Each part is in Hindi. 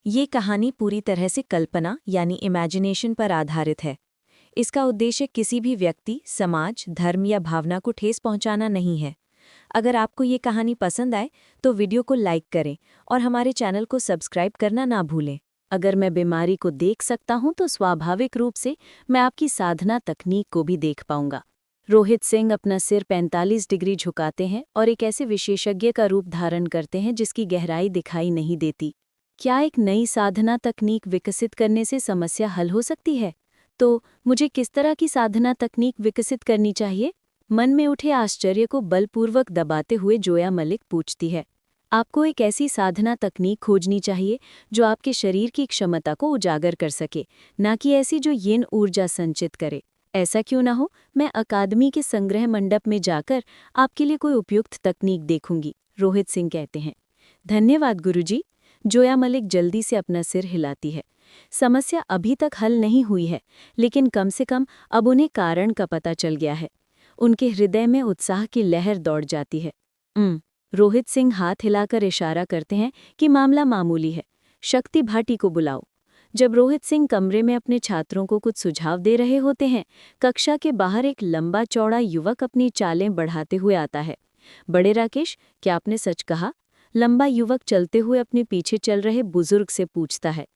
ये कहानी पूरी तरह से कल्पना यानी इमेजिनेशन पर आधारित है। इसका उद्देश्य किसी भी व्यक्ति, समाज, धर्म या भावना को ठेस पहुंचाना नहीं है। अगर आपको ये कहानी पसंद आए तो वीडियो को लाइक करें और हमारे चैनल को सब्सक्राइब करना ना भूलें। अगर मैं बीमारी को देख सकता हूं तो स्वाभाविक रूप से मैं आपकी साधना तकनीक को भी देख पाऊंगा। रोहित सिंह अपना सिर 45 डिग्री झुकाते हैं और एक ऐसे विशेषज्ञ का रूप धारण करते हैं जिसकी गहराई दिखाई नहीं देती। क्या एक नई साधना तकनीक विकसित करने से समस्या हल हो सकती है? तो मुझे किस तरह की साधना तकनीक विकसित करनी चाहिए? मन में उठे आश्चर्य को बलपूर्वक दबाते हुए जोया मलिक पूछती है। आपको एक ऐसी साधना तकनीक खोजनी चाहिए जो आपके शरीर की क्षमता को उजागर कर सके, ना कि ऐसी जो यिन ऊर्जा संचित करे। ऐसा क्यों ना हो, मैं अकादमी के संग्रह मंडप में जाकर आपके लिए कोई उपयुक्त तकनीक देखूंगी, रोहित सिंह कहते हैं। धन्यवाद गुरुजी। जोया मलिक जल्दी से अपना सिर हिलाती है। समस्या अभी तक हल नहीं हुई है, लेकिन कम से कम अब उन्हें कारण का पता चल गया है। उनके हृदय में उत्साह की लहर दौड़ जाती है। रोहित सिंह हाथ हिलाकर इशारा करते हैं कि मामला मामूली है, शक्ति भाटी को बुलाओ। जब रोहित सिंह कमरे में अपने छात्रों को कुछ सुझाव दे रहे होते हैं, कक्षा के बाहर एक लंबा चौड़ा युवक अपनी चालें बढ़ाते हुए आता है। बड़े राकेश, क्या आपने सच कहा? लंबा युवक चलते हुए अपने पीछे चल रहे बुजुर्ग से पूछता है।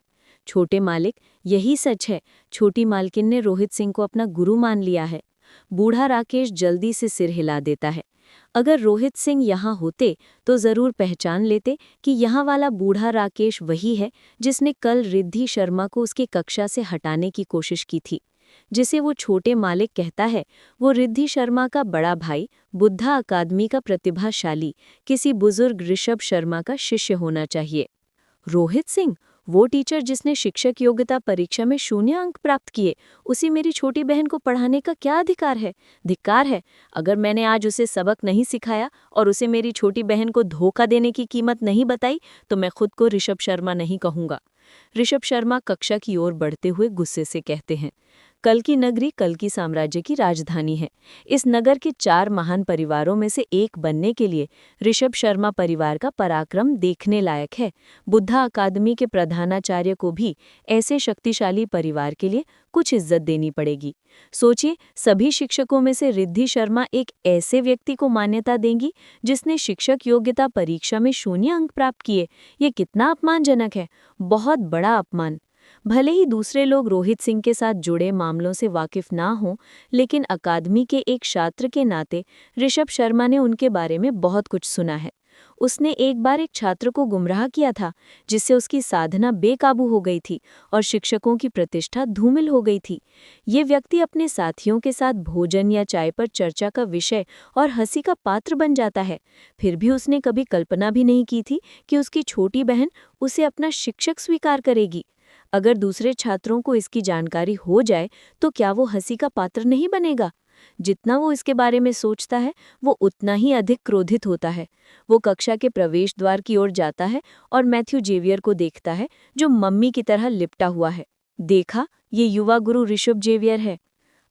छोटे मालिक, यही सच है। छोटी मालकिन ने रोहित सिंह को अपना गुरु मान लिया है। बूढ़ा राकेश जल्दी से सिर हिला देता है। अगर रोहित सिंह यहाँ होते तो जरूर पहचान लेते कि यहाँ वाला बूढ़ा राकेश वही है जिसने कल रिद्धि शर्मा को उसकी कक्षा से हटाने की कोशिश की थी। जिसे वो छोटे मालिक कहता है, वो रिद्धि शर्मा का बड़ा भाई, बुद्धा अकादमी का प्रतिभाशाली, किसी बुजुर्ग ऋषभ शर्मा का शिष्य होना चाहिए। रोहित सिंह, वो टीचर जिसने शिक्षक योग्यता परीक्षा में 0 अंक प्राप्त किए, उसी मेरी छोटी बहन को पढ़ाने का क्या अधिकार है? धिक्कार है। अगर मैंने आज उसे सबक नहीं सिखाया और उसे मेरी छोटी बहन को धोखा देने की कीमत नहीं बताई तो मैं खुद को ऋषभ शर्मा नहीं कहूंगा। ऋषभ शर्मा कक्षा की ओर बढ़ते हुए गुस्से से कहते हैं। कल की नगरी कल्कि साम्राज्य की राजधानी है। इस नगर के 4 महान परिवारों में से एक बनने के लिए ऋषभ शर्मा परिवार का पराक्रम देखने लायक है। बुद्धा अकादमी के प्रधानाचार्य को भी ऐसे शक्तिशाली परिवार के लिए कुछ इज्जत देनी पड़ेगी। सोचिए, सभी शिक्षकों में से रिद्धि शर्मा एक ऐसे व्यक्ति को मान्यता देंगी जिसने शिक्षक योग्यता परीक्षा में 0 अंक प्राप्त किए। ये कितना अपमानजनक है, बहुत बड़ा अपमान। भले ही दूसरे लोग रोहित सिंह के साथ जुड़े मामलों से वाकिफ ना हों, लेकिन अकादमी के एक छात्र के नाते ऋषभ शर्मा ने उनके बारे में बहुत कुछ सुना है। उसने एक बार एक छात्र को गुमराह किया था, जिससे उसकी साधना बेकाबू हो गई थी और शिक्षकों की प्रतिष्ठा धूमिल हो गई थी। ये व्यक्ति अपने साथियों के साथ भोजन या चाय पर चर्चा का विषय और हंसी का पात्र बन जाता है। फिर भी उसने कभी कल्पना भी नहीं की थी कि उसकी छोटी बहन उसे अपना शिक्षक स्वीकार करेगी। अगर दूसरे छात्रों को इसकी जानकारी हो जाए तो क्या वो हंसी का पात्र नहीं बनेगा? जितना वो इसके बारे में सोचता है, वो उतना ही अधिक क्रोधित होता है। वो कक्षा के प्रवेश द्वार की ओर जाता है और मैथ्यू जेवियर को देखता है, जो मम्मी की तरह लिपटा हुआ है। देखा, ये युवा गुरु ऋषभ जेवियर है।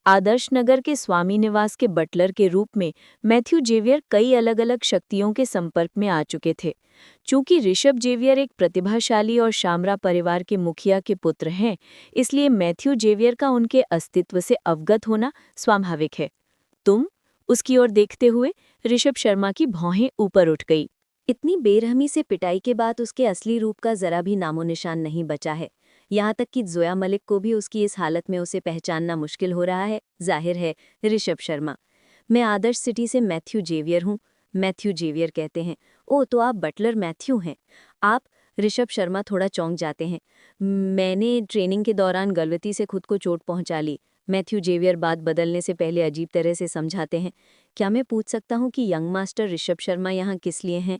आदर्श नगर के स्वामी निवास के बटलर के रूप में मैथ्यू जेवियर कई अलग अलग शक्तियों के संपर्क में आ चुके थे। चूंकि ऋषभ जेवियर एक प्रतिभाशाली और शामरा परिवार के मुखिया के पुत्र हैं, इसलिए मैथ्यू जेवियर का उनके अस्तित्व से अवगत होना स्वाभाविक है। तुम? उसकी ओर देखते हुए ऋषभ शर्मा की भौहें ऊपर उठ गई। इतनी बेरहमी से पिटाई के बाद उसके असली रूप का जरा भी नामो निशान नहीं बचा है। यहाँ तक कि जोया मलिक को भी उसकी इस हालत में उसे पहचानना मुश्किल हो रहा है। जाहिर है, ऋषभ शर्मा। मैं आदर्श सिटी से मैथ्यू जेवियर हूँ। मैथ्यू जेवियर कहते हैं। ओह, तो आप बटलर मैथ्यू हैं। आप? ऋषभ शर्मा थोड़ा चौंक जाते हैं। मैंने ट्रेनिंग के दौरान गलती से खुद को चोट पहुंचा ली। मैथ्यू जेवियर बात बदलने से पहले अजीब तरह से समझाते हैं। क्या मैं पूछ सकता हूँ कि यंग मास्टर ऋषभ शर्मा यहाँ किस लिए हैं?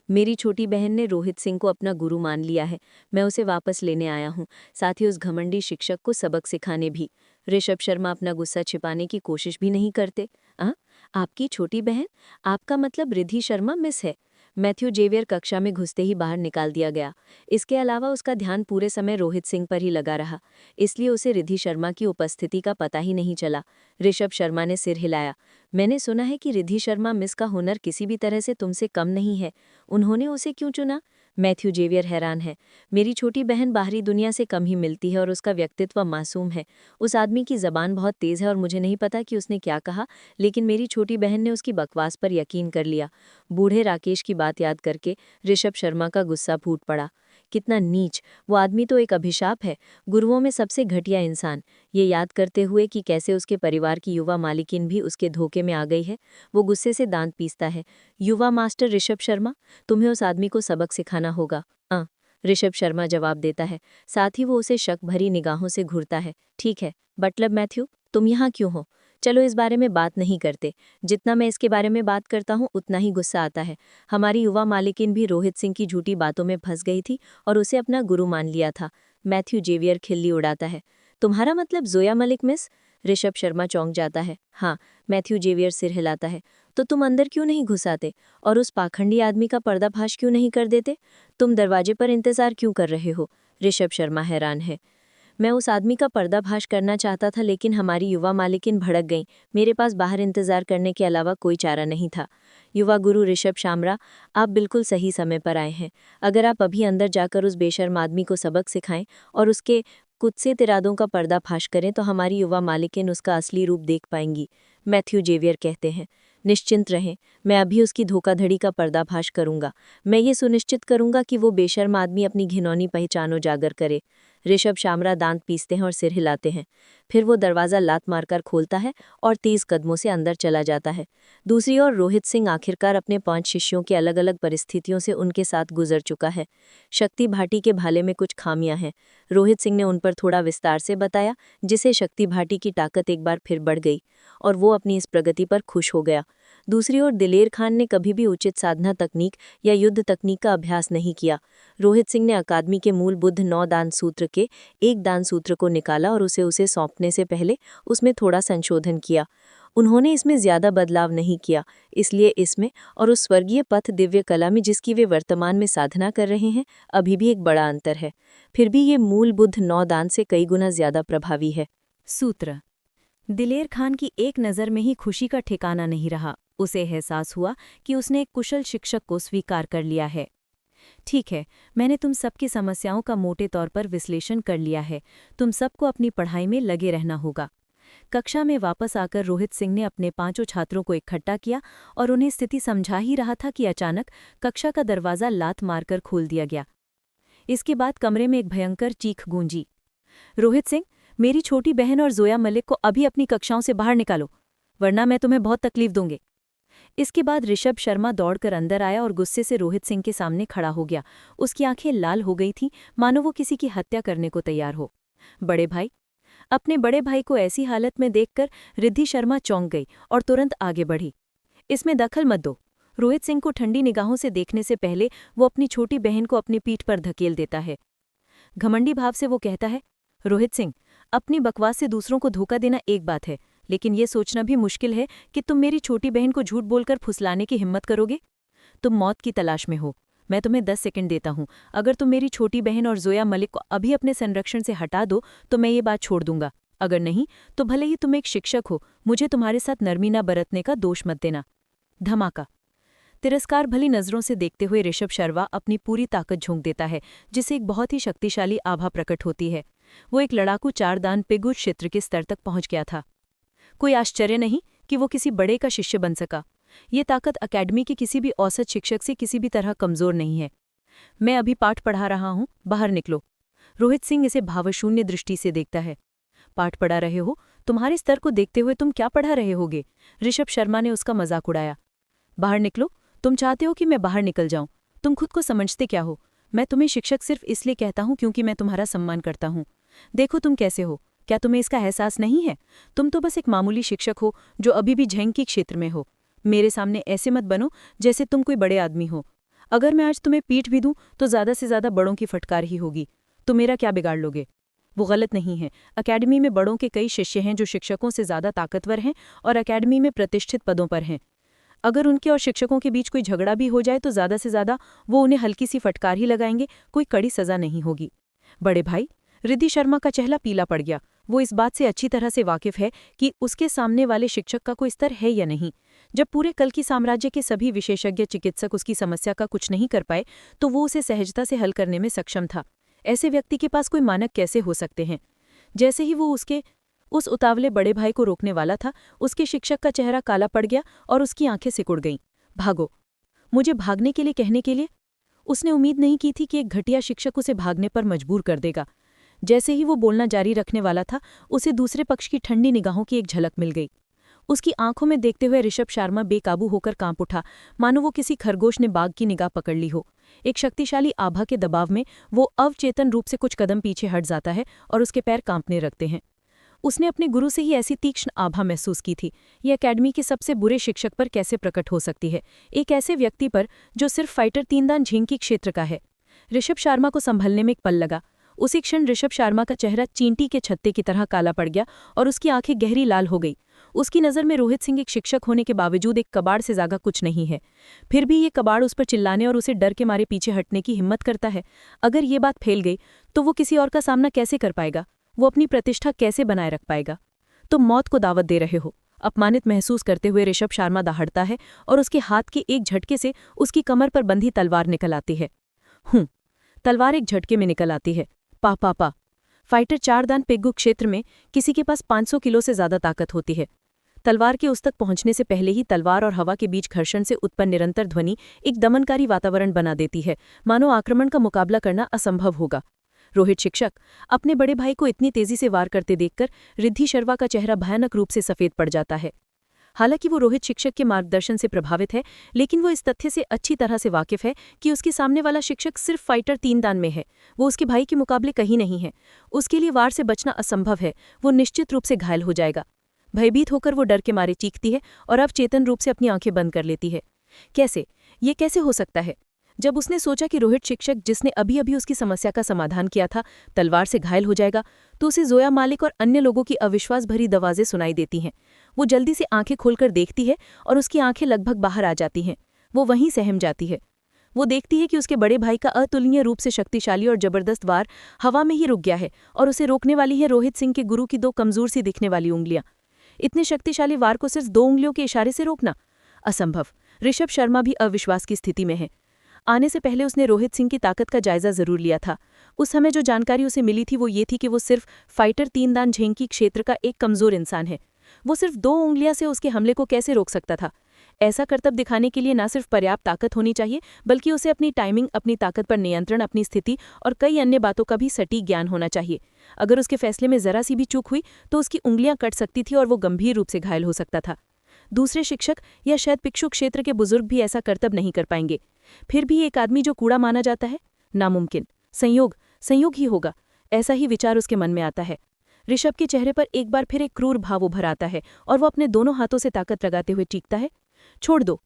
मेरी छोटी बहन ने रोहित सिंह को अपना गुरु मान लिया है। मैं उसे वापस लेने आया हूँ, साथ ही उस घमंडी शिक्षक को सबक सिखाने भी। ऋषभ शर्मा अपना गुस्सा छिपाने की कोशिश भी नहीं करते। आपकी छोटी बहन? आपका मतलब रिद्धि शर्मा मिस है। मैथ्यू जेवियर कक्षा में घुसते ही बाहर निकाल दिया गया। इसके अलावा उसका ध्यान पूरे समय रोहित सिंह पर ही लगा रहा, इसलिए उसे रिद्धि शर्मा की उपस्थिति का पता ही नहीं चला। ऋषभ शर्मा ने सिर हिलाया। मैंने सुना है कि रिद्धि शर्मा मिस का हुनर किसी भी तरह से तुमसे कम नहीं है। उन्होंने उसे क्यों चुना? मैथ्यू जेवियर हैरान है। मेरी छोटी बहन बाहरी दुनिया से कम ही मिलती है और उसका व्यक्तित्व मासूम है। उस आदमी की जबान बहुत तेज है और मुझे नहीं पता कि उसने क्या कहा, लेकिन मेरी छोटी बहन ने उसकी बकवास पर यकीन कर लिया। बूढ़े राकेश की बात याद करके ऋषभ शर्मा का गुस्सा फूट पड़ा। कितना नीच! वो आदमी तो एक अभिशाप है, गुरुओं में सबसे घटिया इंसान। ये याद करते हुए कि कैसे उसके परिवार की युवा मालिकिन भी उसके धोखे में आ गई है, वो गुस्से से दांत पीसता है। युवा मास्टर ऋषभ शर्मा, तुम्हें उस आदमी को सबक सिखाना होगा। ऋषभ शर्मा जवाब देता है, साथ ही वो उसे शक भरी निगाहों से घूरता है। ठीक है, मतलब मैथ्यू, तुम यहाँ क्यों हो? चलो इस बारे में बात नहीं करते। जितना मैं इसके बारे में बात करता हूँ उतना ही गुस्सा आता है। हमारी युवा मालिकिन भी रोहित सिंह की झूठी बातों में फंस गई थी और उसे अपना गुरु मान लिया था। मैथ्यू जेवियर खिल्ली उड़ाता है। तुम्हारा मतलब जोया मलिक मिस? ऋषभ शर्मा चौंक जाता है। हाँ, मैथ्यू जेवियर सिर हिलाता है। तो तुम अंदर क्यों नहीं घुस आते और उस पाखंडी आदमी का पर्दाफाश क्यों नहीं कर देते? तुम दरवाजे पर इंतजार क्यों कर रहे हो? ऋषभ शर्मा हैरान है। मैं उस आदमी का पर्दाफाश करना चाहता था, लेकिन हमारी युवा मालिकिन भड़क गईं। मेरे पास बाहर इंतजार करने के अलावा कोई चारा नहीं था। युवा गुरु ऋषभ शामरा, आप बिल्कुल सही समय पर आए हैं। अगर आप अभी अंदर जाकर उस बेशर्म आदमी को सबक सिखाएं और उसके कुत्सित इरादों का पर्दाफाश करें तो हमारी युवा मालिकिन उसका असली रूप देख पाएंगी। मैथ्यू जेवियर कहते हैं, निश्चिंत रहें, मैं अभी उसकी धोखाधड़ी का पर्दाफाश करूंगा। मैं ये सुनिश्चित करूंगा कि वो बेशर्म आदमी अपनी घिनौनी पहचान उजागर करे। ऋषभ शामरा दांत पीसते हैं और सिर हिलाते हैं। फिर वो दरवाज़ा लात मारकर खोलता है और तेज कदमों से अंदर चला जाता है। दूसरी ओर रोहित सिंह आखिरकार अपने 5 शिष्यों की अलग अलग परिस्थितियों से उनके साथ गुजर चुका है। शक्ति भाटी के भाले में कुछ खामियां हैं। रोहित सिंह ने उन पर थोड़ा विस्तार से बताया, जिसे शक्ति भाटी की ताकत एक बार फिर बढ़ गई और वो अपनी इस प्रगति पर खुश हो गया। दूसरी ओर दिलेर खान ने कभी भी उचित साधना तकनीक या युद्ध तकनीक का अभ्यास नहीं किया। रोहित सिंह ने अकादमी के मूल बुद्ध 9 दान सूत्र के एक दान सूत्र को निकाला और उसे सौंपने से पहले उसमें थोड़ा संशोधन किया। उन्होंने इसमें ज्यादा बदलाव नहीं किया, इसलिए इसमें और उस स्वर्गीय पथ दिव्य कला में जिसकी वे वर्तमान में साधना कर रहे हैं अभी भी एक बड़ा अंतर है। फिर भी ये मूल बुद्ध 9 दान से कई गुना ज्यादा प्रभावी है। सूत्र। दिलेर खान की एक नज़र में ही खुशी का ठिकाना नहीं रहा। उसे एहसास हुआ कि उसने एक कुशल शिक्षक को स्वीकार कर लिया है। ठीक है, मैंने तुम सबकी समस्याओं का मोटे तौर पर विश्लेषण कर लिया है। तुम सबको अपनी पढ़ाई में लगे रहना होगा। कक्षा में वापस आकर रोहित सिंह ने अपने 5 छात्रों को इकट्ठा किया और उन्हें स्थिति समझा ही रहा था कि अचानक कक्षा का दरवाज़ा लात मारकर खोल दिया गया। इसके बाद कमरे में एक भयंकर चीख गूंजी। रोहित सिंह, मेरी छोटी बहन और जोया मलिक को अभी अपनी कक्षाओं से बाहर निकालो, वरना मैं तुम्हें बहुत तकलीफ दूंगी। इसके बाद ऋषभ शर्मा दौड़कर अंदर आया और गुस्से से रोहित सिंह के सामने खड़ा हो गया। उसकी आंखें लाल हो गई थीं, मानो वो किसी की हत्या करने को तैयार हो। बड़े भाई। अपने बड़े भाई को ऐसी हालत में देखकर रिद्धि शर्मा चौंक गई और तुरंत आगे बढ़ी। इसमें दखल मत दो। रोहित सिंह को ठंडी निगाहों से देखने से पहले वो अपनी छोटी बहन को अपनी पीठ पर धकेल देता है। घमंडी भाव से वो कहता है, रोहित सिंह, अपनी बकवास से दूसरों को धोखा देना एक बात है, लेकिन ये सोचना भी मुश्किल है कि तुम मेरी छोटी बहन को झूठ बोलकर फुसलाने की हिम्मत करोगे। तुम मौत की तलाश में हो। मैं तुम्हें 10 सेकंड देता हूँ। अगर तुम मेरी छोटी बहन और जोया मलिक को अभी अपने संरक्षण से हटा दो तो मैं ये बात छोड़ दूंगा। अगर नहीं तो भले ही तुम एक शिक्षक हो, मुझे तुम्हारे साथ नरमी न बरतने का दोष मत देना। धमाका। तिरस्कार भली नज़रों से देखते हुए ऋषभ शर्मा अपनी पूरी ताकत झोंक देता है, जिससे एक बहुत ही शक्तिशाली आभा प्रकट होती है। वो एक लड़ाकू 4 दान पिगुर क्षेत्र के स्तर तक पहुंच गया था। कोई आश्चर्य नहीं कि वो किसी बड़े का शिष्य बन सका। ये ताकत अकेडमी के किसी भी औसत शिक्षक से किसी भी तरह कमज़ोर नहीं है। मैं अभी पाठ पढ़ा रहा हूँ, बाहर निकलो। रोहित सिंह इसे भावशून्य दृष्टि से देखता है। पाठ पढ़ा रहे हो? तुम्हारे स्तर को देखते हुए तुम क्या पढ़ा रहे होगे? ऋषभ शर्मा ने उसका मजाक उड़ाया। बाहर निकलो? तुम चाहते हो कि मैं बाहर निकल जाऊं? तुम खुद को समझते क्या हो? मैं तुम्हें शिक्षक सिर्फ इसलिए कहता हूं क्योंकि मैं तुम्हारा सम्मान करता हूं। देखो तुम कैसे हो, क्या तुम्हें इसका एहसास नहीं है? तुम तो बस एक मामूली शिक्षक हो जो अभी भी झेंग की क्षेत्र में हो। मेरे सामने ऐसे मत बनो जैसे तुम कोई बड़े आदमी हो। अगर मैं आज तुम्हें पीठ भी दूं तो ज़्यादा से ज़्यादा बड़ों की फटकार ही होगी। तुम मेरा क्या बिगाड़ लोगे? वो गलत नहीं है। अकेडमी में बड़ों के कई शिष्य हैं जो शिक्षकों से ज़्यादा ताकतवर हैं और अकेडमी में प्रतिष्ठित पदों पर हैं। अगर उनके और शिक्षकों के बीच कोई झगड़ा भी हो जाए तो ज़्यादा से ज़्यादा वो उन्हें हल्की सी फटकार ही लगाएंगे, कोई कड़ी सज़ा नहीं होगी। बड़े भाई। रिद्धि शर्मा का चेहरा पीला पड़ गया। वो इस बात से अच्छी तरह से वाकिफ है कि उसके सामने वाले शिक्षक का कोई स्तर है या नहीं। जब पूरे कल की साम्राज्य के सभी विशेषज्ञ चिकित्सक उसकी समस्या का कुछ नहीं कर पाए तो वो उसे सहजता से हल करने में सक्षम था। ऐसे व्यक्ति के पास कोई मानक कैसे हो सकते हैं? जैसे ही वो उस उतावले बड़े भाई को रोकने वाला था, उसके शिक्षक का चेहरा काला पड़ गया और उसकी आंखें सिकुड़ गईं। भागो, मुझे भागने के लिए कहने के लिए? उसने उम्मीद नहीं की थी कि एक घटिया शिक्षक उसे भागने पर मजबूर कर देगा। जैसे ही वो बोलना जारी रखने वाला था, उसे दूसरे पक्ष की ठंडी निगाहों की एक झलक मिल गई। उसकी आंखों में देखते हुए ऋषभ शर्मा बेकाबू होकर कांप उठा, मानो वो किसी खरगोश ने बाघ की निगाह पकड़ ली हो। एक शक्तिशाली आभा के दबाव में वो अवचेतन रूप से कुछ कदम पीछे हट जाता है और उसके पैर कांपने लगते हैं। उसने अपने गुरु से ही ऐसी तीक्ष्ण आभा महसूस की थी। ये अकेडमी के सबसे बुरे शिक्षक पर कैसे प्रकट हो सकती है? एक ऐसे व्यक्ति पर जो सिर्फ फाइटर तीनदान झींकी क्षेत्र का है। ऋषभ शर्मा को संभलने में एक पल लगा। उसी क्षण ऋषभ शर्मा का चेहरा चींटी के छत्ते की तरह काला पड़ गया और उसकी आंखें गहरी लाल हो गई। उसकी नज़र में रोहित सिंह एक शिक्षक होने के बावजूद एक कबाड़ से ज़्यादा कुछ नहीं है। फिर भी ये कबाड़ उस पर चिल्लाने और उसे डर के मारे पीछे हटने की हिम्मत करता है। अगर ये बात फैल गई तो वो किसी और का सामना कैसे कर पाएगा? वो अपनी प्रतिष्ठा कैसे बनाए रख पाएगा? तुम मौत को दावत दे रहे हो। अपमानित महसूस करते हुए ऋषभ शर्मा दहाड़ता है और उसके हाथ के एक झटके से उसकी कमर पर बंधी तलवार निकल आती है। तलवार एक झटके में निकल आती है। पा फाइटर चारदान पेग्गू क्षेत्र में किसी के पास 500 किलो से ज्यादा ताकत होती है। तलवार के उस तक पहुंचने से पहले ही तलवार और हवा के बीच घर्षण से उत्पन्न निरंतर ध्वनि एक दमनकारी वातावरण बना देती है, मानो आक्रमण का मुकाबला करना असंभव होगा। रोहित शिक्षक अपने बड़े भाई को इतनी तेजी से वार करते देखकर रिद्धि शर्मा का चेहरा भयानक रूप से सफेद पड़ जाता है। हालांकि वो रोहित शिक्षक के मार्गदर्शन से प्रभावित है, लेकिन वो इस तथ्य से अच्छी तरह से वाकिफ है कि उसके सामने वाला शिक्षक सिर्फ फाइटर तीनदान में है। वो उसके भाई के मुकाबले कहीं नहीं है। उसके लिए वार से बचना असंभव है। वो निश्चित रूप से घायल हो जाएगा। भयभीत होकर वो डर के मारे चीखती है और अब चेतन रूप से अपनी आंखें बंद कर लेती है। ये कैसे हो सकता है? जब उसने सोचा कि रोहित शिक्षक, जिसने अभी अभी उसकी समस्या का समाधान किया था, तलवार से घायल हो जाएगा, तो उसे जोया मालिक और अन्य लोगों की अविश्वास भरी दरवाजें सुनाई देती हैं। वो जल्दी से आंखें खोलकर देखती है और उसकी आंखें लगभग बाहर आ जाती हैं। वो वहीं सहम जाती है। वो देखती है कि उसके बड़े भाई का अतुलनीय रूप से शक्तिशाली और जबरदस्त वार हवा में ही रुक गया है और उसे रोकने वाली है रोहित सिंह के गुरु की 2 कमजोर सी दिखने वाली उंगलियां। इतने शक्तिशाली वार को सिर्फ 2 उंगलियों के इशारे से रोकना असंभव। ऋषभ शर्मा भी अविश्वास की स्थिति में है। आने से पहले उसने रोहित सिंह की ताकत का जायजा जरूर लिया था। उस समय जो जानकारी उसे मिली थी वो ये थी कि वो सिर्फ फाइटर तीनदान झेंकी क्षेत्र का एक कमजोर इंसान है। वो सिर्फ 2 उंगलियां से उसके हमले को कैसे रोक सकता था? ऐसा करतब दिखाने के लिए न सिर्फ पर्याप्त ताकत होनी चाहिए, बल्कि उसे अपनी टाइमिंग, अपनी ताकत पर नियंत्रण, अपनी स्थिति और कई अन्य बातों का भी सटीक ज्ञान होना चाहिए। अगर उसके फैसले में जरा सी भी चूक हुई तो उसकी उंगलियां कट सकती थी और वो गंभीर रूप से घायल हो सकता था। दूसरे शिक्षक या शायद पिक्षु क्षेत्र के बुजुर्ग भी ऐसा करतब नहीं कर पाएंगे। फिर भी एक आदमी जो कूड़ा माना जाता है, नामुमकिन। संयोग ही होगा। ऐसा ही विचार उसके मन में आता है। ऋषभ के चेहरे पर एक बार फिर एक क्रूर भाव उभर आता है और वो अपने दोनों हाथों से ताकत लगाते हुए चीखता है, छोड़ दो।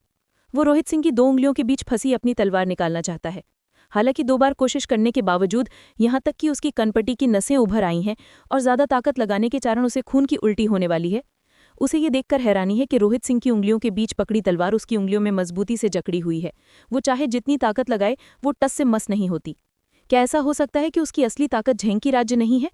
वो रोहित सिंह की 2 उंगलियों के बीच फंसी अपनी तलवार निकालना चाहता है। हालांकि 2 बार कोशिश करने के बावजूद, यहां तक कि उसकी कनपटी की नसें उभर आई हैं और ज्यादा ताकत लगाने के कारण उसे खून की उल्टी होने वाली है। उसे ये देखकर हैरानी है कि रोहित सिंह की उंगलियों के बीच पकड़ी तलवार उसकी उंगलियों में मजबूती से जकड़ी हुई है। वो चाहे जितनी ताकत लगाए, वो टस से मस नहीं होती। क्या ऐसा हो सकता है कि उसकी असली ताकत झेंकी राज्य नहीं है?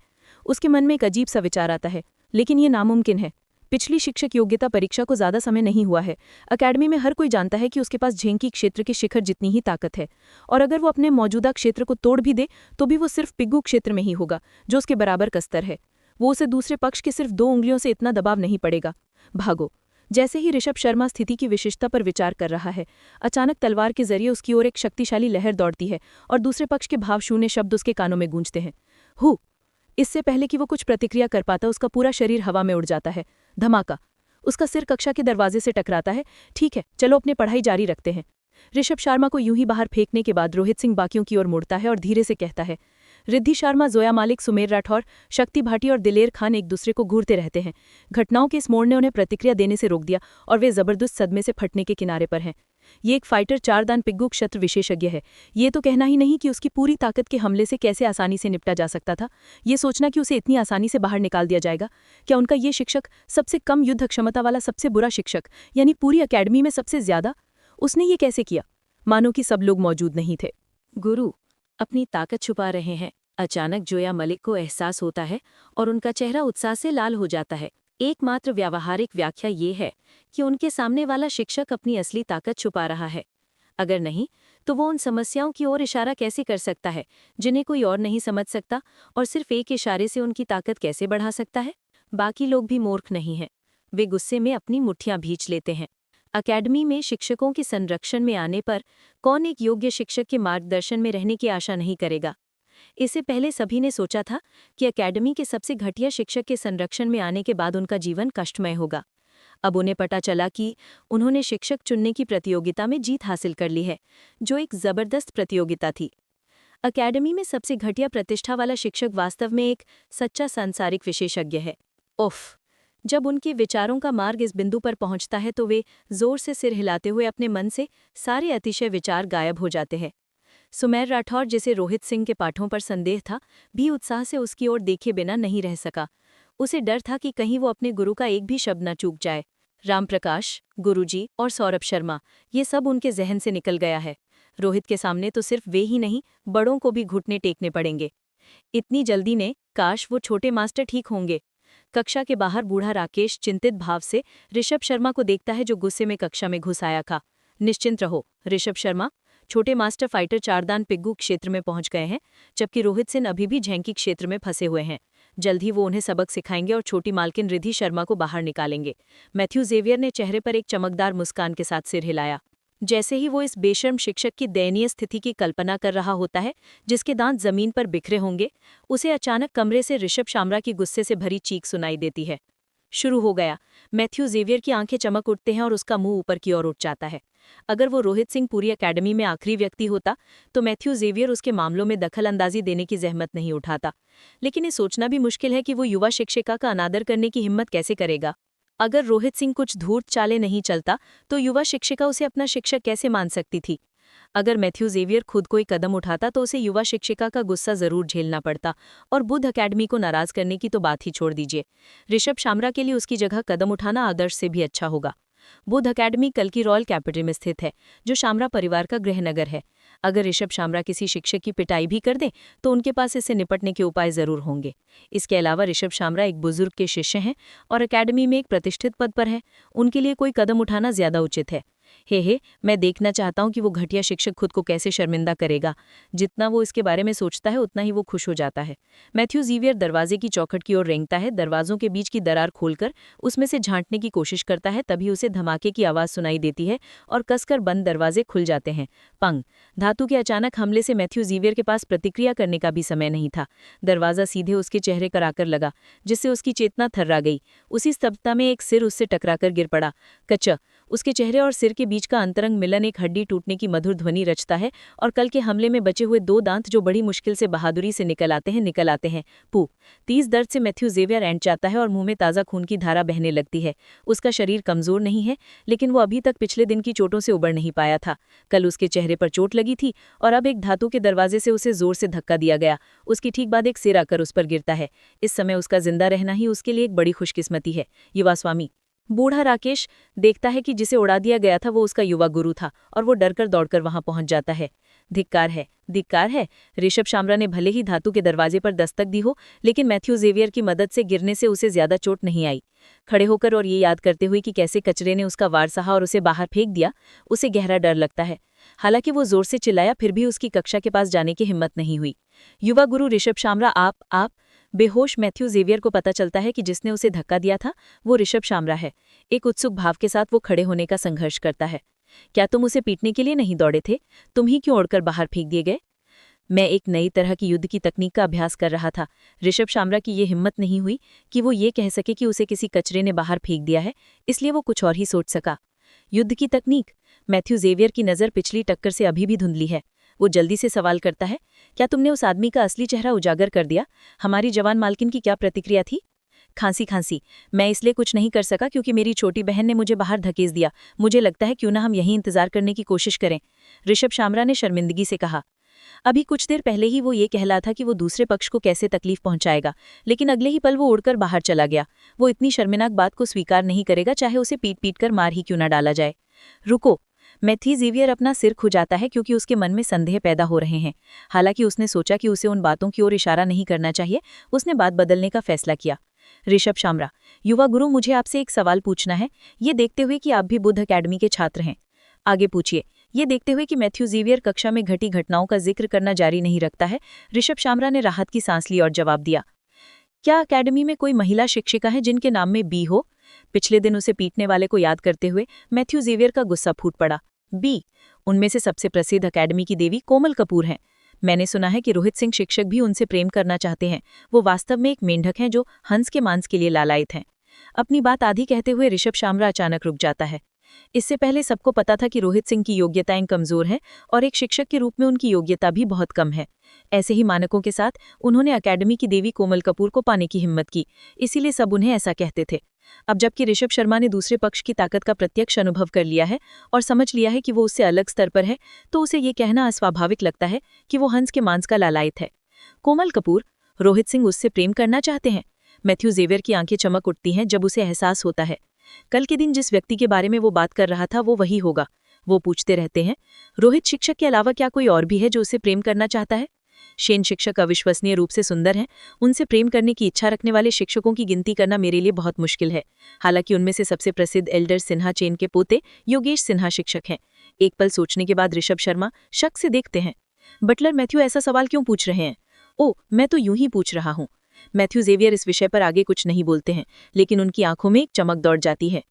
उसके मन में एक अजीब सा विचार आता है, लेकिन ये नामुमकिन है। पिछली शिक्षक योग्यता परीक्षा को ज्यादा समय नहीं हुआ है। अकेडमी में हर कोई जानता है कि उसके पास झेंकी क्षेत्र के शिखर जितनी ही ताकत है, और अगर वो अपने मौजूदा क्षेत्र को तोड़ भी दे तो भी वो सिर्फ पिग्गू क्षेत्र में ही होगा, जो उसके बराबर का स्तर है। वो उसे दूसरे पक्ष के सिर्फ 2 उंगलियों से इतना दबाव नहीं पड़ेगा। भागो। जैसे ही ऋषभ शर्मा स्थिति की विशिष्टता पर विचार कर रहा है, अचानक तलवार के जरिए उसकी ओर एक शक्तिशाली लहर दौड़ती है और दूसरे पक्ष के भावशून्य शब्द उसके कानों में गूंजते हैं। हु। इससे पहले कि वो कुछ प्रतिक्रिया कर पाता, उसका पूरा शरीर हवा में उड़ जाता है। धमाका। उसका सिर कक्षा के दरवाजे से टकराता है। ठीक है, चलो अपनी पढ़ाई जारी रखते हैं। ऋषभ शर्मा को यूं ही बाहर फेंकने के बाद रोहित सिंह बाकियों की ओर मुड़ता है और धीरे से कहता है, रिद्धि शर्मा, जोया मालिक, सुमेर राठौर, शक्ति भाटी और दिलेर खान एक दूसरे को घूरते रहते हैं। घटनाओं के इस मोड़ ने उन्हें प्रतिक्रिया देने से रोक दिया और वे जबरदस्त सदमे से फटने के किनारे पर हैं। ये एक फाइटर चारदान पिग्गू क्षेत्र विशेषज्ञ है। ये तो कहना ही नहीं कि उसकी पूरी ताकत के हमले से कैसे आसानी से निपटा जा सकता था। ये सोचना कि उसे इतनी आसानी से बाहर निकाल दिया जाएगा। क्या उनका ये शिक्षक, सबसे कम युद्ध क्षमता वाला सबसे बुरा शिक्षक, यानी पूरी अकेडमी में सबसे ज्यादा, उसने ये कैसे किया? मानो कि सब लोग मौजूद नहीं थे। गुरु अपनी ताकत छुपा रहे हैं, अचानक जोया मलिक को एहसास होता है और उनका चेहरा उत्साह से लाल हो जाता है। एकमात्र व्यावहारिक व्याख्या ये है कि उनके सामने वाला शिक्षक अपनी असली ताकत छुपा रहा है। अगर नहीं, तो वो उन समस्याओं की ओर इशारा कैसे कर सकता है जिन्हें कोई और नहीं समझ सकता, और सिर्फ एक इशारे से उनकी ताकत कैसे बढ़ा सकता है? बाकी लोग भी मूर्ख नहीं हैं। वे गुस्से में अपनी मुट्ठियां भींच लेते हैं। अकेडमी में शिक्षकों के संरक्षण में आने पर कौन एक योग्य शिक्षक के मार्गदर्शन में रहने की आशा नहीं करेगा? इससे पहले सभी ने सोचा था कि अकेडमी के सबसे घटिया शिक्षक के संरक्षण में आने के बाद उनका जीवन कष्टमय होगा। अब उन्हें पता चला कि उन्होंने शिक्षक चुनने की प्रतियोगिता में जीत हासिल कर ली है, जो एक जबरदस्त प्रतियोगिता थी। अकेडमी में सबसे घटिया प्रतिष्ठा वाला शिक्षक वास्तव में एक सच्चा सांसारिक विशेषज्ञ है। उफ! जब उनके विचारों का मार्ग इस बिंदु पर पहुंचता है तो वे जोर से सिर हिलाते हुए अपने मन से सारे अतिशय विचार गायब हो जाते हैं। सुमेर राठौर, जिसे रोहित सिंह के पाठों पर संदेह था, भी उत्साह से उसकी ओर देखे बिना नहीं रह सका। उसे डर था कि कहीं वो अपने गुरु का एक भी शब्द न चूक जाए। रामप्रकाश, गुरुजी और सौरभ शर्मा, ये सब उनके जहन से निकल गया है। रोहित के सामने तो सिर्फ वे ही नहीं, बड़ों को भी घुटने टेकने पड़ेंगे। इतनी जल्दी ने, काश वो छोटे मास्टर ठीक होंगे। कक्षा के बाहर बूढ़ा राकेश चिंतित भाव से ऋषभ शर्मा को देखता है, जो गुस्से में कक्षा में घुस आया था। निश्चिंत रहो ऋषभ शर्मा, छोटे मास्टर फाइटर चारदान पिग्गू क्षेत्र में पहुंच गए हैं, जबकि रोहित सिंह अभी भी झैंकी क्षेत्र में फंसे हुए हैं। जल्द ही वो उन्हें सबक सिखाएंगे और छोटी मालकिन रिधि शर्मा को बाहर निकालेंगे। मैथ्यू जेवियर ने चेहरे पर एक चमकदार मुस्कान के साथ सिर हिलाया। जैसे ही वो इस बेशर्म शिक्षक की दयनीय स्थिति की कल्पना कर रहा होता है, जिसके दांत जमीन पर बिखरे होंगे, उसे अचानक कमरे से ऋषभ शामरा की गुस्से से भरी चीख सुनाई देती है। शुरू हो गया। मैथ्यू जेवियर की आंखें चमक उठते हैं और उसका मुंह ऊपर की ओर उठ जाता है। अगर वो रोहित सिंह पूरी अकेडमी में आखिरी व्यक्ति होता तो मैथ्यू जेवियर उसके मामलों में दखल अंदाजी देने की जहमत नहीं उठाता। लेकिन ये सोचना भी मुश्किल है कि वो युवा शिक्षिका का अनादर करने की हिम्मत कैसे करेगा। अगर रोहित सिंह कुछ धूर्त चाले नहीं चलता तो युवा शिक्षिका उसे अपना शिक्षक कैसे मान सकती थी? अगर मैथ्यू जेवियर खुद कोई कदम उठाता तो उसे युवा शिक्षिका का गुस्सा जरूर झेलना पड़ता, और बुद्ध अकेडमी को नाराज करने की तो बात ही छोड़ दीजिए। ऋषभ शामरा के लिए उसकी जगह कदम उठाना आदर्श से भी अच्छा होगा। बुद्ध अकेडमी कल की रॉयल कैपिटल में स्थित है, जो शामरा परिवार का गृहनगर है। अगर ऋषभ शामरा किसी शिक्षक की पिटाई भी कर दे तो उनके पास इससे निपटने के उपाय जरूर होंगे। इसके अलावा ऋषभ शामरा एक बुजुर्ग के शिष्य हैं और अकेडमी में एक प्रतिष्ठित पद पर है। उनके लिए कोई कदम उठाना ज्यादा उचित है। हे, मैं देखना चाहता हूँ कि वो घटिया शिक्षक खुद को कैसे शर्मिंदा करेगा। जितना वो इसके बारे में सोचता है उतना ही वो खुश हो जाता है। मैथ्यू जेवियर दरवाजे की चौखट की ओर रेंगता है, दरवाजों के बीच की दरार खोलकर उसमें से झांकने की कोशिश करता है। तभी उसे धमाके की आवाज़ सुनाई देती है और कसकर बंद दरवाजे खुल जाते हैं। पंग! धातु के अचानक हमले से मैथ्यू जेवियर के पास प्रतिक्रिया करने का भी समय नहीं था। दरवाज़ा सीधे उसके चेहरे पर आकर लगा, जिससे उसकी चेतना थर्रा गई। उसी स्तब्धता में एक सिर उससे टकराकर गिर पड़ा। कच्चा! उसके चेहरे और सिर के बीच का अंतरंग मिलन एक हड्डी टूटने की मधुर ध्वनि रचता है, और कल के हमले में बचे हुए 2 दांत जो बड़ी मुश्किल से बहादुरी से निकल आते हैं। पू! तेज दर्द से मैथ्यू जेवियर ऐंठ जाता है और मुंह में ताज़ा खून की धारा बहने लगती है। उसका शरीर कमजोर नहीं है, लेकिन वो अभी तक पिछले दिन की चोटों से उबर नहीं पाया था। कल उसके चेहरे पर चोट लगी थी और अब एक धातु के दरवाजे से उसे जोर से धक्का दिया गया। उसकी ठीक बाद एक सिर आकर उस पर गिरता है। इस समय उसका जिंदा रहना ही उसके लिए एक बड़ी खुशकिस्मती है। युवा स्वामी! बूढ़ा राकेश देखता है कि जिसे उड़ा दिया गया था वो उसका युवा गुरु था, और वो डरकर दौड़कर वहां पहुंच जाता है। धिक्कार है, धिक्कार है। ऋषभ शामरा ने भले ही धातु के दरवाजे पर दस्तक दी हो, लेकिन मैथ्यू जेवियर की मदद से गिरने से उसे ज्यादा चोट नहीं आई। खड़े होकर और ये याद करते हुए कि कैसे कचरे ने उसका वार सहा और उसे बाहर फेंक दिया, उसे गहरा डर लगता है। हालांकि वो जोर से चिल्लाया, फिर भी उसकी कक्षा के पास जाने की हिम्मत नहीं हुई। युवा गुरु ऋषभ शामरा, आप! बेहोश मैथ्यू जेवियर को पता चलता है कि जिसने उसे धक्का दिया था वो ऋषभ शामरा है। एक उत्सुक भाव के साथ वो खड़े होने का संघर्ष करता है। क्या तुम उसे पीटने के लिए नहीं दौड़े थे? तुम ही क्यों उड़कर बाहर फेंक दिए गए? मैं एक नई तरह की युद्ध की तकनीक का अभ्यास कर रहा था। ऋषभ शामरा की ये हिम्मत नहीं हुई कि वो ये कह सके कि उसे किसी कचरे ने बाहर फेंक दिया है, इसलिए वो कुछ और ही सोच सका। युद्ध की तकनीक? मैथ्यू जेवियर की नज़र पिछली टक्कर से अभी भी धुंधली है। वो जल्दी से सवाल करता है, क्या तुमने उस आदमी का असली चेहरा उजागर कर दिया? हमारी जवान मालकिन की क्या प्रतिक्रिया थी? खांसी। मैं इसलिए कुछ नहीं कर सका क्योंकि मेरी छोटी बहन ने मुझे बाहर धकेस दिया। मुझे लगता है क्यों ना हम यहीं इंतजार करने की कोशिश करें, ऋषभ शामरा ने शर्मिंदगी से कहा। अभी कुछ देर पहले ही वो ये कहला था कि वो दूसरे पक्ष को कैसे तकलीफ पहुंचाएगा, लेकिन अगले ही पल वो उड़कर बाहर चला गया। वो इतनी शर्मनाक बात को स्वीकार नहीं करेगा, चाहे उसे पीट कर मार ही क्यों ना डाला जाए। रुको! मैथ्यू ज़ेवियर अपना सिर खुजाता है क्योंकि उसके मन में संदेह पैदा हो रहे हैं। हालांकि उसने सोचा कि उसे उन बातों की ओर इशारा नहीं करना चाहिए, उसने बात बदलने का फैसला किया। ऋषभ शामरा, युवा गुरु, मुझे आपसे एक सवाल पूछना है, ये देखते हुए कि आप भी बुद्ध अकेडमी के छात्र हैं। आगे पूछिए। ये देखते हुए कि मैथ्यू ज़ेवियर कक्षा में घटी घटनाओं का जिक्र करना जारी नहीं रखता है, ऋषभ शामरा ने राहत की सांस ली और जवाब दिया, क्या अकेडमी में कोई महिला शिक्षिका है जिनके नाम में बी हो? पिछले दिन उसे पीटने वाले को याद करते हुए मैथ्यू ज़ेवियर का गुस्सा फूट पड़ा। बी? उनमें से सबसे प्रसिद्ध अकेडमी की देवी कोमल कपूर हैं। मैंने सुना है कि रोहित सिंह शिक्षक भी उनसे प्रेम करना चाहते हैं। वो वास्तव में एक मेंढक हैं जो हंस के मांस के लिए लालायित हैं। अपनी बात आधी कहते हुए ऋषभ शामरा अचानक रुक जाता है। इससे पहले सबको पता था कि रोहित सिंह की योग्यताएं कमजोर हैं और एक शिक्षक के रूप में उनकी योग्यता भी बहुत कम है। ऐसे ही मानकों के साथ उन्होंने अकेडमी की देवी कोमल कपूर को पाने की हिम्मत की, इसीलिए सब उन्हें ऐसा कहते थे। अब जबकि ऋषभ शर्मा ने दूसरे पक्ष की ताकत का प्रत्यक्ष अनुभव कर लिया है और समझ लिया है कि वो उससे अलग स्तर पर है, तो उसे ये कहना अस्वाभाविक लगता है कि वो हंस के मांस का लालायित है। कोमल कपूर, रोहित सिंह उससे प्रेम करना चाहते हैं? मैथ्यू ज़ेवियर की आंखें चमक उठती हैं जब उसे एहसास होता है कल के दिन जिस व्यक्ति के बारे में वो बात कर रहा था वो वही होगा। वो पूछते रहते हैं, रोहित शिक्षक के अलावा क्या कोई और भी है जो उसे प्रेम करना चाहता है? शेन शिक्षक अविश्वसनीय रूप से सुंदर हैं। उनसे प्रेम करने की इच्छा रखने वाले शिक्षकों की गिनती करना मेरे लिए बहुत मुश्किल है। हालांकि उनमें से सबसे प्रसिद्ध एल्डर सिन्हा चेन के पोते योगेश सिन्हा शिक्षक हैं। एक पल सोचने के बाद ऋषभ शर्मा शक से देखते हैं, बटलर मैथ्यू ऐसा सवाल क्यों पूछ रहे हैं? ओ, मैं तो यूं ही पूछ रहा हूं। मैथ्यू ज़ेवियर इस विषय पर आगे कुछ नहीं बोलते हैं, लेकिन उनकी आंखों में एक चमक दौड़ जाती है।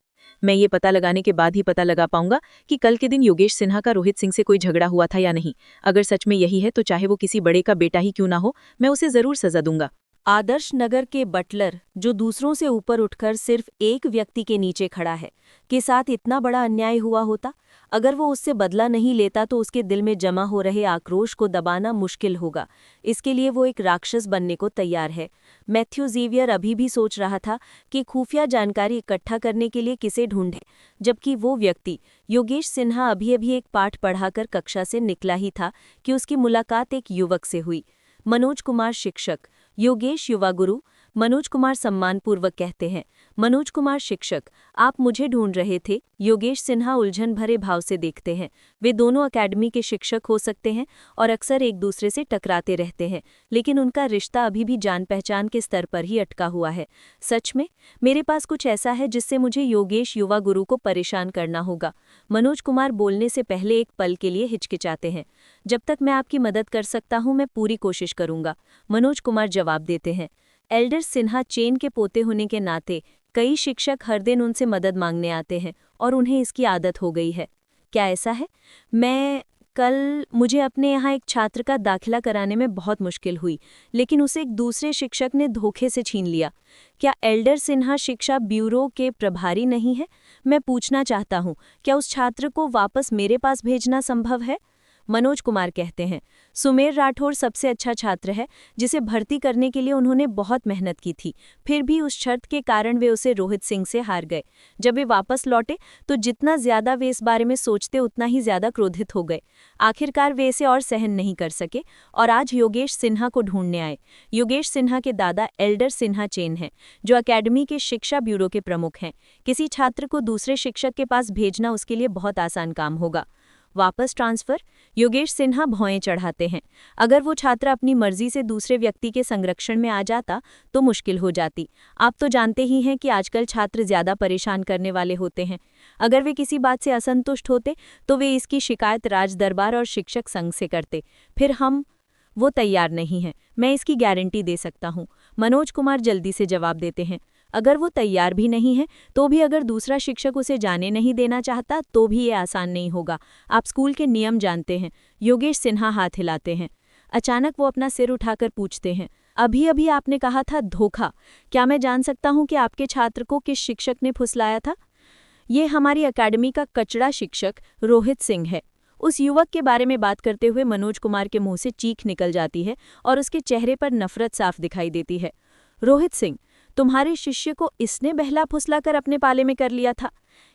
मैं ये पता लगाने के बाद ही पता लगा पाऊंगा कि कल के दिन योगेश सिन्हा का रोहित सिंह से कोई झगड़ा हुआ था या नहीं। अगर सच में यही है तो चाहे वो किसी बड़े का बेटा ही क्यों ना हो, मैं उसे जरूर सजा दूंगा। आदर्श नगर के बटलर, जो दूसरों से ऊपर उठकर सिर्फ एक व्यक्ति के नीचे खड़ा है, के साथ इतना बड़ा अन्याय हुआ होता। अगर वो उससे बदला नहीं लेता तो उसके दिल में जमा हो रहे आक्रोश को दबाना मुश्किल होगा। इसके लिए वो एक राक्षस बनने को तैयार है। मैथ्यू ज़ेवियर अभी भी सोच रहा था कि खुफिया जानकारी इकट्ठा करने के लिए किसे ढूंढे, जबकि वो व्यक्ति योगेश सिन्हा अभी अभी एक पाठ पढ़ाकर कक्षा से निकला ही था कि उसकी मुलाकात एक युवक से हुई। मनोज कुमार शिक्षक। योगेश युवा गुरु, मनोज कुमार सम्मानपूर्वक कहते हैं। मनोज कुमार शिक्षक, आप मुझे ढूंढ रहे थे? योगेश सिन्हा उलझन भरे भाव से देखते हैं। वे दोनों अकेडमी के शिक्षक हो सकते हैं और अक्सर एक दूसरे से टकराते रहते हैं, लेकिन उनका रिश्ता अभी भी जान पहचान के स्तर पर ही अटका हुआ है। सच में मेरे पास कुछ ऐसा है जिससे मुझे योगेश युवा गुरु को परेशान करना होगा। मनोज कुमार बोलने से पहले एक पल के लिए हिचकिचाते हैं। जब तक मैं आपकी मदद कर सकता हूं मैं पूरी कोशिश करूंगा, मनोज कुमार जवाब देते हैं। एल्डर सिन्हा चेन के पोते होने के नाते कई शिक्षक हर दिन उनसे मदद मांगने आते हैं और उन्हें इसकी आदत हो गई है। क्या ऐसा है? मुझे अपने यहाँ एक छात्र का दाखिला कराने में बहुत मुश्किल हुई, लेकिन उसे एक दूसरे शिक्षक ने धोखे से छीन लिया। क्या एल्डर सिन्हा शिक्षा ब्यूरो के प्रभारी नहीं है? मैं पूछना चाहता हूँ, क्या उस छात्र को वापस मेरे पास भेजना संभव है? मनोज कुमार कहते हैं, सुमेर राठौर सबसे अच्छा छात्र है जिसे भर्ती करने के लिए उन्होंने बहुत मेहनत की थी। फिर भी उस शर्त के कारण वे उसे रोहित सिंह से हार गए। जब वे वापस लौटे तो जितना ज्यादा वे इस बारे में सोचते उतना ही ज्यादा क्रोधित हो गए। आखिरकार वे इसे और सहन नहीं कर सके और आज योगेश सिन्हा को ढूंढने आए। योगेश सिन्हा के दादा एल्डर सिन्हा चेन हैं, जो अकेडमी के शिक्षा ब्यूरो के प्रमुख हैं। किसी छात्र को दूसरे शिक्षक के पास भेजना उसके लिए बहुत आसान काम होगा। वापस ट्रांसफर? योगेश सिन्हा भौएं चढ़ाते हैं। अगर वो छात्र अपनी मर्जी से दूसरे व्यक्ति के संरक्षण में आ जाता तो मुश्किल हो जाती। आप तो जानते ही हैं कि आजकल छात्र ज्यादा परेशान करने वाले होते हैं। अगर वे किसी बात से असंतुष्ट होते तो वे इसकी शिकायत राज दरबार और शिक्षक संघ से करते। फिर वो तैयार नहीं हैं, मैं इसकी गारंटी दे सकता हूँ। मनोज कुमार जल्दी से जवाब देते हैं। अगर वो तैयार भी नहीं है तो भी अगर दूसरा शिक्षक उसे जाने नहीं देना चाहता तो भी ये आसान नहीं होगा। आप स्कूल के नियम जानते हैं। योगेश सिन्हा हाथ हिलाते हैं। अचानक वो अपना सिर उठाकर पूछते हैं, अभी अभी आपने कहा था धोखा। क्या मैं जान सकता हूँ कि आपके छात्र को किस शिक्षक ने फुसलाया था? ये हमारी अकेडमी का कचड़ा शिक्षक रोहित सिंह है। उस युवक के बारे में बात करते हुए मनोज कुमार के मुंह से चीख निकल जाती है और उसके चेहरे पर नफरत साफ दिखाई देती है। रोहित सिंह, तुम्हारे शिष्य को इसने बहला फुसला कर अपने पाले में कर लिया था।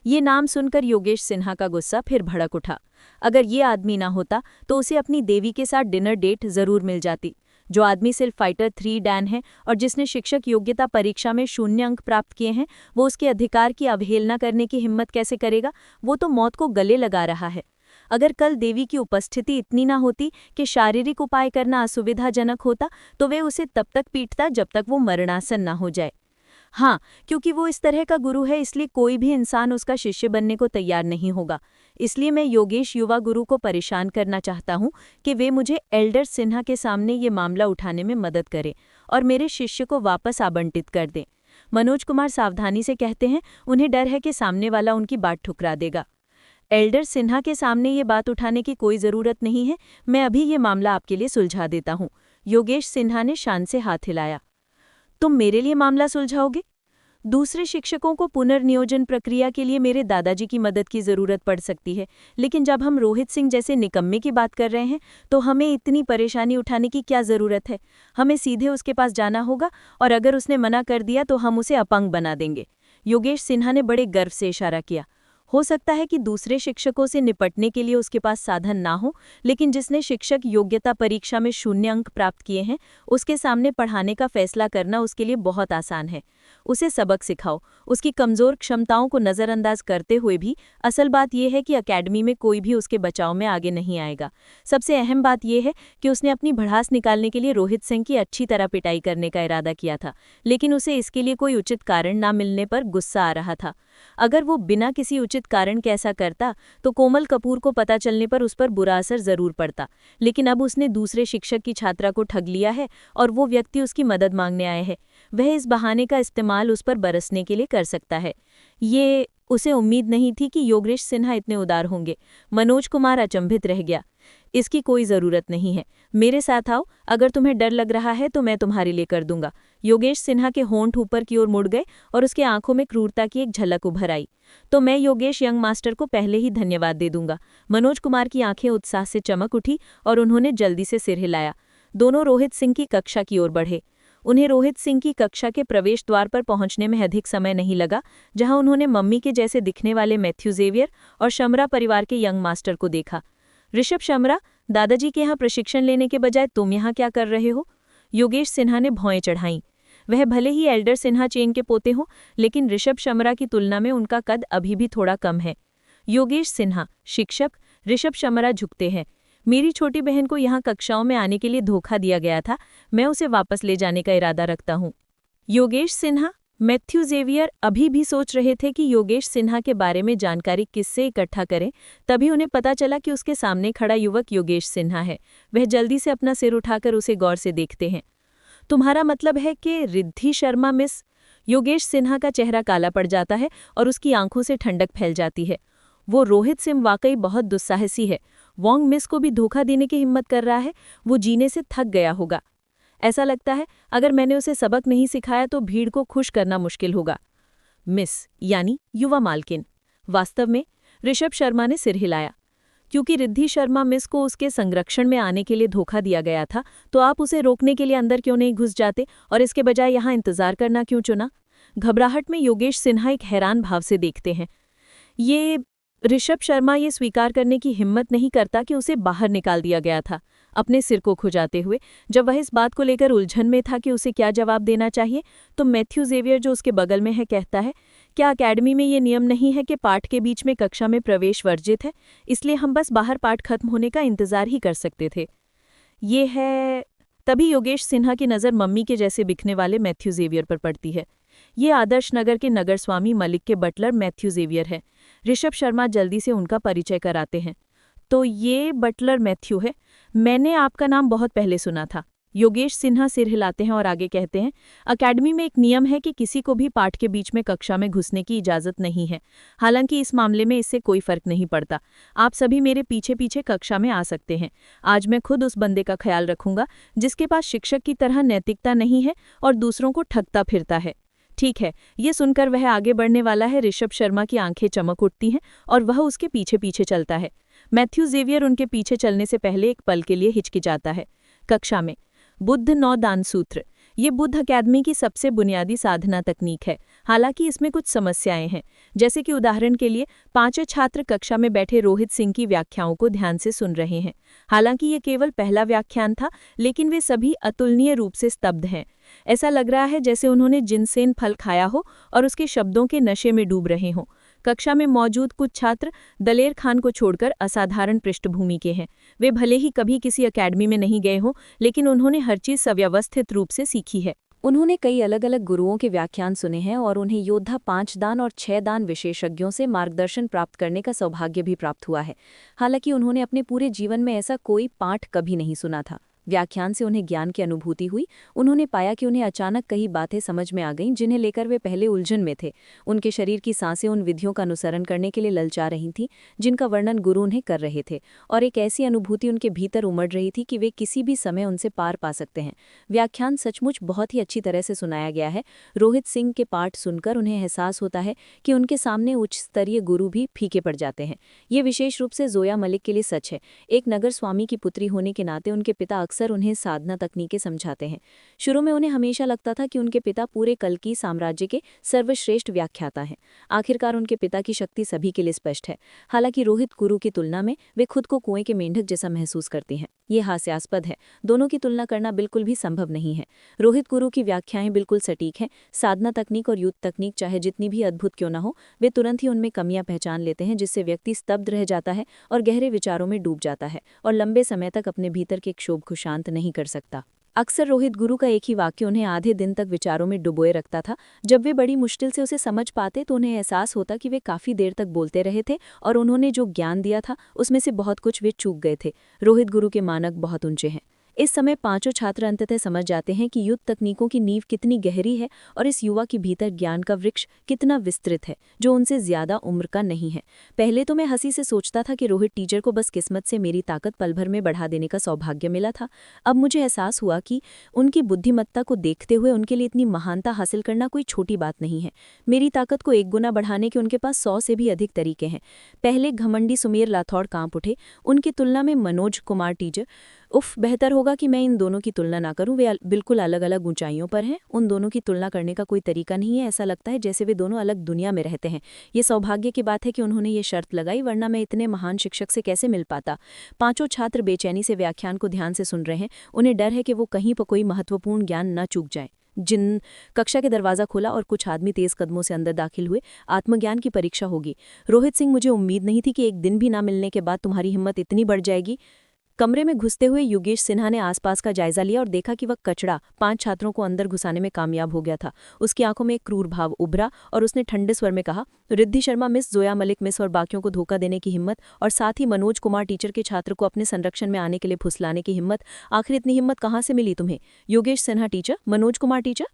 ये नाम सुनकर योगेश सिन्हा का गुस्सा फिर भड़क उठा। अगर ये आदमी ना होता तो उसे अपनी देवी के साथ डिनर डेट जरूर मिल जाती। जो आदमी सिर्फ फाइटर 3 डैन है और जिसने शिक्षक योग्यता परीक्षा में 0 अंक प्राप्त किए हैं, वो उसके अधिकार की अवहेलना करने की हिम्मत कैसे करेगा? वो तो मौत को गले लगा रहा है। अगर कल देवी की उपस्थिति इतनी ना होती कि शारीरिक उपाय करना असुविधाजनक होता, तो वे उसे तब तक पीटता जब तक वो मरणासन ना हो जाए। हाँ, क्योंकि वो इस तरह का गुरु है, इसलिए कोई भी इंसान उसका शिष्य बनने को तैयार नहीं होगा। इसलिए मैं योगेश युवा गुरु को परेशान करना चाहता हूँ कि वे मुझे एल्डर सिन्हा के सामने ये मामला उठाने में मदद करें और मेरे शिष्य को वापस आवंटित कर दें। मनोज कुमार सावधानी से कहते हैं, उन्हें डर है कि सामने वाला उनकी बात ठुकरा देगा। एल्डर सिन्हा के सामने ये बात उठाने की कोई ज़रूरत नहीं है, मैं अभी ये मामला आपके लिए सुलझा देता हूँ। योगेश सिन्हा ने शान से हाथ हिलाया। तुम मेरे लिए मामला सुलझाओगे? दूसरे शिक्षकों को पुनर्नियोजन प्रक्रिया के लिए मेरे दादाजी की मदद की ज़रूरत पड़ सकती है, लेकिन जब हम रोहित सिंह जैसे निकम्मे की बात कर रहे हैं तो हमें इतनी परेशानी उठाने की क्या ज़रूरत है? हमें सीधे उसके पास जाना होगा और अगर उसने मना कर दिया तो हम उसे अपंग बना देंगे। योगेश सिन्हा ने बड़े गर्व से इशारा किया। हो सकता है कि दूसरे शिक्षकों से निपटने के लिए उसके पास साधन ना हो, लेकिन जिसने शिक्षक योग्यता परीक्षा में 0 अंक प्राप्त किए हैं, उसके सामने पढ़ाने का फैसला करना उसके लिए बहुत आसान है। उसे सबक सिखाओ, उसकी कमज़ोर क्षमताओं को नज़रअंदाज करते हुए भी। असल बात यह है कि अकेडमी में कोई भी उसके बचाव में आगे नहीं आएगा। सबसे अहम बात यह है कि उसने अपनी भड़ास निकालने के लिए रोहित सिंह की अच्छी तरह पिटाई करने का इरादा किया था, लेकिन उसे इसके लिए कोई उचित कारण ना मिलने पर गुस्सा आ रहा था। अगर वो बिना किसी उचित कारण के ऐसा करता तो कोमल कपूर को पता चलने पर उस पर बुरा असर जरूर पड़ता, लेकिन अब उसने दूसरे शिक्षक की छात्रा को ठग लिया है और वो व्यक्ति उसकी मदद मांगने आए हैं। वह इस बहाने का इस्तेमाल उस पर बरसने के लिए कर सकता है। ये उसे उम्मीद नहीं थी कि योगेश सिन्हा इतने उदार होंगे। मनोज कुमार अचंभित रह गया। इसकी कोई ज़रूरत नहीं है, मेरे साथ आओ, अगर तुम्हें डर लग रहा है तो मैं तुम्हारे लिए कर दूंगा। योगेश सिन्हा के होंठ ऊपर की ओर मुड़ गए और उसके आंखों में क्रूरता की एक झलक उभर आई। तो मैं योगेश यंग मास्टर को पहले ही धन्यवाद दे दूंगा। मनोज कुमार की आंखें उत्साह से चमक उठी और उन्होंने जल्दी से सिर हिलाया। दोनों रोहित सिंह की कक्षा की ओर बढ़े। उन्हें रोहित सिंह की कक्षा के प्रवेश द्वार पर पहुंचने में अधिक समय नहीं लगा, जहां उन्होंने मम्मी के जैसे दिखने वाले मैथ्यू जेवियर और शमरा परिवार के यंग मास्टर को देखा। ऋषभ शमरा, दादाजी के यहाँ प्रशिक्षण लेने के बजाय तुम यहाँ क्या कर रहे हो? योगेश सिन्हा ने भौएं चढ़ाईं। वह भले ही एल्डर सिन्हा चेन के पोते हों, लेकिन ऋषभ शमरा की तुलना में उनका कद अभी भी थोड़ा कम है। योगेश सिन्हा, शिक्षक। ऋषभ शमरा झुकते हैं। मेरी छोटी बहन को यहाँ कक्षाओं में आने के लिए धोखा दिया गया था, मैं उसे वापस ले जाने का इरादा रखता हूँ। योगेश सिन्हा, मैथ्यू जेवियर अभी भी सोच रहे थे कि योगेश सिन्हा के बारे में जानकारी किससे इकट्ठा करें, तभी उन्हें पता चला कि उसके सामने खड़ा युवक योगेश सिन्हा है। वह जल्दी से अपना सिर उठाकर उसे गौर से देखते हैं। तुम्हारा मतलब है कि रिद्धि शर्मा मिस? योगेश सिन्हा का चेहरा काला पड़ जाता है और उसकी आंखों से ठंडक फैल जाती है। वो रोहित सिंह वाकई बहुत दुस्साहसी है। वॉन्ग मिस को भी धोखा देने की हिम्मत कर रहा है। वो जीने से थक गया होगा। ऐसा लगता है अगर मैंने उसे सबक नहीं सिखाया तो भीड़ को खुश करना मुश्किल होगा। मिस यानी युवा मालकिन। वास्तव में? ऋषभ शर्मा ने सिर हिलाया। क्योंकि रिद्धि शर्मा मिस को उसके संरक्षण में आने के लिए धोखा दिया गया था, तो आप उसे रोकने के लिए अंदर क्यों नहीं घुस जाते और इसके बजाय यहाँ इंतजार करना क्यों चुना? घबराहट में योगेश सिन्हा एक हैरान भाव से देखते हैं। ये ऋषभ शर्मा ये स्वीकार करने की हिम्मत नहीं करता कि उसे बाहर निकाल दिया गया था। अपने सिर को खुजाते हुए, जब वह इस बात को लेकर उलझन में था कि उसे क्या जवाब देना चाहिए, तो मैथ्यू जेवियर जो उसके बगल में है कहता है, क्या अकेडमी में ये नियम नहीं है कि पाठ के बीच में कक्षा में प्रवेश वर्जित है, इसलिए हम बस बाहर पाठ खत्म होने का इंतजार ही कर सकते थे। ये है। तभी योगेश सिन्हा की नज़र मम्मी के जैसे दिखने वाले मैथ्यू जेवियर पर पड़ती है। ये आदर्श नगर के नगर स्वामी मलिक के बटलर मैथ्यू जेवियर है। ऋषभ शर्मा जल्दी से उनका परिचय कराते हैं। तो ये बटलर मैथ्यू है, मैंने आपका नाम बहुत पहले सुना था। योगेश सिन्हा सिर हिलाते हैं और आगे कहते हैं, अकेडमी में एक नियम है कि किसी को भी पाठ के बीच में कक्षा में घुसने की इजाज़त नहीं है। हालांकि इस मामले में इससे कोई फर्क नहीं पड़ता। आप सभी मेरे पीछे पीछे कक्षा में आ सकते हैं। आज मैं खुद उस बंदे का ख्याल रखूंगा जिसके पास शिक्षक की तरह नैतिकता नहीं है और दूसरों को ठगता फिरता है। ठीक है। ये सुनकर वह आगे बढ़ने वाला है। ऋषभ शर्मा की आंखें चमक उठती हैं और वह उसके पीछे पीछे चलता है। मैथ्यू जेवियर उनके पीछे चलने से पहले एक पल के लिए हिचकिचाता है। कक्षा में बुद्ध 9 दान सूत्र, ये बुद्ध अकेडमी की सबसे बुनियादी साधना तकनीक है। हालांकि इसमें कुछ समस्याएं हैं, जैसे कि उदाहरण के लिए 5 छात्र कक्षा में बैठे रोहित सिंह की व्याख्याओं को ध्यान से सुन रहे हैं। हालांकि ये केवल पहला व्याख्यान था, लेकिन वे सभी अतुलनीय रूप से स्तब्ध हैं। ऐसा लग रहा है जैसे उन्होंने जिनसेन फल खाया हो और उसके शब्दों के नशे में डूब रहे हों। कक्षा में मौजूद कुछ छात्र दलेर खान को छोड़कर असाधारण पृष्ठभूमि के हैं। वे भले ही कभी किसी अकेडमी में नहीं गए हों, लेकिन उन्होंने हर चीज़ सव्यवस्थित रूप से सीखी है। उन्होंने कई अलग अलग गुरुओं के व्याख्यान सुने हैं और उन्हें योद्धा 5 दान और 6 दान विशेषज्ञों से मार्गदर्शन प्राप्त करने का सौभाग्य भी प्राप्त हुआ है। हालांकि उन्होंने अपने पूरे जीवन में ऐसा कोई पाठ कभी नहीं सुना था। व्याख्यान से उन्हें ज्ञान की अनुभूति हुई। उन्होंने पाया कि उन्हें अचानक कई बातें समझ में आ गईं जिन्हें लेकर वे पहले उलझन में थे। उनके शरीर की सांसें उन विधियों का अनुसरण करने के लिए ललचा रही थीं जिनका वर्णन गुरु उन्हें कर रहे थे, और एक ऐसी अनुभूति उनके भीतर उमड़ रही थी कि वे किसी भी समय उनसे पार पा सकते हैं। व्याख्यान सचमुच बहुत ही अच्छी तरह से सुनाया गया है। रोहित सिंह के पाठ सुनकर उन्हें एहसास होता है कि उनके सामने उच्च स्तरीय गुरु भी फीके पड़ जाते हैं। ये विशेष रूप से जोया मलिक के लिए सच है। एक नगर स्वामी की पुत्री होने के नाते उनके पिता अक्सर उन्हें साधना तकनीकें समझाते हैं। शुरू में उन्हें हमेशा लगता था कि उनके पिता पूरे कल्की साम्राज्य के सर्वश्रेष्ठ व्याख्याता हैं। आखिरकार उनके पिता की शक्ति सभी के लिए स्पष्ट है। हालांकि रोहित गुरु की तुलना में वे खुद को कुएं के मेंढक जैसा महसूस करती हैं। ये हास्यास्पद है। दोनों की तुलना करना बिल्कुल भी संभव नहीं है। रोहित गुरु की व्याख्याएं बिल्कुल सटीक हैं। साधना तकनीक और युद्ध तकनीक चाहे जितनी भी अद्भुत क्यों न हो, वे तुरंत ही उनमें कमियां पहचान लेते हैं, जिससे व्यक्ति स्तब्ध रह जाता है और गहरे विचारों में डूब जाता है और लंबे समय तक अपने भीतर के क्षोभ को शांत नहीं कर सकता। अक्सर रोहित गुरु का एक ही वाक्य उन्हें आधे दिन तक विचारों में डुबोए रखता था। जब वे बड़ी मुश्किल से उसे समझ पाते तो उन्हें एहसास होता कि वे काफ़ी देर तक बोलते रहे थे और उन्होंने जो ज्ञान दिया था उसमें से बहुत कुछ वे चूक गए थे। रोहित गुरु के मानक बहुत ऊंचे हैं। इस समय 5 छात्र अंततः समझ जाते हैं कि युद्ध तकनीकों की नींव कितनी गहरी है और इस युवा के भीतर ज्ञान का वृक्ष कितना विस्तृत है, जो उनसे ज्यादा उम्र का नहीं है। पहले तो मैं हंसी से सोचता था कि रोहित टीचर को बस किस्मत से मेरी ताकत पल भर में बढ़ा देने का सौभाग्य मिला था। अब मुझे एहसास हुआ कि उनकी बुद्धिमत्ता को देखते हुए उनके लिए इतनी महानता हासिल करना कोई छोटी बात नहीं है। मेरी ताकत को 1 गुना बढ़ाने के उनके पास 100 से भी अधिक तरीके हैं। पहले घमंडी सुमेर लाथौड़ कांप उठे। उनकी तुलना में मनोज कुमार टीचर, उफ, बेहतर होगा कि मैं इन दोनों की तुलना ना करूं। वे बिल्कुल अलग अलग ऊंचाइयों पर हैं। उन दोनों की तुलना करने का कोई तरीका नहीं है। ऐसा लगता है जैसे वे दोनों अलग दुनिया में रहते हैं। ये सौभाग्य की बात है कि उन्होंने ये शर्त लगाई, वरना मैं इतने महान शिक्षक से कैसे मिल पाता। 5 छात्र बेचैनी से व्याख्यान को ध्यान से सुन रहे हैं। उन्हें डर है कि वो कहीं पर कोई महत्वपूर्ण ज्ञान न चूक जाए। जिन कक्षा के दरवाज़ा खुला और कुछ आदमी तेज कदमों से अंदर दाखिल हुए। आत्मज्ञान की परीक्षा होगी। रोहित सिंह, मुझे उम्मीद नहीं थी कि एक दिन भी ना मिलने के बाद तुम्हारी हिम्मत इतनी बढ़ जाएगी। कमरे में घुसते हुए योगेश सिन्हा ने आसपास का जायजा लिया और देखा कि वह कचड़ा 5 छात्रों को अंदर घुसाने में कामयाब हो गया था। उसकी आंखों में एक क्रूर भाव उभरा और उसने ठंडे स्वर में कहा, रिद्धि शर्मा मिस, जोया मलिक मिस और बाकियों को धोखा देने की हिम्मत, और साथ ही मनोज कुमार टीचर के छात्र को अपने संरक्षण में आने के लिए फुसलाने की हिम्मत, आखिर इतनी हिम्मत कहाँ से मिली तुम्हें? Yogesh Sinha teacher, Manoj Kumar teacher.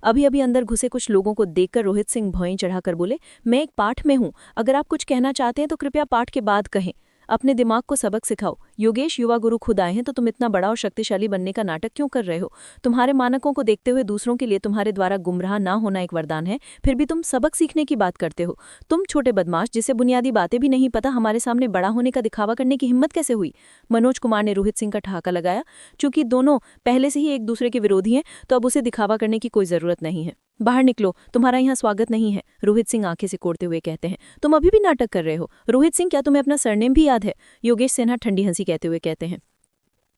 अभी अभी अंदर घुसे कुछ लोगों को देखकर रोहित सिंह भौएं चढ़ाकर बोले, मैं एक पाठ में हूँ। अगर आप कुछ कहना चाहते हैं तो कृपया पाठ के बाद कहें। अपने दिमाग को सबक सिखाओ। योगेश, युवा गुरु खुद आए हैं तो तुम इतना बड़ा और शक्तिशाली बनने का नाटक क्यों कर रहे हो? तुम्हारे मानकों को देखते हुए दूसरों के लिए तुम्हारे द्वारा गुमराह ना होना एक वरदान है, फिर भी तुम सबक सीखने की बात करते हो। तुम छोटे बदमाश, जिसे बुनियादी बातें भी नहीं पता, हमारे सामने बड़ा होने का दिखावा करने की हिम्मत कैसे हुई? मनोज कुमार ने रोहित सिंह का ठहाका लगाया। चूंकि दोनों पहले से ही एक दूसरे के विरोधी हैं, तो अब उसे दिखावा करने की कोई जरूरत नहीं है। बाहर निकलो, तुम्हारा यहाँ स्वागत नहीं है, रोहित सिंह आंखें सिकोड़ते हुए कहते हैं। तुम अभी भी नाटक कर रहे हो। रोहित सिंह, क्या तुम्हें अपना सरनेम भी याद है? योगेश सिन्हा ठंडी हंसी कहते हुए कहते हैं।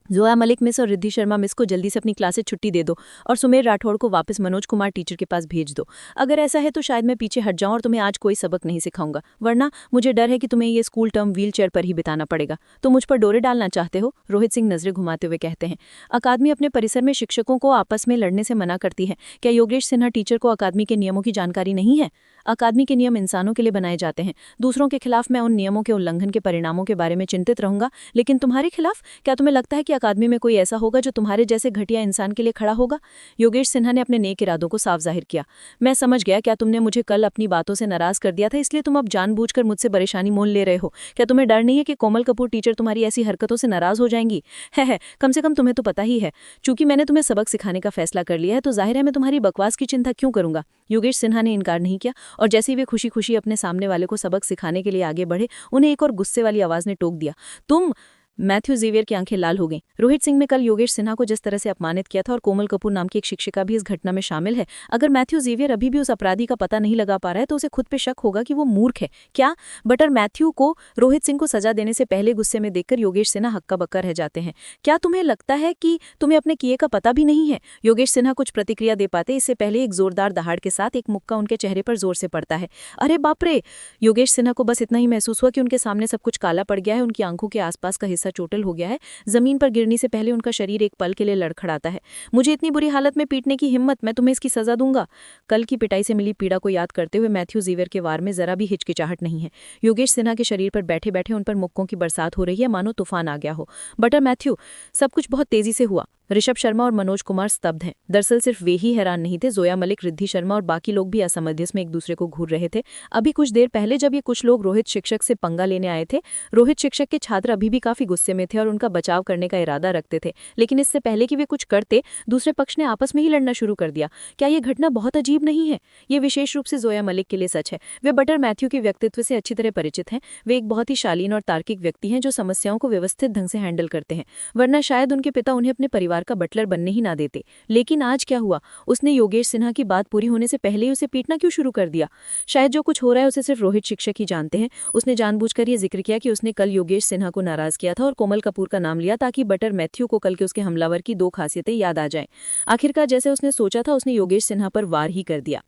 जोया मलिक मिस और रिद्धि शर्मा मिस को जल्दी से अपनी क्लास से छुट्टी दे दो और सुमेर राठौड़ को वापस मनोज कुमार टीचर के पास भेज दो। अगर ऐसा है तो शायद मैं पीछे हट जाऊं और तुम्हें आज कोई सबक नहीं सिखाऊंगा, वरना मुझे डर है कि तुम्हें ये स्कूल टर्म व्हील चेयर पर ही बिताना पड़ेगा। तो मुझ पर डोरे डालना चाहते हो? रोहित सिंह नजरें घुमाते हुए कहते हैं। अकादमी अपने परिसर में शिक्षकों को आपस में लड़ने से मना करती है। क्या योगेश सिन्हा टीचर को अकादमी के नियमों की जानकारी नहीं है? अकादमी के नियम इंसानों के लिए बनाए जाते हैं। दूसरों के खिलाफ मैं उन नियमों के उल्लंघन के परिणामों के बारे में चिंतित रहूंगा, लेकिन तुम्हारे खिलाफ? क्या तुम्हें लगता है कि अकादमी में कोई ऐसा होगा जो तुम्हारे जैसे घटिया इंसान के लिए खड़ा होगा? योगेश सिन्हा ने अपने नेक इरादों को साफ जाहिर किया। मैं समझ गया, क्या तुमने मुझे कल अपनी बातों से नाराज कर दिया था, इसलिए तुम अब जानबूझकर मुझसे परेशानी मोल ले रहे हो? क्या तुम्हें डर नहीं है कि कोमल कपूर टीचर तुम्हारी ऐसी हरकतों से नाराज हो जाएंगी? है, कम से कम तुम्हें तो पता ही है। चूंकि मैंने तुम्हें सबक सिखाने का फैसला कर लिया है, तो जाहिर है मैं तुम्हारी बकवास की चिंता क्यों करूंगा? योगेश सिन्हा ने इनकार नहीं किया, और जैसे ही वे खुशी खुशी अपने सामने वाले को सबक सिखाने के लिए आगे बढ़े, उन्हें एक और गुस्से वाली आवाज ने टोक दिया। तुम मैथ्यू जेवियर की आंखें लाल हो गईं। रोहित सिंह ने कल योगेश सिन्हा को जिस तरह से अपमानित किया था और कोमल कपूर नाम की एक शिक्षिका भी इस घटना में शामिल है। अगर मैथ्यू जेवियर अभी भी उस अपराधी का पता नहीं लगा पा रहा है तो उसे खुद पे शक होगा कि वो मूर्ख है क्या। बटर मैथ्यू को रोहित सिंह को सजा देने से पहले गुस्से में देखकर योगेश सिन्हा हक्का बक्का रह जाते हैं। क्या तुम्हें लगता है कि तुम्हें अपने किए का पता भी नहीं है? योगेश सिन्हा कुछ प्रतिक्रिया दे पाते इससे पहले एक जोरदार दहाड़ के साथ एक मुक्का उनके चेहरे पर जोर से पड़ता है। अरे बाप रे! योगेश सिन्हा को बस इतना ही महसूस हुआ कि उनके सामने सब कुछ काला पड़ गया है, उनकी आंखों के आसपास का हिस्सा चोटिल हो गया है। जमीन पर गिरने से पहले उनका शरीर एक पल के लिए लड़खड़ाता है। मुझे इतनी बुरी हालत में पीटने की हिम्मत, मैं तुम्हें इसकी सजा दूंगा। कल की पिटाई से मिली पीड़ा को याद करते हुए मैथ्यू जेवियर के वार में जरा भी हिचकिचाहट नहीं है। योगेश सिन्हा के शरीर पर बैठे बैठे उन पर मुक्कों की बरसात हो रही है, मानो तूफान आ गया हो। बटर मैथ्यू, सब कुछ बहुत तेजी से हुआ। ऋषभ शर्मा और मनोज कुमार स्तब्ध हैं। दरअसल सिर्फ वे ही हैरान नहीं थे, जोया मलिक, रिद्धि शर्मा और बाकी लोग भी असमंजस में एक दूसरे को घूर रहे थे। अभी कुछ देर पहले जब ये कुछ लोग रोहित शिक्षक से पंगा लेने आए थे, रोहित शिक्षक के छात्र अभी भी काफी गुस्से में थे और उनका बचाव करने का इरादा रखते थे, लेकिन इससे पहले कि वे कुछ करते, दूसरे पक्ष ने आपस में ही लड़ना शुरू कर दिया। क्या ये घटना बहुत अजीब नहीं है? ये विशेष रूप से जोया मलिक के लिए सच है। वे बटर मैथ्यू के व्यक्तित्व से अच्छी तरह परिचित हैं। वे एक बहुत ही शालीन और तार्किक व्यक्ति हैं जो समस्याओं को व्यवस्थित ढंग से हैंडल करते हैं, वरना शायद उनके पिता उन्हें अपने परिवार का बटलर बनने ही ना देते। लेकिन आज क्या हुआ? उसने योगेश सिन्हा की बात पूरी होने से पहले ही उसे पीटना क्यों शुरू कर दिया? शायद जो कुछ हो रहा है उसे सिर्फ रोहित शिक्षक ही जानते हैं। उसने जानबूझकर ये जिक्र किया कि उसने कल योगेश सिन्हा को नाराज किया था और कोमल कपूर का नाम लिया ताकि बटर मैथ्यू को कल के उसके हमलावर की 2 खासियतें याद आ जाएं। आखिरकार जैसे उसने सोचा था, उसने योगेश सिन्हा पर वार ही कर दिया।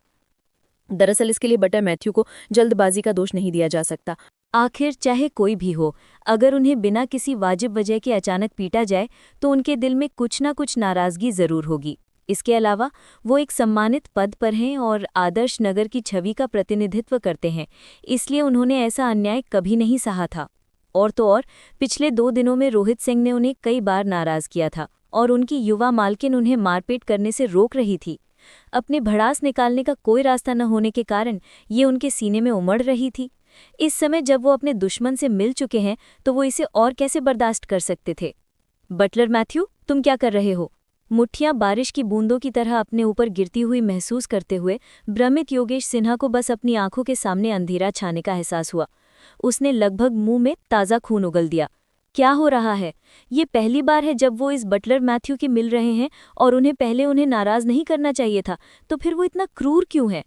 दरअसल इसके लिए बटर मैथ्यू को जल्दबाजी का दोष नहीं दिया जा सकता। आखिर चाहे कोई भी हो, अगर उन्हें बिना किसी वाजिब वजह के अचानक पीटा जाए तो उनके दिल में कुछ ना कुछ नाराजगी जरूर होगी। इसके अलावा वो एक सम्मानित पद पर हैं और आदर्श नगर की छवि का प्रतिनिधित्व करते हैं, इसलिए उन्होंने ऐसा अन्याय कभी नहीं सहा था। और तो और पिछले 2 दिनों में रोहित सिंह ने उन्हें कई बार नाराज किया था और उनकी युवा मालकिन उन्हें मारपीट करने से रोक रही थी। अपने भड़ास निकालने का कोई रास्ता न होने के कारण ये उनके सीने में उमड़ रही थी। इस समय जब वो अपने दुश्मन से मिल चुके हैं तो वो इसे और कैसे बर्दाश्त कर सकते थे। बटलर मैथ्यू, तुम क्या कर रहे हो? मुट्ठियां बारिश की बूंदों की तरह अपने ऊपर गिरती हुई महसूस करते हुए भ्रमित योगेश सिन्हा को बस अपनी आंखों के सामने अंधेरा छाने का एहसास हुआ। उसने लगभग मुंह में ताज़ा खून उगल दिया। क्या हो रहा है? ये पहली बार है जब वो इस बटलर मैथ्यू के मिल रहे हैं और उन्हें पहले उन्हें नाराज नहीं करना चाहिए था, तो फिर वो इतना क्रूर क्यों है?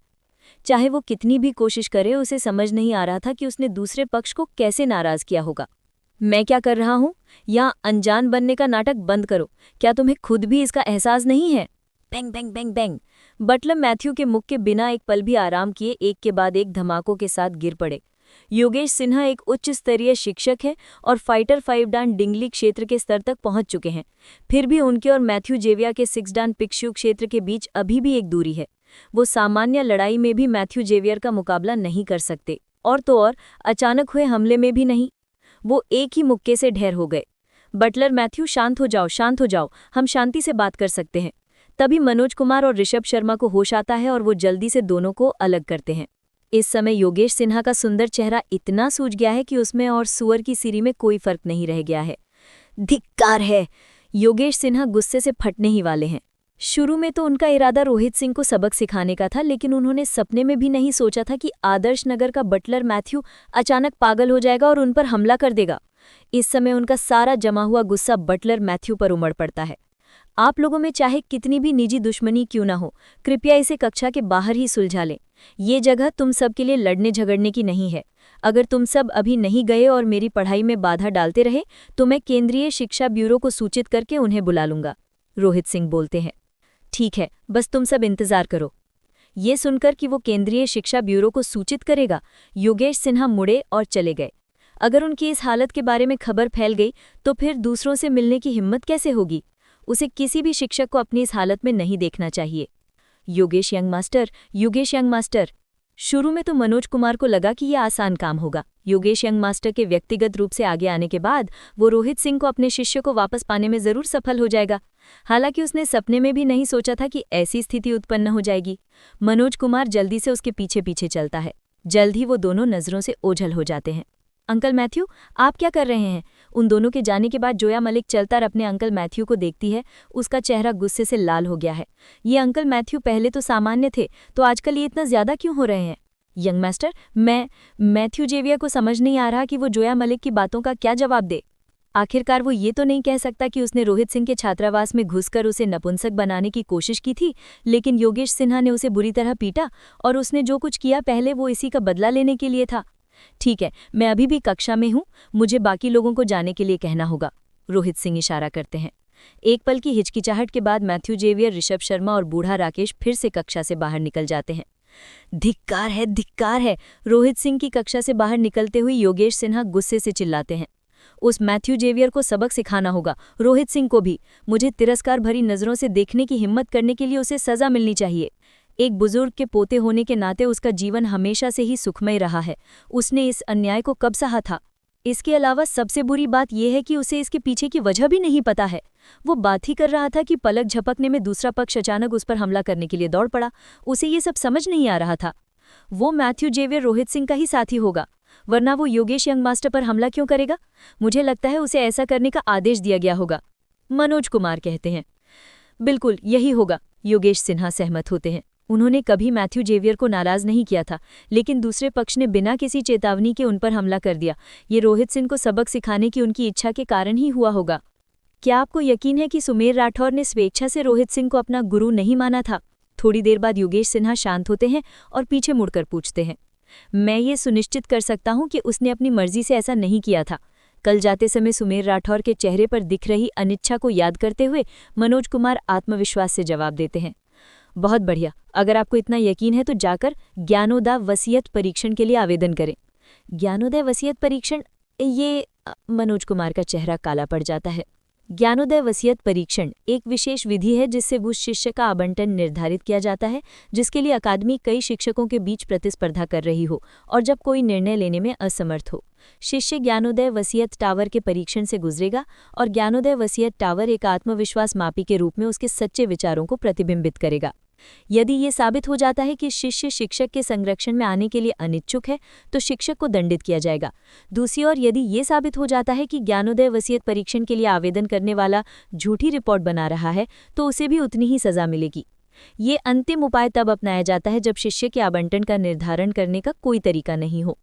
चाहे वो कितनी भी कोशिश करे, उसे समझ नहीं आ रहा था कि उसने दूसरे पक्ष को कैसे नाराज किया होगा। मैं क्या कर रहा हूँ? यहाँ अनजान बनने का नाटक बंद करो। क्या तुम्हें खुद भी इसका एहसास नहीं है? Bang bang bang bang. Butler Matthew के मुख के बिना एक पल भी आराम किए एक के बाद एक धमाकों के साथ गिर पड़े। योगेश सिन्हा एक उच्च स्तरीय शिक्षक हैं और फाइटर 5 डान डिंगली क्षेत्र के स्तर तक पहुंच चुके हैं। फिर भी उनके और मैथ्यू जेविया के 6 डान पिक्शू क्षेत्र के बीच अभी भी एक दूरी है। वो सामान्य लड़ाई में भी मैथ्यू जेवियर का मुकाबला नहीं कर सकते, और तो और अचानक हुए हमले में भी नहीं। वो एक ही मुक्के से ढेर हो गए। बटलर मैथ्यू, शांत हो जाओ, शांत हो जाओ, हम शांति से बात कर सकते हैं। तभी मनोज कुमार और ऋषभ शर्मा को होश आता है और वो जल्दी से दोनों को अलग करते हैं। इस समय योगेश सिन्हा का सुंदर चेहरा इतना सूज गया है कि उसमें और सुअर की सीरी में कोई फर्क नहीं रह गया है। धिक्कार है! योगेश सिन्हा गुस्से से फटने ही वाले हैं। शुरू में तो उनका इरादा रोहित सिंह को सबक सिखाने का था, लेकिन उन्होंने सपने में भी नहीं सोचा था कि आदर्श नगर का बटलर मैथ्यू अचानक पागल हो जाएगा और उन पर हमला कर देगा। इस समय उनका सारा जमा हुआ गुस्सा बटलर मैथ्यू पर उमड़ पड़ता है। आप लोगों में चाहे कितनी भी निजी दुश्मनी क्यों ना हो, कृपया इसे कक्षा के बाहर ही सुलझा लें। ये जगह तुम सब के लिए लड़ने झगड़ने की नहीं है। अगर तुम सब अभी नहीं गए और मेरी पढ़ाई में बाधा डालते रहे तो मैं केंद्रीय शिक्षा ब्यूरो को सूचित करके उन्हें बुला लूंगा। रोहित सिंह बोलते हैं। ठीक है, बस तुम सब इंतजार करो। ये सुनकर कि वो केंद्रीय शिक्षा ब्यूरो को सूचित करेगा, योगेश सिन्हा मुड़े और चले गए। अगर उनकी इस हालत के बारे में खबर फैल गई तो फिर दूसरों से मिलने की हिम्मत कैसे होगी? उसे किसी भी शिक्षक को अपनी इस हालत में नहीं देखना चाहिए। Yogesh young master, Yogesh young master. शुरू में तो मनोज कुमार को लगा कि यह आसान काम होगा। योगेश यंग मास्टर के व्यक्तिगत रूप से आगे आने के बाद वो रोहित सिंह को अपने शिष्य को वापस पाने में जरूर सफल हो जाएगा। हालांकि उसने सपने में भी नहीं सोचा था कि ऐसी स्थिति उत्पन्न हो जाएगी। मनोज कुमार जल्दी से उसके पीछे पीछे चलता है। जल्द ही वो दोनों नजरों से ओझल हो जाते हैं। अंकल मैथ्यू, आप क्या कर रहे हैं? उन दोनों के जाने के बाद जोया मलिक चलकर अपने अंकल मैथ्यू को देखती है। उसका चेहरा गुस्से से लाल हो गया है। ये अंकल मैथ्यू पहले तो सामान्य थे, तो आजकल ये इतना ज्यादा क्यों हो रहे हैं? यंग मास्टर, मैथ्यू जेविया को समझ नहीं आ रहा कि वो जोया मलिक की बातों का क्या जवाब दे। आखिरकार वो ये तो नहीं कह सकता कि उसने रोहित सिंह के छात्रावास में घुसकर उसे नपुंसक बनाने की कोशिश की थी, लेकिन योगेश सिन्हा ने उसे बुरी तरह पीटा और उसने जो कुछ किया पहले वो इसी का बदला लेने के लिए था। ठीक है, मैं अभी भी कक्षा में हूँ, मुझे बाकी लोगों को जाने के लिए कहना होगा, रोहित सिंह इशारा करते हैं। एक पल की हिचकिचाहट के बाद मैथ्यू जेवियर, ऋषभ शर्मा और बूढ़ा राकेश फिर से कक्षा से बाहर निकल जाते हैं। धिक्कार है, रोहित सिंह की कक्षा से बाहर निकलते हुए योगेश सिन्हा गुस्से से चिल्लाते हैं। उस मैथ्यू जेवियर को सबक सिखाना होगा, रोहित सिंह को भी। मुझे तिरस्कार भरी नजरों से देखने की हिम्मत करने के लिए उसे सजा मिलनी चाहिए। एक बुजुर्ग के पोते होने के नाते उसका जीवन हमेशा से ही सुखमय रहा है। उसने इस अन्याय को कब सहा था? इसके अलावा सबसे बुरी बात यह है कि उसे इसके पीछे की वजह भी नहीं पता है। वो बात ही कर रहा था कि पलक झपकने में दूसरा पक्ष अचानक उस पर हमला करने के लिए दौड़ पड़ा। उसे ये सब समझ नहीं आ रहा था। वो मैथ्यू जेवियर रोहित सिंह का ही साथी होगा, वरना वो योगेश यंग मास्टर पर हमला क्यों करेगा? मुझे लगता है उसे ऐसा करने का आदेश दिया गया होगा, मनोज कुमार कहते हैं। बिल्कुल यही होगा, योगेश सिन्हा सहमत होते हैं। उन्होंने कभी मैथ्यू जेवियर को नाराज नहीं किया था, लेकिन दूसरे पक्ष ने बिना किसी चेतावनी के उन पर हमला कर दिया। ये रोहित सिंह को सबक सिखाने की उनकी इच्छा के कारण ही हुआ होगा। क्या आपको यकीन है कि सुमेर राठौर ने स्वेच्छा से रोहित सिंह को अपना गुरु नहीं माना था? थोड़ी देर बाद योगेश सिन्हा शांत होते हैं और पीछे मुड़कर पूछते हैं। मैं ये सुनिश्चित कर सकता हूं कि उसने अपनी मर्जी से ऐसा नहीं किया था। कल जाते समय सुमेर राठौर के चेहरे पर दिख रही अनिच्छा को याद करते हुए मनोज कुमार आत्मविश्वास से जवाब देते हैं। बहुत बढ़िया, अगर आपको इतना यकीन है तो जाकर ज्ञानोदय वसीयत परीक्षण के लिए आवेदन करें। ज्ञानोदय वसीयत परीक्षण, ये मनोज कुमार का चेहरा काला पड़ जाता है। ज्ञानोदय वसीयत परीक्षण एक विशेष विधि है जिससे उस शिष्य का आवंटन निर्धारित किया जाता है जिसके लिए अकादमी कई शिक्षकों के बीच प्रतिस्पर्धा कर रही हो और जब कोई निर्णय लेने में असमर्थ हो। शिष्य ज्ञानोदय वसीयत टावर के परीक्षण से गुजरेगा और ज्ञानोदय वसीयत टावर एक आत्मविश्वास मापी के रूप में उसके सच्चे विचारों को प्रतिबिंबित करेगा। यदि ये साबित हो जाता है कि शिष्य शिक्षक के संरक्षण में आने के लिए अनिच्छुक है तो शिक्षक को दंडित किया जाएगा। दूसरी ओर यदि ये साबित हो जाता है कि ज्ञानोदय वसीयत परीक्षण के लिए आवेदन करने वाला झूठी रिपोर्ट बना रहा है तो उसे भी उतनी ही सजा मिलेगी। ये अंतिम उपाय तब अपनाया जाता है जब शिष्य के आवंटन का निर्धारण करने का कोई तरीका नहीं हो।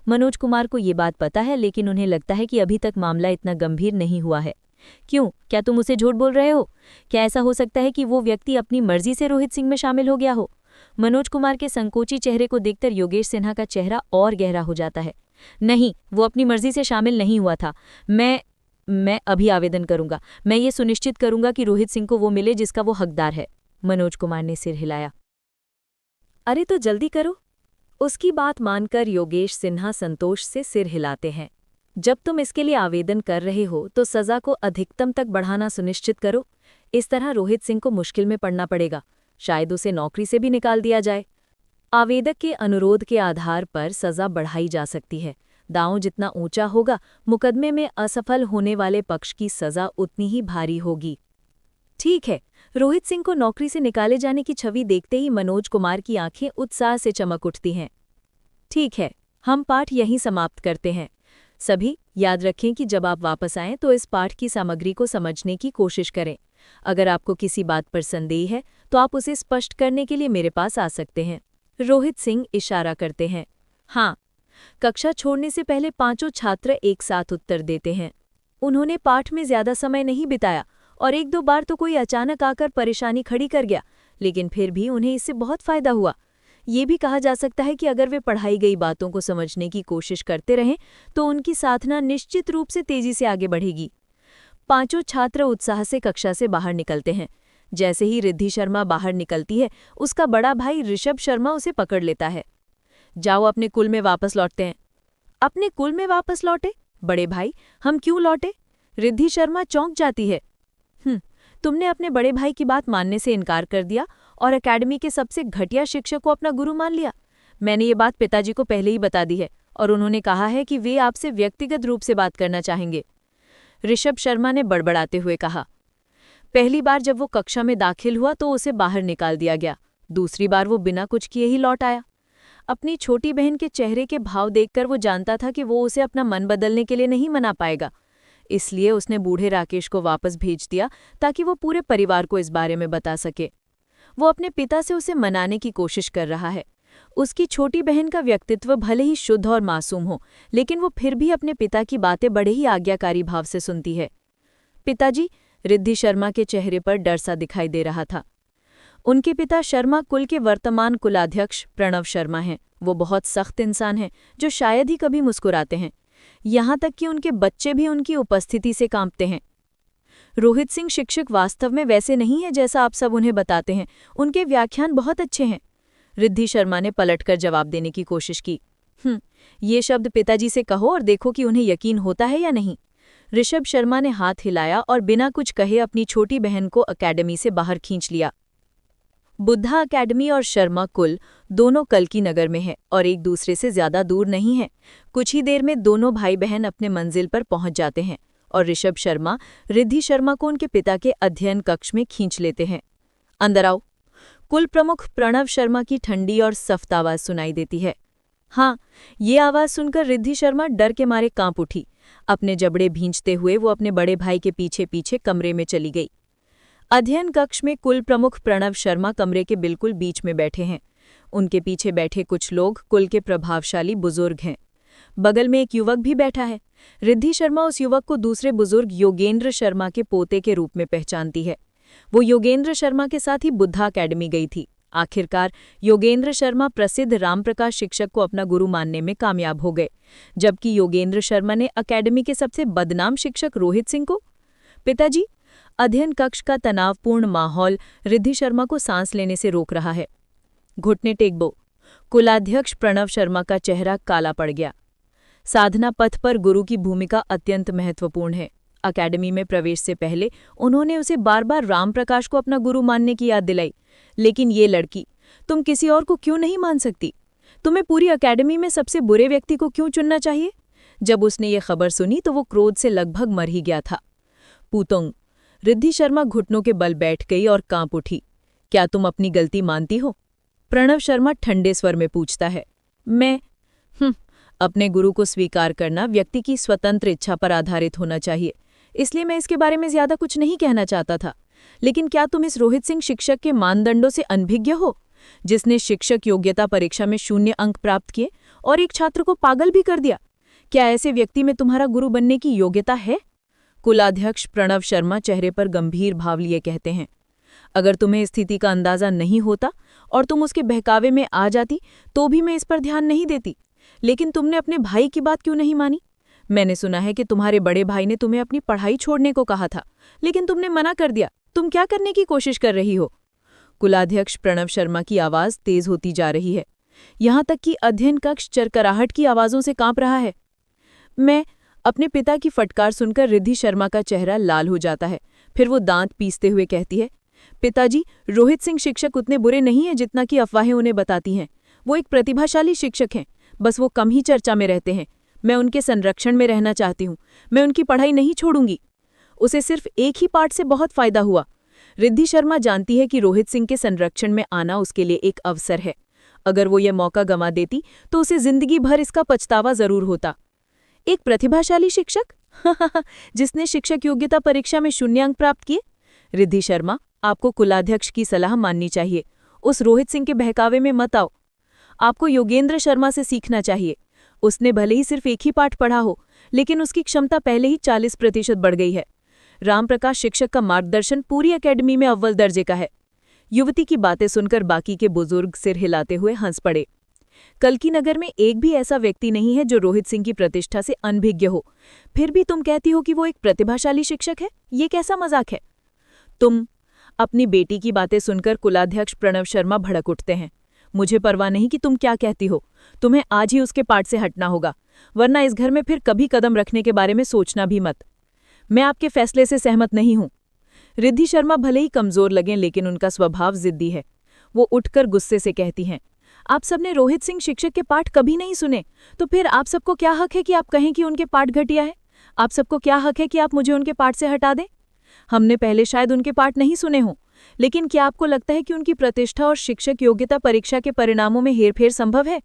मनोज कुमार को ये बात पता है, लेकिन उन्हें लगता है कि अभी तक मामला इतना गंभीर नहीं हुआ है। क्यों? क्या तुम उसे झूठ बोल रहे हो? क्या ऐसा हो सकता है कि वो व्यक्ति अपनी मर्जी से रोहित सिंह में शामिल हो गया हो? मनोज कुमार के संकोची चेहरे को देखकर योगेश सिन्हा का चेहरा और गहरा हो जाता है। नहीं, वो अपनी मर्जी से शामिल नहीं हुआ था। मैं अभी आवेदन करूंगा। मैं ये सुनिश्चित करूंगा कि रोहित सिंह को वो मिले जिसका वो हकदार है। मनोज कुमार ने सिर हिलाया। अरे तो जल्दी करो। उसकी बात मानकर योगेश सिन्हा संतोष से सिर हिलाते हैं। जब तुम इसके लिए आवेदन कर रहे हो तो सजा को अधिकतम तक बढ़ाना सुनिश्चित करो। इस तरह रोहित सिंह को मुश्किल में पड़ना पड़ेगा, शायद उसे नौकरी से भी निकाल दिया जाए। आवेदक के अनुरोध के आधार पर सजा बढ़ाई जा सकती है। दांव जितना ऊंचा होगा, मुकदमे में असफल होने वाले पक्ष की सजा उतनी ही भारी होगी। ठीक है, रोहित सिंह को नौकरी से निकाले जाने की छवि देखते ही मनोज कुमार की आंखें उत्साह से चमक उठती हैं। ठीक है, हम पाठ यहीं समाप्त करते हैं। सभी याद रखें कि जब आप वापस आएं तो इस पाठ की सामग्री को समझने की कोशिश करें। अगर आपको किसी बात पर संदेह है तो आप उसे स्पष्ट करने के लिए मेरे पास आ सकते हैं। रोहित सिंह इशारा करते हैं। हाँ। कक्षा छोड़ने से पहले पांचों छात्र एक साथ उत्तर देते हैं। उन्होंने पाठ में ज्यादा समय नहीं बिताया और एक दो बार तो कोई अचानक आकर परेशानी खड़ी कर गया, लेकिन फिर भी उन्हें इससे बहुत फायदा हुआ। ये भी कहा जा सकता है कि अगर वे पढ़ाई गई बातों को समझने की कोशिश करते रहें तो उनकी साधना निश्चित रूप से तेजी से आगे बढ़ेगी। पांचों छात्र उत्साह से कक्षा से बाहर निकलते हैं। जैसे ही रिद्धि शर्मा बाहर निकलती है, उसका बड़ा भाई ऋषभ शर्मा उसे पकड़ लेता है। जाओ अपने कुल में वापस लौटते हैं। अपने कुल में वापस लौटे? बड़े भाई, हम क्यों लौटे? रिद्धि शर्मा चौंक जाती है। तुमने अपने बड़े भाई की बात मानने से इनकार कर दिया और एकेडमी के सबसे घटिया शिक्षक को अपना गुरु मान लिया। मैंने ये बात पिताजी को पहले ही बता दी है और उन्होंने कहा है कि वे आपसे व्यक्तिगत रूप से बात करना चाहेंगे, ऋषभ शर्मा ने बड़बड़ाते हुए कहा। पहली बार जब वो कक्षा में दाखिल हुआ तो उसे बाहर निकाल दिया गया। दूसरी बार वो बिना कुछ किए ही लौट आया। अपनी छोटी बहन के चेहरे के भाव देखकर वो जानता था कि वो उसे अपना मन बदलने के लिए नहीं मना पाएगा। इसलिए उसने बूढ़े राकेश को वापस भेज दिया ताकि वो पूरे परिवार को इस बारे में बता सके। वो अपने पिता से उसे मनाने की कोशिश कर रहा है, उसकी छोटी बहन का व्यक्तित्व भले ही शुद्ध और मासूम हो, लेकिन वो फिर भी अपने पिता की बातें बड़े ही आज्ञाकारी भाव से सुनती है। पिताजी, रिद्धि शर्मा के चेहरे पर डर सा दिखाई दे रहा था। उनके पिता शर्मा कुल के वर्तमान कुलाध्यक्ष प्रणव शर्मा हैं। वो बहुत सख्त इंसान हैं, जो शायद ही कभी मुस्कुराते हैं। यहाँ तक कि उनके बच्चे भी उनकी उपस्थिति से कांपते हैं। रोहित सिंह शिक्षक वास्तव में वैसे नहीं है जैसा आप सब उन्हें बताते हैं। उनके व्याख्यान बहुत अच्छे हैं। रिद्धि शर्मा ने पलटकर जवाब देने की कोशिश की। ये शब्द पिताजी से कहो और देखो कि उन्हें यकीन होता है या नहीं। ऋषभ शर्मा ने हाथ हिलाया और बिना कुछ कहे अपनी छोटी बहन को अकेडमी से बाहर खींच लिया। बुद्धा अकेडमी और शर्मा कुल दोनों कल्की नगर में है और एक दूसरे से ज्यादा दूर नहीं है। कुछ ही देर में दोनों भाई बहन अपने मंजिल पर पहुंच जाते हैं और ऋषभ शर्मा रिद्धि शर्मा को उनके पिता के अध्ययन कक्ष में खींच लेते हैं। अंदर आओ। कुल प्रमुख प्रणव शर्मा की ठंडी और सख्त आवाज सुनाई देती है। हाँ, ये आवाज सुनकर रिद्धि शर्मा डर के मारे कांप उठी। अपने जबड़े भींचते हुए वो अपने बड़े भाई के पीछे पीछे कमरे में चली गई। अध्ययन कक्ष में कुल प्रमुख प्रणव शर्मा कमरे के बिल्कुल बीच में बैठे हैं। उनके पीछे बैठे कुछ लोग कुल के प्रभावशाली बुजुर्ग हैं। बगल में एक युवक भी बैठा है। रिद्धि शर्मा उस युवक को दूसरे बुजुर्ग योगेंद्र शर्मा के पोते के रूप में पहचानती है। वो योगेंद्र शर्मा के साथ ही बुद्धा अकेडमी गई थी। आखिरकार योगेंद्र शर्मा प्रसिद्ध रामप्रकाश शिक्षक को अपना गुरु मानने में कामयाब हो गए, जबकि योगेंद्र शर्मा ने अकेडमी के सबसे बदनाम शिक्षक रोहित सिंह को। पिताजी, अध्ययन कक्ष का तनावपूर्ण माहौल रिद्धि शर्मा को सांस लेने से रोक रहा है। घुटने टेक बो। कुलाध्यक्ष प्रणव शर्मा का चेहरा काला पड़ गया। साधना पथ पर गुरु की भूमिका अत्यंत महत्वपूर्ण है। अकेडमी में प्रवेश से पहले उन्होंने उसे बार बार रामप्रकाश को अपना गुरु मानने की याद दिलाई। लेकिन ये लड़की, तुम किसी और को क्यों नहीं मान सकती? तुम्हें पूरी अकेडमी में सबसे बुरे व्यक्ति को क्यों चुनना चाहिए? जब उसने ये खबर सुनी तो वो क्रोध से लगभग मर ही गया था। पूतोंग। रिद्धि शर्मा घुटनों के बल बैठ गई और कांप उठी। क्या तुम अपनी गलती मानती हो? प्रणव शर्मा ठंडे स्वर में पूछता है। मैं अपने गुरु को स्वीकार करना व्यक्ति की स्वतंत्र इच्छा पर आधारित होना चाहिए, इसलिए मैं इसके बारे में ज्यादा कुछ नहीं कहना चाहता था। लेकिन क्या तुम इस रोहित सिंह शिक्षक के मानदंडों से अनभिज्ञ हो, जिसने शिक्षक योग्यता परीक्षा में 0 अंक प्राप्त किए और एक छात्र को पागल भी कर दिया? क्या ऐसे व्यक्ति में तुम्हारा गुरु बनने की योग्यता है? कुलाध्यक्ष प्रणव शर्मा चेहरे पर गंभीर भाव लिए कहते हैं। अगर तुम्हें स्थिति का अंदाजा नहीं होता और तुम उसके बहकावे में आ जाती तो भी मैं इस पर ध्यान नहीं देती। लेकिन तुमने अपने भाई की बात क्यों नहीं मानी? मैंने सुना है कि तुम्हारे बड़े भाई ने तुम्हें अपनी पढ़ाई छोड़ने को कहा था, लेकिन तुमने मना कर दिया। तुम क्या करने की कोशिश कर रही हो? कुलाध्यक्ष प्रणव शर्मा की आवाज तेज होती जा रही है, यहाँ तक कि अध्ययन कक्ष चरकराहट की आवाजों से कांप रहा है। मैं अपने पिता की फटकार सुनकर रिद्धि शर्मा का चेहरा लाल हो जाता है। फिर वो दांत पीसते हुए कहती है, पिताजी, रोहित सिंह शिक्षक उतने बुरे नहीं हैं जितना कि अफवाहें उन्हें बताती हैं। वो एक प्रतिभाशाली शिक्षक हैं, बस वो कम ही चर्चा में रहते हैं। मैं उनके संरक्षण में रहना चाहती हूँ। मैं उनकी पढ़ाई नहीं छोड़ूंगी। उसे सिर्फ एक ही पाठ से बहुत फायदा हुआ। रिद्धि शर्मा जानती है कि रोहित सिंह के संरक्षण में आना उसके लिए एक अवसर है। अगर वो ये मौका गंवा देती तो उसे जिंदगी भर इसका पछतावा जरूर होता। एक प्रतिभाशाली शिक्षक जिसने शिक्षक योग्यता परीक्षा में 0 अंक प्राप्त किए? रिद्धि शर्मा, आपको कुलाध्यक्ष की सलाह माननी चाहिए। उस रोहित सिंह के बहकावे में मत आओ। आपको योगेंद्र शर्मा से सीखना चाहिए। उसने भले ही सिर्फ एक ही पाठ पढ़ा हो, लेकिन उसकी क्षमता पहले ही 40% बढ़ गई है। रामप्रकाश शिक्षक का मार्गदर्शन पूरी अकेडमी में अव्वल दर्जे का है। युवती की बातें सुनकर बाकी के बुजुर्ग सिर हिलाते हुए हंस पड़े। कल्की नगर में एक भी ऐसा व्यक्ति नहीं है जो रोहित सिंह की प्रतिष्ठा से अनभिज्ञ हो। फिर भी तुम कहती हो कि वो एक प्रतिभाशाली शिक्षक है? ये कैसा मजाक है? तुम अपनी बेटी की बातें सुनकर कुलाध्यक्ष प्रणव शर्मा भड़क उठते हैं। मुझे परवाह नहीं कि तुम क्या कहती हो। तुम्हें आज ही उसके पाठ से हटना होगा, वरना इस घर में फिर कभी कदम रखने के बारे में सोचना भी मत। मैं आपके फैसले से सहमत नहीं हूं। रिद्धि शर्मा भले ही कमजोर लगें, लेकिन उनका स्वभाव जिद्दी है। वो उठकर गुस्से से कहती हैं, आप सबने रोहित सिंह शिक्षक के पाठ कभी नहीं सुने, तो फिर आप सबको क्या हक है कि आप कहें कि उनके पाठ घटिया है? आप सबको क्या हक है कि आप मुझे उनके पाठ से हटा दें? हमने पहले शायद उनके पाठ नहीं सुने हों, लेकिन क्या आपको लगता है कि उनकी प्रतिष्ठा और शिक्षक योग्यता परीक्षा के परिणामों में हेरफेर संभव है?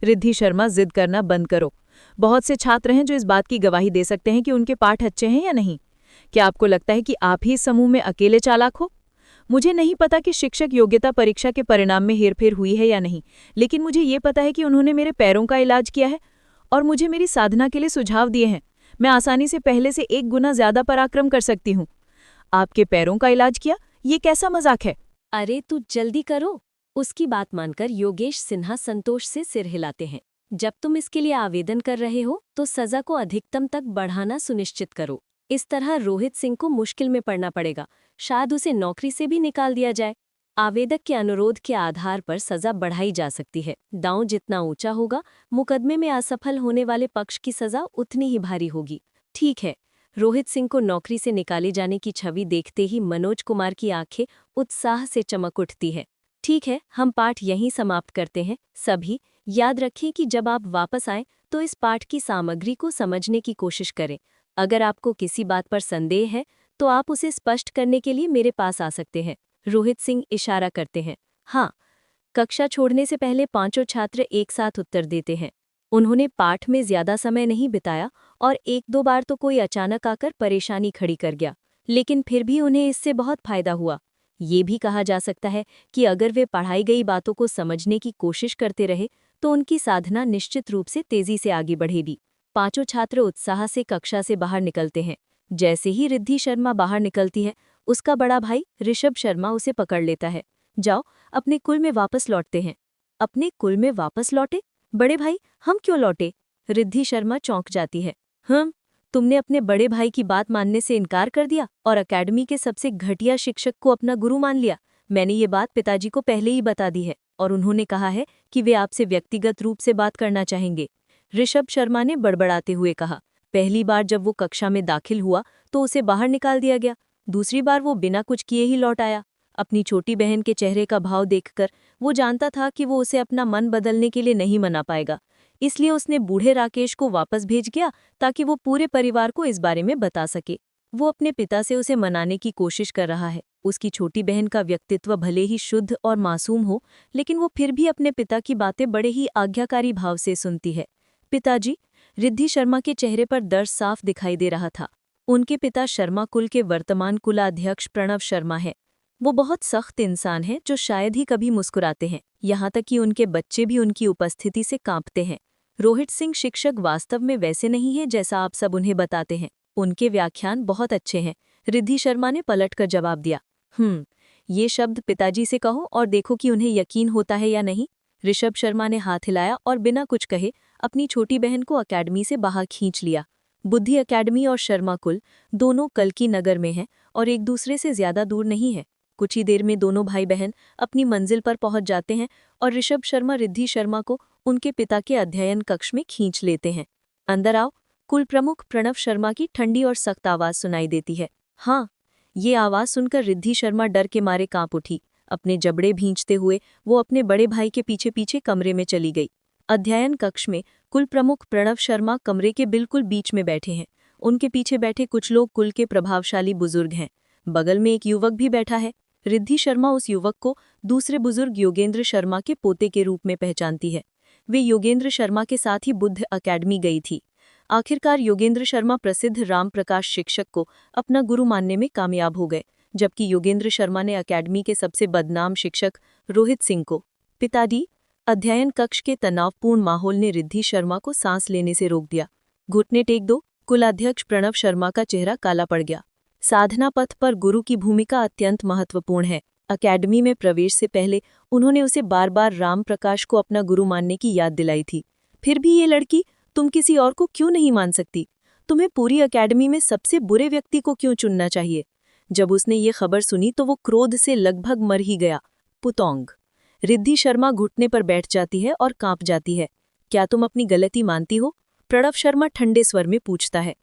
रिद्धि शर्मा, जिद करना बंद करो। बहुत से छात्र हैं जो इस बात की गवाही दे सकते हैं कि उनके पाठ अच्छे हैं या नहीं। क्या आपको लगता है कि आप ही इस समूह में अकेले चालाक हो? मुझे नहीं पता कि शिक्षक योग्यता परीक्षा के परिणाम में हेरफेर हुई है या नहीं, लेकिन मुझे ये पता है कि उन्होंने मेरे पैरों का इलाज किया है और मुझे मेरी साधना के लिए सुझाव दिए हैं। मैं आसानी से पहले से 1 गुना ज्यादा पराक्रम कर सकती हूँ। आपके पैरों का इलाज किया? ये कैसा मजाक है? अरे तू जल्दी करो। उसकी बात मानकर योगेश सिन्हा संतोष से सिर हिलाते हैं। जब तुम इसके लिए आवेदन कर रहे हो तो सजा को अधिकतम तक बढ़ाना सुनिश्चित करो। इस तरह रोहित सिंह को मुश्किल में पड़ना पड़ेगा, शायद उसे नौकरी से भी निकाल दिया जाए। आवेदक के अनुरोध के आधार पर सजा बढ़ाई जा सकती है। दांव जितना ऊंचा होगा, मुकदमे में असफल होने वाले पक्ष की सजा उतनी ही भारी होगी। ठीक है। रोहित सिंह को नौकरी से निकाले जाने की छवि देखते ही मनोज कुमार की आंखें उत्साह से चमक उठती है। ठीक है, हम पाठ यहीं समाप्त करते हैं। सभी याद रखें कि जब आप वापस आएं तो इस पाठ की सामग्री को समझने की कोशिश करें। अगर आपको किसी बात पर संदेह है तो आप उसे स्पष्ट करने के लिए मेरे पास आ सकते हैं। रोहित सिंह इशारा करते हैं। हाँ। कक्षा छोड़ने से पहले 5 छात्र एक साथ उत्तर देते हैं। उन्होंने पाठ में ज्यादा समय नहीं बिताया और 1-2 बार तो कोई अचानक आकर परेशानी खड़ी कर गया, लेकिन फिर भी उन्हें इससे बहुत फायदा हुआ। ये भी कहा जा सकता है कि अगर वे पढ़ाई गई बातों को समझने की कोशिश करते रहे तो उनकी साधना निश्चित रूप से तेजी से आगे बढ़ेगी। 5 छात्र उत्साह से कक्षा से बाहर निकलते हैं। जैसे ही रिद्धि शर्मा बाहर निकलती है, उसका बड़ा भाई ऋषभ शर्मा उसे पकड़ लेता है। जाओ, अपने कुल में वापस लौटते हैं। अपने कुल में वापस लौटे? बड़े भाई, हम क्यों लौटे? रिद्धि शर्मा चौंक जाती है। तुमने अपने बड़े भाई की बात मानने से इनकार कर दिया और अकेडमी के सबसे घटिया शिक्षक को अपना गुरु मान लिया। मैंने ये बात पिताजी को पहले ही बता दी है और उन्होंने कहा है कि वे आपसे व्यक्तिगत रूप से बात करना चाहेंगे। ऋषभ शर्मा ने बड़बड़ाते हुए कहा। पहली बार जब वो कक्षा में दाखिल हुआ तो उसे बाहर निकाल दिया गया। दूसरी बार वो बिना कुछ किए ही लौट आया। अपनी छोटी बहन के चेहरे का भाव देखकर वो जानता था कि वो उसे अपना मन बदलने के लिए नहीं मना पाएगा। इसलिए उसने बूढ़े राकेश को वापस भेज गया ताकि वो पूरे परिवार को इस बारे में बता सके। वो अपने पिता से उसे मनाने की कोशिश कर रहा है। उसकी छोटी बहन का व्यक्तित्व भले ही शुद्ध और मासूम हो, लेकिन वो फिर भी अपने पिता की बातें बड़े ही आज्ञाकारी भाव से सुनती है। पिताजी, रिद्धि शर्मा के चेहरे पर दर्द साफ दिखाई दे रहा था। उनके पिता शर्मा कुल के वर्तमान कुलाध्यक्ष प्रणव शर्मा है। वो बहुत सख्त इंसान हैं जो शायद ही कभी मुस्कुराते हैं, यहाँ तक कि उनके बच्चे भी उनकी उपस्थिति से कांपते हैं। रोहित सिंह शिक्षक वास्तव में वैसे नहीं है जैसा आप सब उन्हें बताते हैं। उनके व्याख्यान बहुत अच्छे हैं। रिद्धि शर्मा ने पलटकर जवाब दिया। ये शब्द पिताजी से कहो और देखो कि उन्हें यकीन होता है या नहीं। ऋषभ शर्मा ने हाथ हिलाया और बिना कुछ कहे अपनी छोटी बहन को अकेडमी से बाहर खींच लिया। बुद्धि अकेडमी और शर्मा कुल दोनों कल्की नगर में हैं और एक दूसरे से ज्यादा दूर नहीं है। कुछ ही देर में दोनों भाई बहन अपनी मंजिल पर पहुंच जाते हैं और ऋषभ शर्मा रिद्धि शर्मा को उनके पिता के अध्ययन कक्ष में खींच लेते हैं। अंदर आओ, कुल प्रमुख प्रणव शर्मा की ठंडी और सख्त आवाज सुनाई देती है। हाँ। ये आवाज सुनकर रिद्धि शर्मा डर के मारे कांप उठी। अपने जबड़े भींचते हुए वो अपने बड़े भाई के पीछे पीछे कमरे में चली गई। अध्ययन कक्ष में कुल प्रमुख प्रणव शर्मा कमरे के बिल्कुल बीच में बैठे हैं। उनके पीछे बैठे कुछ लोग कुल के प्रभावशाली बुजुर्ग हैं। बगल में एक युवक भी बैठा है। रिद्धि शर्मा उस युवक को दूसरे बुजुर्ग योगेंद्र शर्मा के पोते के रूप में पहचानती है। वे योगेंद्र शर्मा के साथ ही बुद्ध अकेडमी गई थी। आखिरकार योगेंद्र शर्मा प्रसिद्ध राम प्रकाश शिक्षक को अपना गुरु मानने में कामयाब हो गए, जबकि योगेंद्र शर्मा ने अकेडमी के सबसे बदनाम शिक्षक रोहित सिंह को। पिताजी, अध्ययन कक्ष के तनावपूर्ण माहौल ने रिद्धि शर्मा को सांस लेने से रोक दिया। घुटने टेक दो। कुलाध्यक्ष प्रणव शर्मा का चेहरा काला पड़ गया। साधना पथ पर गुरु की भूमिका अत्यंत महत्वपूर्ण है। अकेडमी में प्रवेश से पहले उन्होंने उसे बार बार राम प्रकाश को अपना गुरु मानने की याद दिलाई थी। फिर भी ये लड़की, तुम किसी और को क्यों नहीं मान सकती? तुम्हें पूरी अकेडमी में सबसे बुरे व्यक्ति को क्यों चुनना चाहिए? जब उसने ये खबर सुनी तो वो क्रोध से लगभग मर ही गया। पुतौंग। रिद्धि शर्मा घुटने पर बैठ जाती है और कांप जाती है। क्या तुम अपनी गलती मानती हो? प्रणव शर्मा ठंडे स्वर में पूछता है।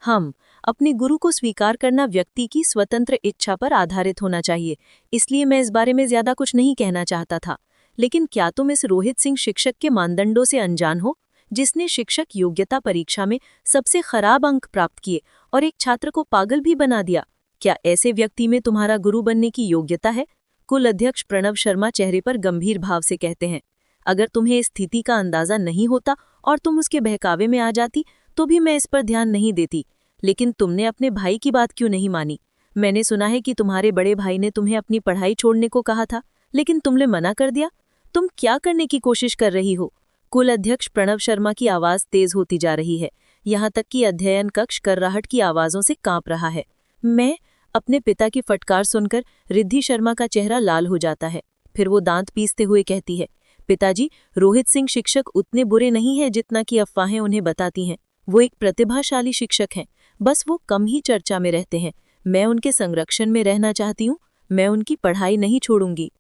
हम अपने गुरु को स्वीकार करना व्यक्ति की स्वतंत्र इच्छा पर आधारित होना चाहिए, इसलिए मैं इस बारे में ज्यादा कुछ नहीं कहना चाहता था। लेकिन क्या तुम इस रोहित सिंह शिक्षक के मानदंडों से अनजान हो, जिसने शिक्षक योग्यता परीक्षा में सबसे खराब अंक प्राप्त किए और एक छात्र को पागल भी बना दिया? क्या ऐसे व्यक्ति में तुम्हारा गुरु बनने की योग्यता है? कुल अध्यक्ष प्रणव शर्मा चेहरे पर गंभीर भाव से कहते हैं। अगर तुम्हें इस स्थिति का अंदाजा नहीं होता और तुम उसके बहकावे में आ जाती तो भी मैं इस पर ध्यान नहीं देती, लेकिन तुमने अपने भाई की बात क्यों नहीं मानी? मैंने सुना है कि तुम्हारे बड़े भाई ने तुम्हें अपनी पढ़ाई छोड़ने को कहा था, लेकिन तुमने मना कर दिया। तुम क्या करने की कोशिश कर रही हो? कुल अध्यक्ष प्रणव शर्मा की आवाज तेज होती जा रही है, यहाँ तक कि अध्ययन कक्ष कर्राहट की आवाजों से कांप रहा है। मैं? अपने पिता की फटकार सुनकर रिद्धि शर्मा का चेहरा लाल हो जाता है। फिर वो दांत पीसते हुए कहती है, पिताजी, रोहित सिंह शिक्षक उतने बुरे नहीं है जितना कि अफवाहें उन्हें बताती हैं। वो एक प्रतिभाशाली शिक्षक हैं, बस वो कम ही चर्चा में रहते हैं। मैं उनके संरक्षण में रहना चाहती हूँ, मैं उनकी पढ़ाई नहीं छोड़ूंगी।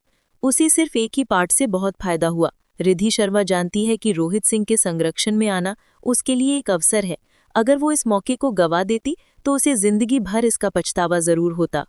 उसे सिर्फ एक ही पाठ से बहुत फायदा हुआ। रिद्धि शर्मा जानती है कि रोहित सिंह के संरक्षण में आना उसके लिए एक अवसर है। अगर वो इस मौके को गवा देती तो उसे जिंदगी भर इसका पछतावा जरूर होता।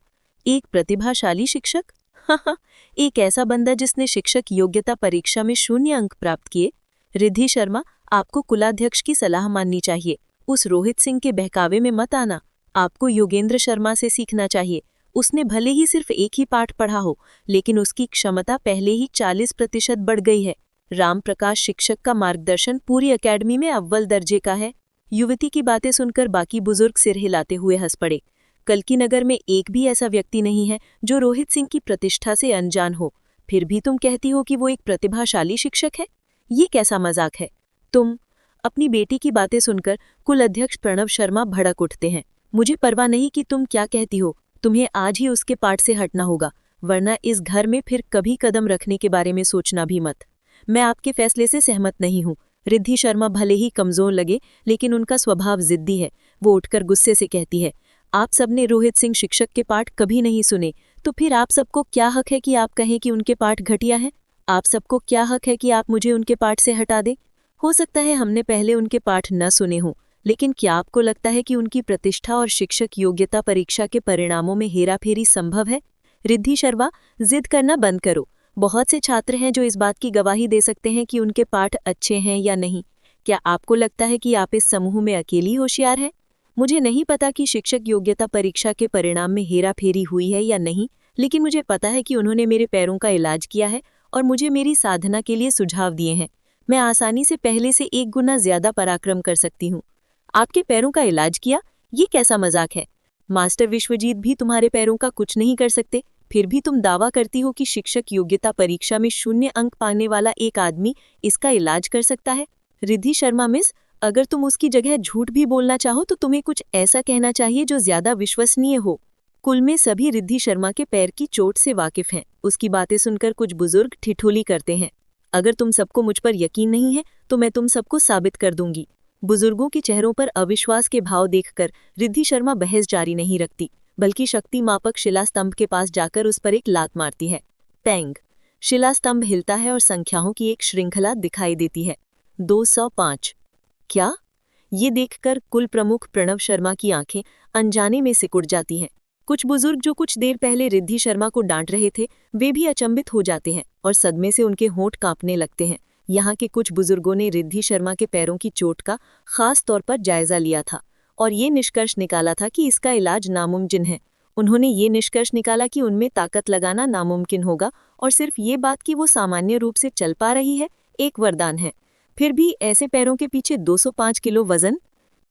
एक प्रतिभाशाली शिक्षक? हाँ, एक ऐसा बंदा जिसने शिक्षक योग्यता परीक्षा में 0 अंक प्राप्त किए। रिद्धि शर्मा, आपको कुलाध्यक्ष की सलाह माननी चाहिए। उस रोहित सिंह के बहकावे में मत आना। आपको योगेंद्र शर्मा से सीखना चाहिए। उसने भले ही सिर्फ एक ही पाठ पढ़ा हो, लेकिन उसकी क्षमता पहले ही 40% बढ़ गई है। राम प्रकाश शिक्षक का मार्गदर्शन पूरी अकेडमी में अव्वल दर्जे का है। युवती की बातें सुनकर बाकी बुजुर्ग सिर हिलाते हुए हंस पड़े। कल्की नगर में एक भी ऐसा व्यक्ति नहीं है जो रोहित सिंह की प्रतिष्ठा से अनजान हो। फिर भी तुम कहती हो कि वो एक प्रतिभाशाली शिक्षक है? ये कैसा मजाक है? तुम? अपनी बेटी की बातें सुनकर कुल अध्यक्ष प्रणव शर्मा भड़क उठते हैं। मुझे परवाह नहीं कि तुम क्या कहती हो, तुम्हें आज ही उसके पाठ से हटना होगा, वरना इस घर में फिर कभी कदम रखने के बारे में सोचना भी मत। मैं आपके फैसले से सहमत नहीं हूँ। रिद्धि शर्मा भले ही कमजोर लगे, लेकिन उनका स्वभाव जिद्दी है। वो उठकर गुस्से से कहती है, आप सबने रोहित सिंह शिक्षक के पाठ कभी नहीं सुने, तो फिर आप सबको क्या हक है कि आप कहें कि उनके पाठ घटिया हैं? आप सबको क्या हक है कि आप मुझे उनके पाठ से हटा दें? हो सकता है हमने पहले उनके पाठ न सुने हों, लेकिन क्या आपको लगता है कि उनकी प्रतिष्ठा और शिक्षक योग्यता परीक्षा के परिणामों में हेराफेरी संभव है? रिद्धि शर्मा, जिद करना बंद करो। बहुत से छात्र हैं जो इस बात की गवाही दे सकते हैं कि उनके पाठ अच्छे हैं या नहीं। क्या आपको लगता है कि आप इस समूह में अकेली होशियार हैं? मुझे नहीं पता कि शिक्षक योग्यता परीक्षा के परिणाम में हेराफेरी हुई है या नहीं, लेकिन मुझे पता है कि उन्होंने मेरे पैरों का इलाज किया है और मुझे मेरी साधना के लिए सुझाव दिए हैं। मैं आसानी से पहले से 1 गुना ज्यादा पराक्रम कर सकती हूँ। आपके पैरों का इलाज किया? ये कैसा मजाक है? मास्टर विश्वजीत भी तुम्हारे पैरों का कुछ नहीं कर सकते, फिर भी तुम दावा करती हो कि शिक्षक योग्यता परीक्षा में 0 अंक पाने वाला एक आदमी इसका इलाज कर सकता है? रिद्धि शर्मा मिस, अगर तुम उसकी जगह झूठ भी बोलना चाहो तो तुम्हें कुछ ऐसा कहना चाहिए जो ज्यादा विश्वसनीय हो। कुल में सभी रिद्धि शर्मा के पैर की चोट से वाकिफ हैं। उसकी बातें सुनकर कुछ बुजुर्ग ठिठोली करते हैं। अगर तुम सबको मुझ पर यकीन नहीं है तो मैं तुम सबको साबित कर दूंगी। बुजुर्गों के चेहरों पर अविश्वास के भाव देखकर रिद्धि शर्मा बहस जारी नहीं रखती, बल्कि शक्ति मापक शिलास्तंभ के पास जाकर उस पर एक लात मारती है। पैंग! शिलास्तंभ हिलता है और संख्याओं की एक श्रृंखला दिखाई देती है। 205। क्या? ये देखकर कुल प्रमुख प्रणव शर्मा की आंखें अनजाने में सिकुड़ जाती हैं। कुछ बुजुर्ग जो कुछ देर पहले रिद्धि शर्मा को डांट रहे थे, वे भी अचंभित हो जाते हैं और सदमे से उनके होंठ कांपने लगते हैं। यहाँ के कुछ बुजुर्गों ने रिद्धि शर्मा के पैरों की चोट का खास तौर पर जायजा लिया था और ये निष्कर्ष निकाला था कि इसका इलाज नामुमकिन है। उन्होंने ये निष्कर्ष निकाला कि उनमें ताकत लगाना नामुमकिन होगा और सिर्फ ये बात कि वो सामान्य रूप से चल पा रही है एक वरदान है। फिर भी ऐसे पैरों के पीछे 205 किलो वजन?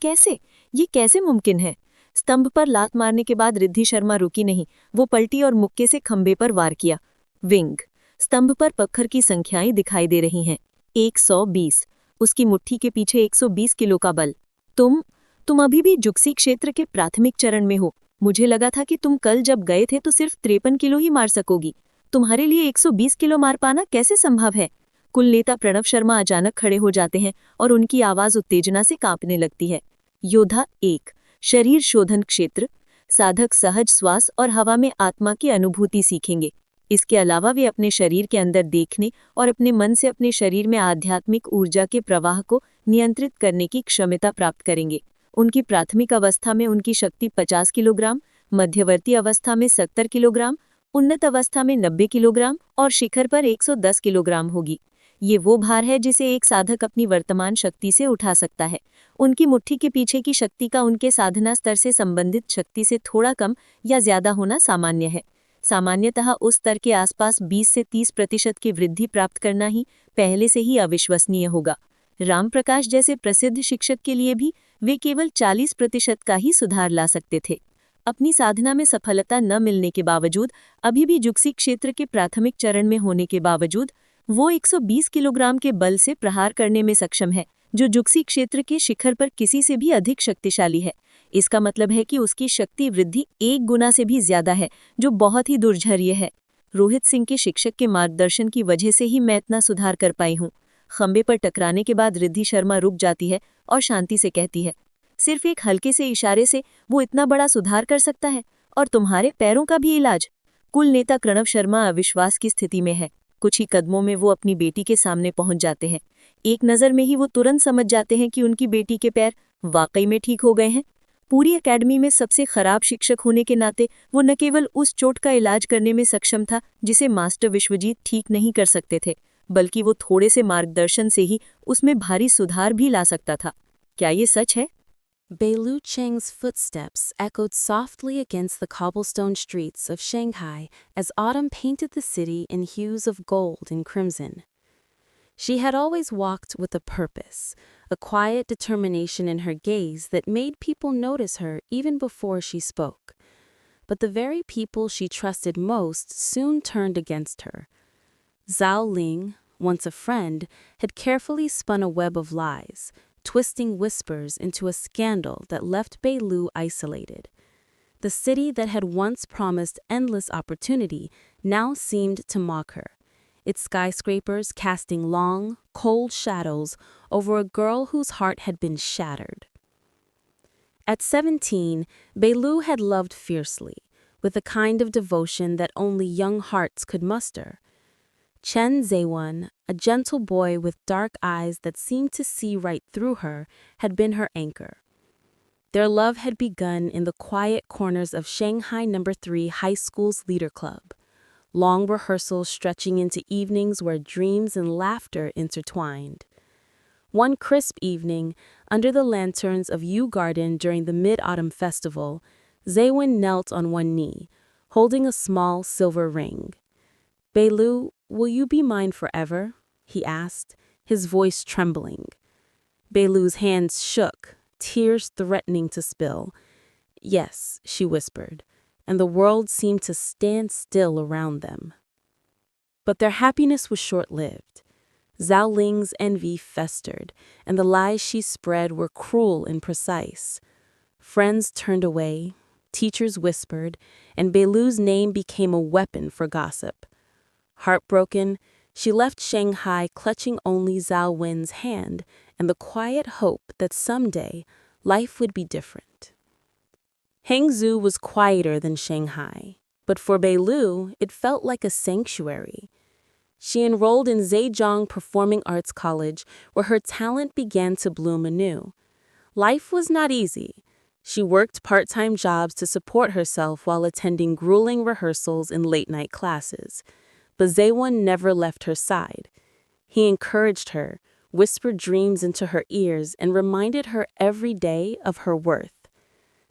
कैसे? ये कैसे मुमकिन है? स्तंभ पर लात मारने के बाद रिद्धि शर्मा रुकी नहीं, वो पलटी और मुक्के से खंबे पर वार किया। विंग! स्तंभ पर पत्थर की संख्याएं दिखाई दे रही हैं। 120। उसकी मुट्ठी के पीछे 120 किलो का बल। तुम अभी भी जुक्सी क्षेत्र के प्राथमिक चरण में हो। मुझे लगा था कि तुम कल जब गए थे तो सिर्फ 53 किलो ही मार सकोगी। तुम्हारे लिए 120 किलो मार पाना कैसे संभव है? कुल नेता प्रणव शर्मा अचानक खड़े हो जाते हैं और उनकी आवाज उत्तेजना से कांपने लगती है। योद्धा 1। शरीर शोधन क्षेत्र। साधक सहज श्वास और हवा में आत्मा की अनुभूति सीखेंगे। इसके अलावा वे अपने शरीर के अंदर देखने और अपने मन से अपने शरीर में आध्यात्मिक ऊर्जा के प्रवाह को नियंत्रित करने की क्षमता प्राप्त करेंगे। उनकी प्राथमिक अवस्था में उनकी शक्ति 50 किलोग्राम, मध्यवर्ती अवस्था में 70 किलोग्राम, उन्नत अवस्था में 90 किलोग्राम और शिखर पर 110 किलोग्राम होगी। ये वो भार है जिसे एक साधक अपनी वर्तमान शक्ति से उठा सकता है। उनकी मुट्ठी के पीछे की शक्ति का उनके साधना स्तर से संबंधित शक्ति से थोड़ा कम या ज्यादा होना सामान्य है। सामान्यतः उस स्तर के आसपास 20 से 30% की वृद्धि प्राप्त करना ही पहले से ही अविश्वसनीय होगा। राम प्रकाश जैसे प्रसिद्ध शिक्षक के लिए भी वे केवल 40% का ही सुधार ला सकते थे। अपनी साधना में सफलता न मिलने के बावजूद, अभी भी जुक्सी क्षेत्र के प्राथमिक चरण में होने के बावजूद, वो 120 किलोग्राम के बल से प्रहार करने में सक्षम है, जो जुक्सी क्षेत्र के शिखर पर किसी से भी अधिक शक्तिशाली है। इसका मतलब है कि उसकी शक्ति वृद्धि 1 गुना से भी ज्यादा है, जो बहुत ही दुर्धर्य है। रोहित सिंह के शिक्षक के मार्गदर्शन की वजह से ही मैं इतना सुधार कर पाई हूँ। खंबे पर टकराने के बाद रिद्धि शर्मा रुक जाती है और शांति से कहती है, सिर्फ एक हल्के से इशारे से वो इतना बड़ा सुधार कर सकता है, और तुम्हारे पैरों का भी इलाज। कुल नेता प्रणव शर्मा अविश्वास की स्थिति में है। कुछ ही कदमों में वो अपनी बेटी के सामने पहुंच जाते हैं। एक नज़र में ही वो तुरंत समझ जाते हैं कि उनकी बेटी के पैर वाकई में ठीक हो गए हैं। पूरी एकेडमी में सबसे खराब शिक्षक होने के नाते वो न केवल उस चोट का इलाज करने में सक्षम था जिसे मास्टर विश्वजीत ठीक नहीं कर सकते थे, बल्कि वो थोड़े से मार्गदर्शन से ही उसमें भारी सुधार भी ला सकता था। क्या ये सच है? Beilu Cheng's footsteps echoed softly against the cobblestone streets of Shanghai as autumn painted the city in hues of gold and crimson. She had always walked with a purpose, a quiet determination in her gaze that made people notice her even before she spoke. But the very people she trusted most soon turned against her. Zhao Ling, once a friend, had carefully spun a web of lies, twisting whispers into a scandal that left Beilu isolated. The city that had once promised endless opportunity now seemed to mock her, its skyscrapers casting long, cold shadows over a girl whose heart had been shattered. At 17, Beilu had loved fiercely, with a kind of devotion that only young hearts could muster. Chen Zewon, a gentle boy with dark eyes that seemed to see right through her, had been her anchor. Their love had begun in the quiet corners of Shanghai No. 3 High School's leader club, long rehearsals stretching into evenings where dreams and laughter intertwined. One crisp evening, under the lanterns of Yu Garden during the Mid-Autumn Festival, Zewon knelt on one knee, holding a small silver ring. "Beilu, will you be mine forever?" he asked, his voice trembling. Beilu's hands shook, tears threatening to spill. "Yes," she whispered, and the world seemed to stand still around them. But their happiness was short-lived. Zhao Ling's envy festered, and the lies she spread were cruel and precise. Friends turned away, teachers whispered, and Beilu's name became a weapon for gossip. Heartbroken, she left Shanghai clutching only Zhao Wen's hand and the quiet hope that someday life would be different. Hangzhou was quieter than Shanghai, but for Beilu, it felt like a sanctuary. She enrolled in Zhejiang Performing Arts College, where her talent began to bloom anew. Life was not easy. She worked part-time jobs to support herself while attending grueling rehearsals and late-night classes. But Zewon never left her side. He encouraged her, whispered dreams into her ears, and reminded her every day of her worth.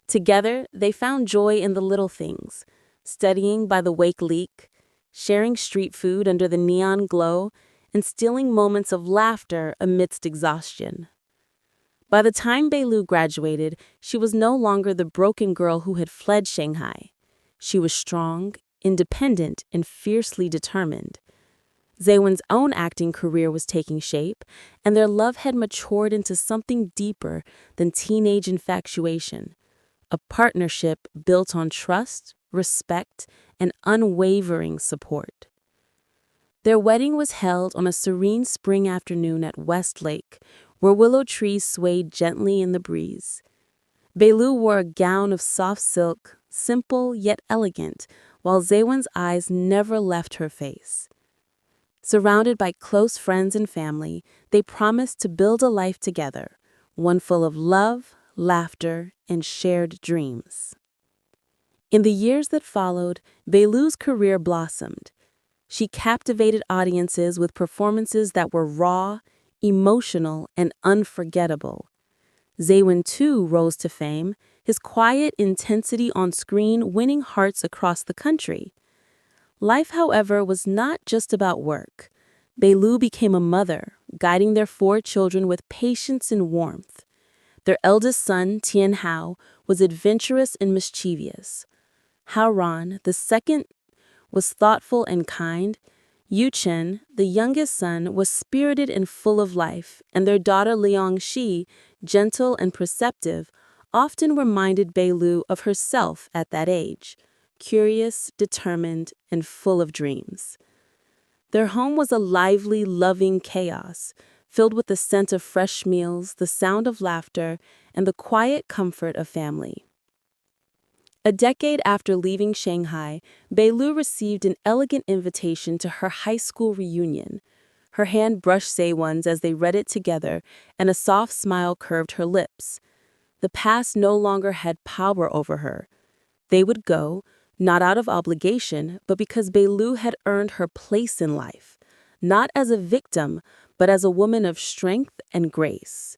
Together, they found joy in the little things, studying by the Wake Leak, sharing street food under the neon glow, and stealing moments of laughter amidst exhaustion. By the time Beilu graduated, she was no longer the broken girl who had fled Shanghai. She was strong, independent, and fiercely determined. Zewon's own acting career was taking shape, and their love had matured into something deeper than teenage infatuation, a partnership built on trust, respect, and unwavering support. Their wedding was held on a serene spring afternoon at West Lake, where willow trees swayed gently in the breeze. Beilu wore a gown of soft silk, simple yet elegant, while Zewon's eyes never left her face. Surrounded by close friends and family, they promised to build a life together, one full of love, laughter, and shared dreams. In the years that followed, Beilu's career blossomed. She captivated audiences with performances that were raw, emotional, and unforgettable. Zewon too rose to fame, his quiet intensity on screen winning hearts across the country. Life, however, was not just about work. Beilu became a mother, guiding their 4 children with patience and warmth. Their eldest son, Tian Hao, was adventurous and mischievous. Haoran, the second, was thoughtful and kind. Yuchen, the youngest son, was spirited and full of life, and their daughter Liangxi, gentle and perceptive, often reminded Beilu of herself at that age, curious, determined, and full of dreams. Their home was a lively, loving chaos, filled with the scent of fresh meals, the sound of laughter, and the quiet comfort of family. A decade after leaving Shanghai, Beilu received an elegant invitation to her high school reunion. Her hand brushed Zaywan's as they read it together, and a soft smile curved her lips. The past no longer had power over her. They would go, not out of obligation, but because Beilu had earned her place in life, not as a victim, but as a woman of strength and grace.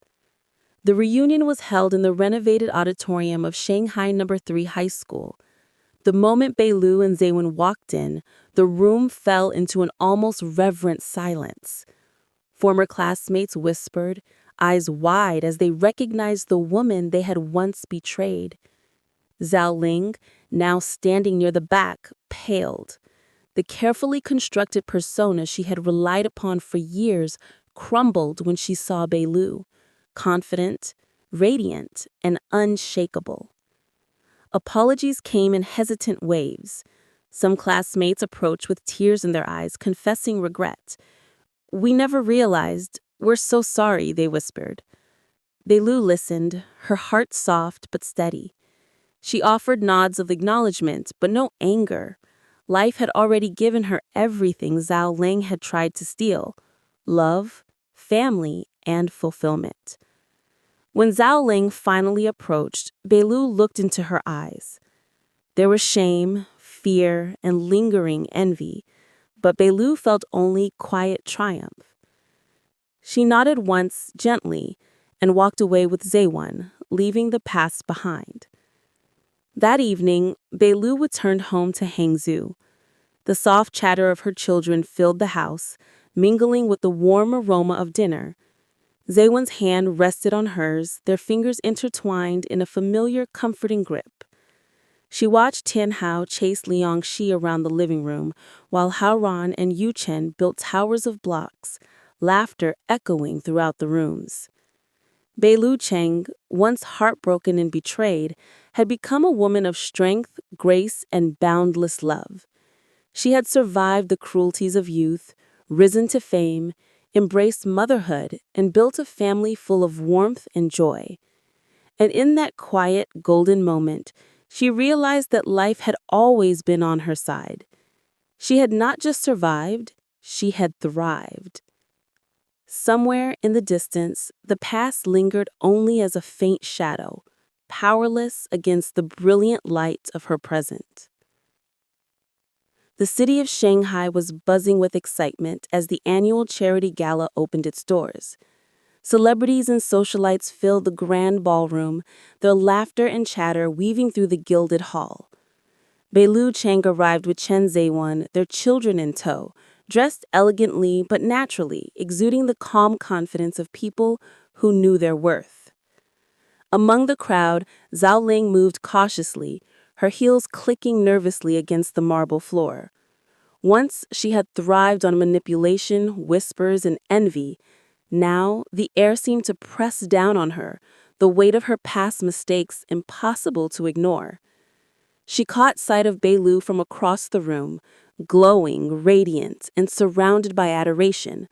The reunion was held in the renovated auditorium of Shanghai No. 3 High School. The moment Beilu and Zaywan walked in, the room fell into an almost reverent silence. Former classmates whispered, eyes wide as they recognized the woman they had once betrayed. Zhao Ling, now standing near the back, paled. The carefully constructed persona she had relied upon for years crumbled when she saw Beilu, confident, radiant, and unshakable. Apologies came in hesitant waves. Some classmates approached with tears in their eyes, confessing regret. "We never realized. We're so sorry," they whispered. Beilu listened, her heart soft but steady. She offered nods of acknowledgement, but no anger. Life had already given her everything Zhao Ling had tried to steal: love, family, and fulfillment. When Zhao Ling finally approached, Beilu looked into her eyes. There was shame, fear, and lingering envy, but Beilu felt only quiet triumph. She nodded once, gently, and walked away with Zaywan, leaving the past behind. That evening, Beilu returned home to Hangzhou. The soft chatter of her children filled the house, mingling with the warm aroma of dinner. Zaywan's hand rested on hers, their fingers intertwined in a familiar, comforting grip. She watched Tianhao chase Liangxi around the living room, while Haoran and Yuchen built towers of blocks, laughter echoing throughout the rooms. Beilu Cheng, once heartbroken and betrayed, had become a woman of strength, grace, and boundless love. She had survived the cruelties of youth, risen to fame, embraced motherhood, and built a family full of warmth and joy. And in that quiet, golden moment, she realized that life had always been on her side. She had not just survived, she had thrived. Somewhere in the distance, the past lingered only as a faint shadow, powerless against the brilliant light of her present. The city of Shanghai was buzzing with excitement as the annual charity gala opened its doors. Celebrities and socialites filled the grand ballroom, their laughter and chatter weaving through the gilded hall. Beilu Cheng arrived with Chen Zaywan, their children in tow, dressed elegantly but naturally, exuding the calm confidence of people who knew their worth. Among the crowd, Zhao Ling moved cautiously, her heels clicking nervously against the marble floor. Once she had thrived on manipulation, whispers, and envy. Now the air seemed to press down on her, the weight of her past mistakes impossible to ignore. She caught sight of Beilu from across the room, glowing, radiant, and surrounded by adoration.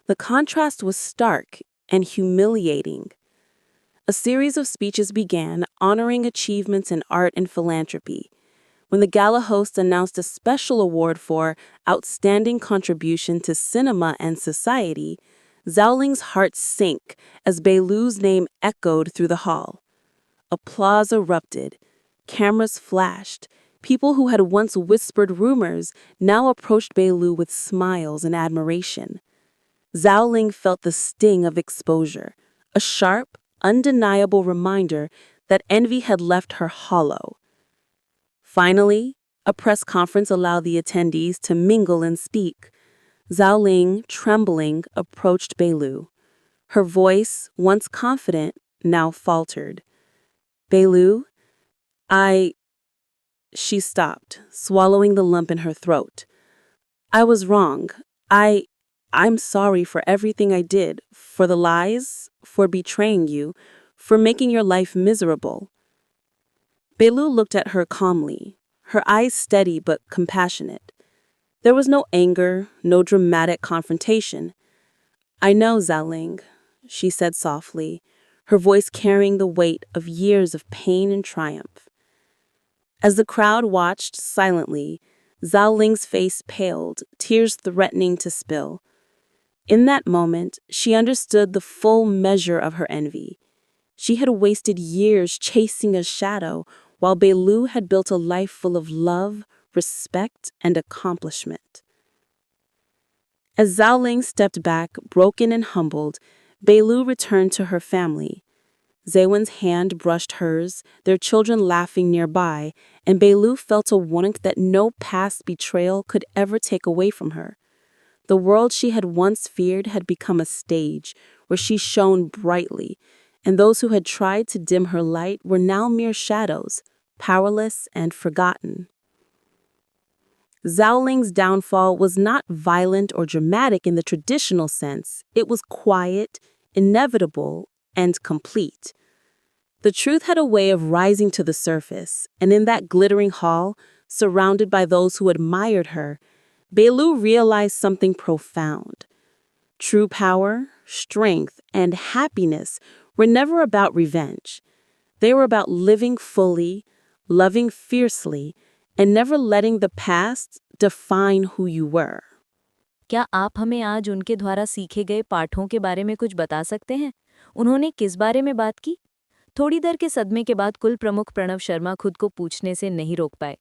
The contrast was stark and humiliating. A series of speeches began, honoring achievements in art and philanthropy. When the gala host announced a special award for outstanding contribution to cinema and society, Zhao Ling's heart sank as Beilu's name echoed through the hall. Applause erupted. Cameras flashed. People who had once whispered rumors now approached Beilu with smiles and admiration. Zhao Ling felt the sting of exposure, a sharp, undeniable reminder that envy had left her hollow. Finally, a press conference allowed the attendees to mingle and speak. Zhao Ling, trembling, approached Beilu. Her voice, once confident, now faltered. "Beilu, I. She stopped, swallowing the lump in her throat. I was wrong. I'm sorry for everything I did, for the lies, for betraying you, for making your life miserable. Belu looked at her calmly, her eyes steady but compassionate. There was no anger, no dramatic confrontation. I know, Xiaoling, she said softly, her voice carrying the weight of years of pain and triumph. As the crowd watched silently, Zhao Ling's face paled, tears threatening to spill. In that moment, she understood the full measure of her envy. She had wasted years chasing a shadow, while Beilu had built a life full of love, respect, and accomplishment. As Zhao Ling stepped back, broken and humbled, Beilu returned to her family. Zewen's hand brushed hers, their children laughing nearby, and Beilu felt a warmth that no past betrayal could ever take away from her. The world she had once feared had become a stage where she shone brightly, and those who had tried to dim her light were now mere shadows, powerless and forgotten. Zhao Ling's downfall was not violent or dramatic in the traditional sense. It was quiet, inevitable, and complete. The truth had a way of rising to the surface, and in that glittering hall, surrounded by those who admired her, Beilu realized something profound. True power, strength, and happiness were never about revenge. They were about living fully, loving fiercely, and never letting the past define who you were. क्या आप हमें आज उनके द्वारा सीखे गए पाठों के बारे में कुछ बता सकते हैं? उन्होंने किस बारे में बात की? थोड़ी देर के सदमे के बाद कुल प्रमुख प्रणव शर्मा खुद को पूछने से नहीं रोक पाए।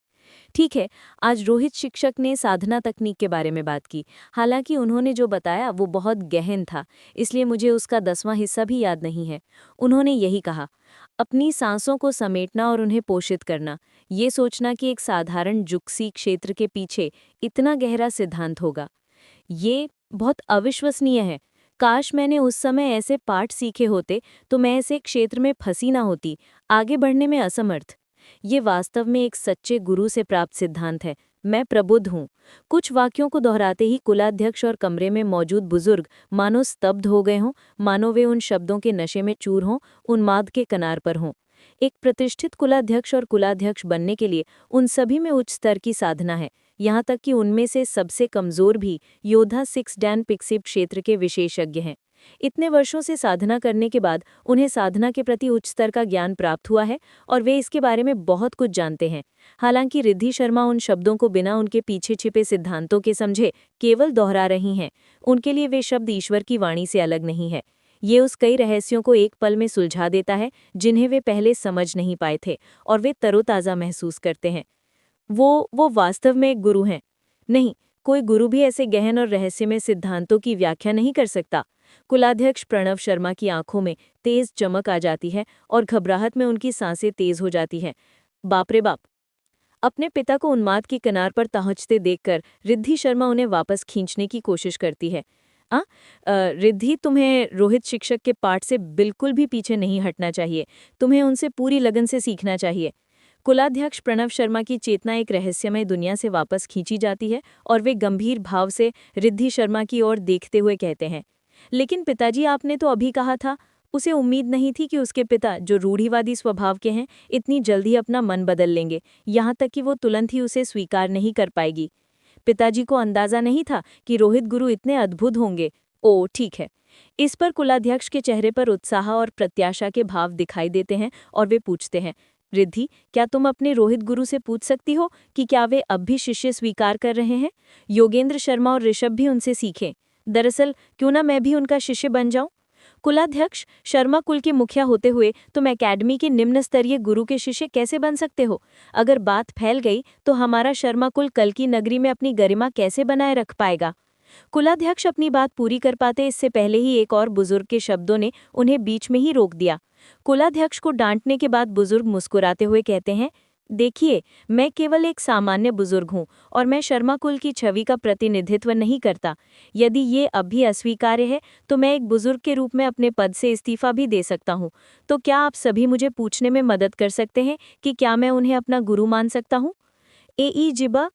ठीक है, आज रोहित शिक्षक ने साधना तकनीक के बारे में बात की। हालांकि उन्होंने जो बताया वो बहुत गहन था, इसलिए मुझे उसका 10वां हिस्सा भी याद नहीं है। उन्होंने यही कहा, अपनी सांसों को समेटना और उन्हें पोषित करना, ये सोचना कि एक साधारण जुक्सी क्षेत्र के पीछे इतना गहरा सिद्धांत होगा, ये बहुत अविश्वसनीय है। काश मैंने उस समय ऐसे पाठ सीखे होते तो मैं ऐसे क्षेत्र में फंसी ना होती, आगे बढ़ने में असमर्थ। ये वास्तव में एक सच्चे गुरु से प्राप्त सिद्धांत है। मैं प्रबुद्ध हूँ। कुछ वाक्यों को दोहराते ही कुलाध्यक्ष और कमरे में मौजूद बुजुर्ग मानो स्तब्ध हो गए हों, मानो वे उन शब्दों के नशे में चूर हों, उन्माद के किनार पर हों। एक प्रतिष्ठित कुलाध्यक्ष और कुलाध्यक्ष बनने के लिए उन सभी में उच्च स्तर की साधना है, यहाँ तक कि उनमें से सबसे कमजोर भी योद्धा 6 डैन पिक्सिप क्षेत्र के विशेषज्ञ हैं। इतने वर्षों से साधना करने के बाद उन्हें साधना के प्रति उच्च स्तर का ज्ञान प्राप्त हुआ है और वे इसके बारे में बहुत कुछ जानते हैं। हालांकि रिद्धि शर्मा उन शब्दों को बिना उनके पीछे छिपे सिद्धांतों के समझे केवल दोहरा रही हैं। उनके लिए वे शब्द ईश्वर की वाणी से अलग नहीं है। ये उस कई रहस्यों को एक पल में सुलझा देता है जिन्हें वे पहले समझ नहीं पाए थे, और वे तरोताज़ा महसूस करते हैं। वो वास्तव में एक गुरु हैं। नहीं, कोई गुरु भी ऐसे गहन और रहस्यमय सिद्धांतों की व्याख्या नहीं कर सकता। कुलाध्यक्ष प्रणव शर्मा की आंखों में तेज चमक आ जाती है और घबराहट में उनकी सांसें तेज हो जाती हैं। बाप रे बाप! अपने पिता को उन्माद की किनार पर पहुंचते देखकर रिद्धि शर्मा उन्हें वापस खींचने की कोशिश करती है। रिद्धि, तुम्हें रोहित शिक्षक के पाठ से बिल्कुल भी पीछे नहीं हटना चाहिए। तुम्हें उनसे पूरी लगन से सीखना चाहिए। कुलाध्यक्ष प्रणव शर्मा की चेतना एक रहस्यमय दुनिया से वापस खींची जाती है और वे गंभीर भाव से रिद्धि शर्मा की ओर देखते हुए कहते हैं, लेकिन पिताजी, आपने तो अभी कहा था। उसे उम्मीद नहीं थी कि उसके पिता, जो रूढ़िवादी स्वभाव के हैं, इतनी जल्दी अपना मन बदल लेंगे, यहाँ तक कि वो तुरंत ही उसे स्वीकार नहीं कर पाएगी। पिताजी को अंदाजा नहीं था कि रोहित गुरु इतने अद्भुत होंगे। ओह, ठीक है। इस पर कुलाध्यक्ष के चेहरे पर उत्साह और प्रत्याशा के भाव दिखाई देते हैं और वे पूछते हैं, रिद्धि, क्या तुम अपने रोहित गुरु से पूछ सकती हो कि क्या वे अब भी शिष्य स्वीकार कर रहे हैं? योगेंद्र शर्मा और ऋषभ भी उनसे सीखें। दरअसल क्यों ना मैं भी उनका शिष्य बन जाऊं? कुलाध्यक्ष, शर्मा कुल के मुखिया होते हुए तुम एकेडमी के निम्न स्तरीय गुरु के शिष्य कैसे बन सकते हो? अगर बात फैल गई तो हमारा शर्मा कुल कल की नगरी में अपनी गरिमा कैसे बनाए रख पाएगा? कुलाध्यक्ष अपनी बात पूरी कर पाते इससे पहले ही एक और बुजुर्ग के शब्दों ने उन्हें बीच में ही रोक दिया। कुलाध्यक्ष को डांटने के बाद बुजुर्ग मुस्कुराते हुए कहते हैं, देखिए, मैं केवल एक सामान्य बुजुर्ग हूँ और मैं शर्मा कुल की छवि का प्रतिनिधित्व नहीं करता। यदि ये अब भी अस्वीकार्य है तो मैं एक बुजुर्ग के रूप में अपने पद से इस्तीफा भी दे सकता हूँ। तो क्या आप सभी मुझे पूछने में मदद कर सकते हैं कि क्या मैं उन्हें अपना गुरु मान सकता हूँ? एई जिबा,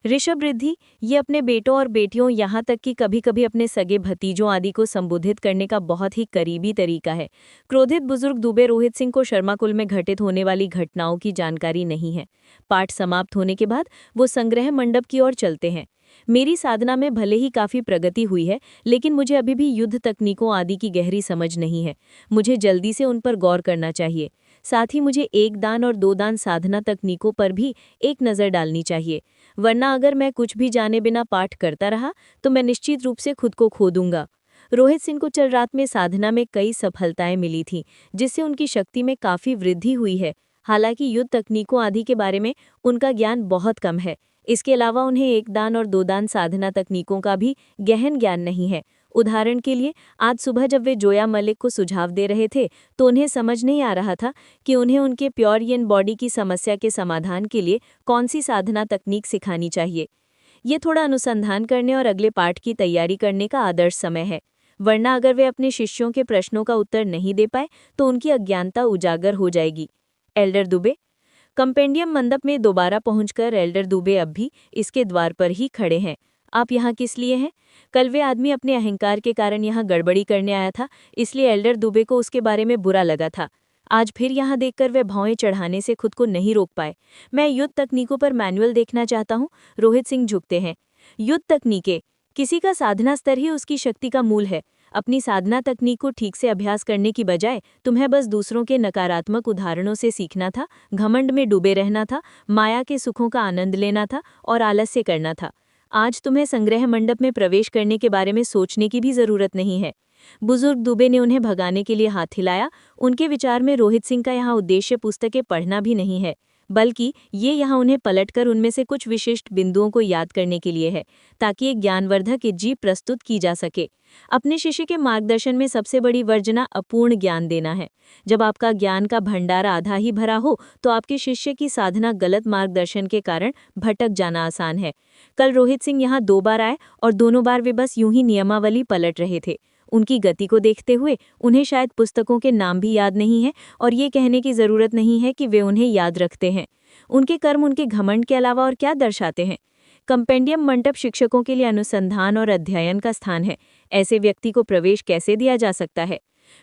ऋषभ रिद्धि, ये अपने बेटों और बेटियों यहाँ तक कि कभी-कभी अपने सगे भतीजों आदि को संबोधित करने का बहुत ही करीबी तरीका है। क्रोधित बुजुर्ग दुबे रोहित सिंह को शर्मा कुल में घटित होने वाली घटनाओं की जानकारी नहीं है। पाठ समाप्त होने के बाद वो संग्रह मंडप की ओर चलते हैं। मेरी साधना में भले ही काफी प्रगति हुई है, लेकिन मुझे अभी भी युद्ध तकनीकों आदि की गहरी समझ नहीं है। मुझे जल्दी से उन पर गौर करना चाहिए। साथ ही मुझे एक दान और दो दान साधना तकनीकों पर भी एक नज़र डालनी चाहिए, वरना अगर मैं कुछ भी जाने बिना पाठ करता रहा तो मैं निश्चित रूप से खुद को खो दूंगा। रोहित सिंह को चल रात में साधना में कई सफलताएं मिली थीं, जिससे उनकी शक्ति में काफ़ी वृद्धि हुई है। हालांकि युद्ध तकनीकों आदि के बारे में उनका ज्ञान बहुत कम है। इसके अलावा उन्हें एक दान और दो दान साधना तकनीकों का भी गहन ज्ञान नहीं है। उदाहरण के लिए, आज सुबह जब वे जोया मलिक को सुझाव दे रहे थे तो उन्हें समझ नहीं आ रहा था कि उन्हें उनके प्योरियन बॉडी की समस्या के समाधान के लिए कौन सी साधना तकनीक सिखानी चाहिए। ये थोड़ा अनुसंधान करने और अगले पाठ की तैयारी करने का आदर्श समय है, वरना अगर वे अपने शिष्यों के प्रश्नों का उत्तर नहीं दे पाए तो उनकी अज्ञानता उजागर हो जाएगी। एल्डर दुबे, कंपेंडियम मंडप में दोबारा पहुंचकर एल्डर दुबे अब भी इसके द्वार पर ही खड़े हैं। आप यहाँ किस लिए हैं? कल वे आदमी अपने अहंकार के कारण यहाँ गड़बड़ी करने आया था, इसलिए एल्डर दुबे को उसके बारे में बुरा लगा था। आज फिर यहाँ देखकर वे भौएं चढ़ाने से खुद को नहीं रोक पाए। मैं युद्ध तकनीकों पर मैनुअल देखना चाहता हूँ। रोहित सिंह झुकते हैं। युद्ध तकनीकें, किसी का साधना स्तर ही उसकी शक्ति का मूल है। अपनी साधना तकनीक को ठीक से अभ्यास करने की बजाय तुम्हें बस दूसरों के नकारात्मक उदाहरणों से सीखना था, घमंड में डूबे रहना था, माया के सुखों का आनंद लेना था और आलस्य करना था। आज तुम्हें संग्रह मंडप में प्रवेश करने के बारे में सोचने की भी जरूरत नहीं है। बुजुर्ग दुबे ने उन्हें भगाने के लिए हाथ हिलाया। उनके विचार में रोहित सिंह का यहाँ उद्देश्य पुस्तकें पढ़ना भी नहीं है, बल्कि ये यहाँ उन्हें पलटकर उनमें से कुछ विशिष्ट बिंदुओं को याद करने के लिए है, ताकि एक ज्ञानवर्धक जीव प्रस्तुत की जा सके। अपने शिष्य के मार्गदर्शन में सबसे बड़ी वर्जना अपूर्ण ज्ञान देना है। जब आपका ज्ञान का भंडार आधा ही भरा हो तो आपके शिष्य की साधना गलत मार्गदर्शन के कारण भटक जाना आसान है। कल रोहित सिंह यहाँ 2 बार आए और दोनों बार वे बस यूं ही नियमावली पलट रहे थे। उनकी गति को देखते हुए उन्हें शायद पुस्तकों के नाम भी याद नहीं है और ये कहने की ज़रूरत नहीं है कि वे उन्हें याद रखते हैं। उनके कर्म उनके घमंड के अलावा और क्या दर्शाते हैं? कंपेंडियम मंडप शिक्षकों के लिए अनुसंधान और अध्ययन का स्थान है। ऐसे व्यक्ति को प्रवेश कैसे दिया जा सकता है?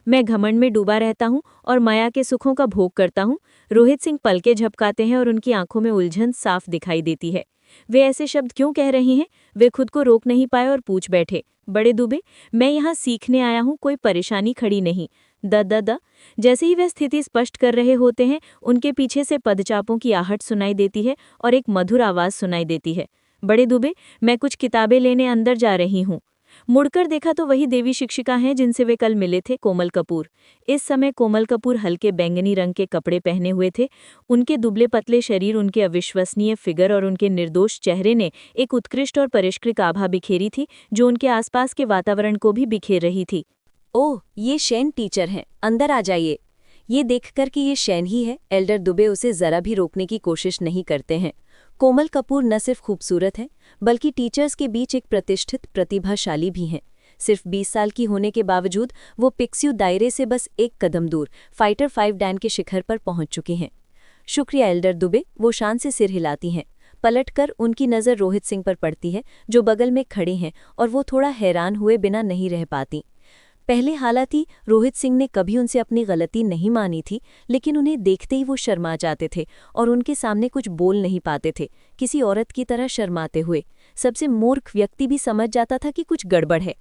मैं घमंड में डूबा रहता हूँ और माया के सुखों का भोग करता हूँ। रोहित सिंह पलके झपकाते हैं और उनकी आंखों में उलझन साफ दिखाई देती है। वे ऐसे शब्द क्यों कह रही हैं? वे खुद को रोक नहीं पाए और पूछ बैठे, बड़े दुबे, मैं यहाँ सीखने आया हूँ, कोई परेशानी खड़ी नहीं। द जैसे ही वे स्थिति स्पष्ट कर रहे होते हैं, उनके पीछे से पदचापों की आहट सुनाई देती है और एक मधुर आवाज सुनाई देती है, बड़े दुबे, मैं कुछ किताबें लेने अंदर जा रही हूँ। मुड़कर देखा तो वही देवी शिक्षिका हैं जिनसे वे कल मिले थे, कोमल कपूर। इस समय कोमल कपूर हल्के बैंगनी रंग के कपड़े पहने हुए थे। उनके दुबले पतले शरीर, उनके अविश्वसनीय फिगर और उनके निर्दोष चेहरे ने एक उत्कृष्ट और परिष्कृत आभा बिखेरी थी, जो उनके आसपास के वातावरण को भी बिखेर रही थी। ओह, ये शैन टीचर हैं, अंदर आ जाइए। ये देखकर कि ये शैन ही है, एल्डर दुबे उसे जरा भी रोकने की कोशिश नहीं करते हैं। कोमल कपूर न सिर्फ खूबसूरत है, बल्कि टीचर्स के बीच एक प्रतिष्ठित प्रतिभाशाली भी हैं। सिर्फ 20 साल की होने के बावजूद वो पिक्स्यू दायरे से बस एक कदम दूर फाइटर 5 डैन के शिखर पर पहुंच चुकी हैं। शुक्रिया एल्डर दुबे, वो शान से सिर हिलाती हैं। पलटकर उनकी नज़र रोहित सिंह पर पड़ती है, जो बगल में खड़े हैं, और वो थोड़ा हैरान हुए बिना नहीं रह पाती। पहले हालांकि रोहित सिंह ने कभी उनसे अपनी गलती नहीं मानी थी, लेकिन उन्हें देखते ही वो शर्मा जाते थे और उनके सामने कुछ बोल नहीं पाते थे, किसी औरत की तरह शर्माते हुए। सबसे मूर्ख व्यक्ति भी समझ जाता था कि कुछ गड़बड़ है।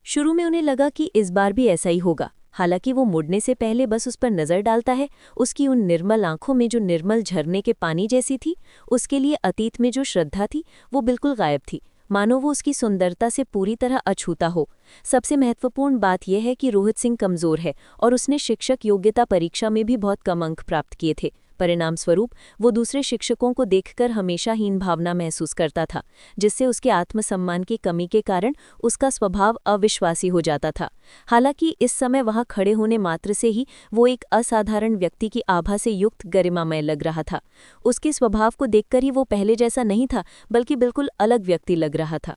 शुरू में उन्हें लगा कि इस बार भी ऐसा ही होगा। हालांकि वो मुड़ने से पहले बस उस पर नज़र डालता है। उसकी उन निर्मल आंखों में जो निर्मल झरने के पानी जैसी थी, उसके लिए अतीत में जो श्रद्धा थी वो बिल्कुल गायब थी, मानो वो उसकी सुंदरता से पूरी तरह अछूता हो। सबसे महत्वपूर्ण बात यह है कि रोहित सिंह कमज़ोर है और उसने शिक्षक योग्यता परीक्षा में भी बहुत कम अंक प्राप्त किए थे, परिणाम स्वरूप वो दूसरे शिक्षकों को देखकर हमेशा हीन भावना महसूस करता था, जिससे उसके आत्मसम्मान की कमी के कारण उसका स्वभाव अविश्वासी हो जाता था। हालांकि इस समय वहां खड़े होने मात्र से ही वो एक असाधारण व्यक्ति की आभा से युक्त गरिमामय लग रहा था। उसके स्वभाव को देखकर ही वो पहले जैसा नहीं था, बल्कि बिल्कुल अलग व्यक्ति लग रहा था।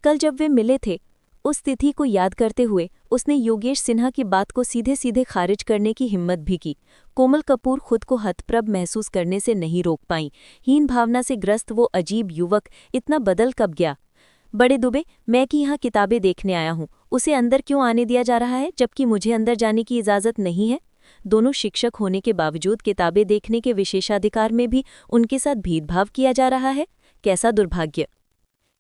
कल जब वे मिले थे, उस तिथि को याद करते हुए उसने योगेश सिन्हा की बात को सीधे सीधे खारिज करने की हिम्मत भी की। कोमल कपूर खुद को हतप्रभ महसूस करने से नहीं रोक पाई। हीन भावना से ग्रस्त वो अजीब युवक इतना बदल कब गया? बड़े दुबे, मैं कि यहाँ किताबें देखने आया हूँ, उसे अंदर क्यों आने दिया जा रहा है जबकि मुझे अंदर जाने की इजाज़त नहीं है? दोनों शिक्षक होने के बावजूद किताबें देखने के विशेषाधिकार में भी उनके साथ भेदभाव किया जा रहा है। कैसा दुर्भाग्य!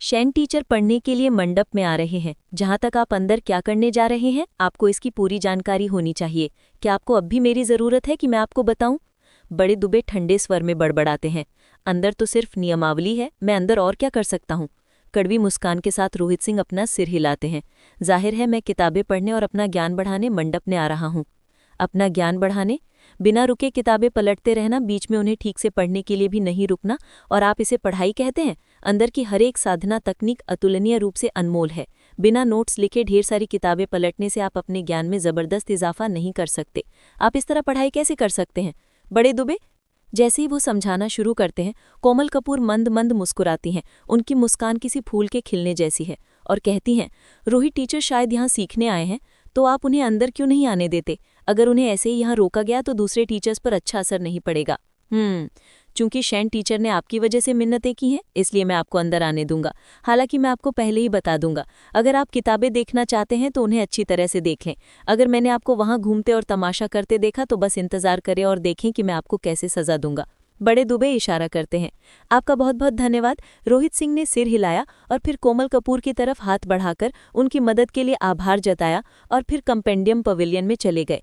शैन टीचर पढ़ने के लिए मंडप में आ रहे हैं। जहां तक आप अंदर क्या करने जा रहे हैं, आपको इसकी पूरी जानकारी होनी चाहिए। क्या आपको अब भी मेरी ज़रूरत है कि मैं आपको बताऊं? बड़े दुबे ठंडे स्वर में बड़बड़ाते हैं। अंदर तो सिर्फ नियमावली है, मैं अंदर और क्या कर सकता हूं? कड़वी मुस्कान के साथ रोहित सिंह अपना सिर हिलाते हैं। जाहिर है मैं किताबें पढ़ने और अपना ज्ञान बढ़ाने मंडप में आ रहा हूं। अपना ज्ञान बढ़ाने? बिना रुके किताबें पलटते रहना, बीच में उन्हें ठीक से पढ़ने के लिए भी नहीं रुकना, और आप इसे पढ़ाई कहते हैं? अंदर की हर एक साधना तकनीक अतुलनीय रूप से अनमोल है। बिना नोट्स लिखे ढेर सारी किताबें पलटने से आप अपने ज्ञान में ज़बरदस्त इजाफा नहीं कर सकते। आप इस तरह पढ़ाई कैसे कर सकते हैं? बड़े दुबे, जैसे ही वो समझाना शुरू करते हैं, कोमल कपूर मंद मंद मुस्कुराती हैं। उनकी मुस्कान किसी फूल के खिलने जैसी है और कहती हैं, रोहित टीचर शायद यहाँ सीखने आए हैं, तो आप उन्हें अंदर क्यों नहीं आने देते? अगर उन्हें ऐसे ही यहाँ रोका गया तो दूसरे टीचर्स पर अच्छा असर नहीं पड़ेगा। चूंकि शैन टीचर ने आपकी वजह से मिन्नतें की हैं, इसलिए मैं आपको अंदर आने दूंगा। हालांकि मैं आपको पहले ही बता दूंगा, अगर आप किताबें देखना चाहते हैं तो उन्हें अच्छी तरह से देख लें। अगर मैंने आपको वहां घूमते और तमाशा करते देखा तो बस इंतजार करें और देखें कि मैं आपको कैसे सजा दूंगा। बड़े दुबे इशारा करते हैं। आपका बहुत बहुत धन्यवाद। रोहित सिंह ने सिर हिलाया और फिर कोमल कपूर की तरफ हाथ बढ़ाकर उनकी मदद के लिए आभार जताया और फिर कंपेंडियम पवेलियन में चले गए।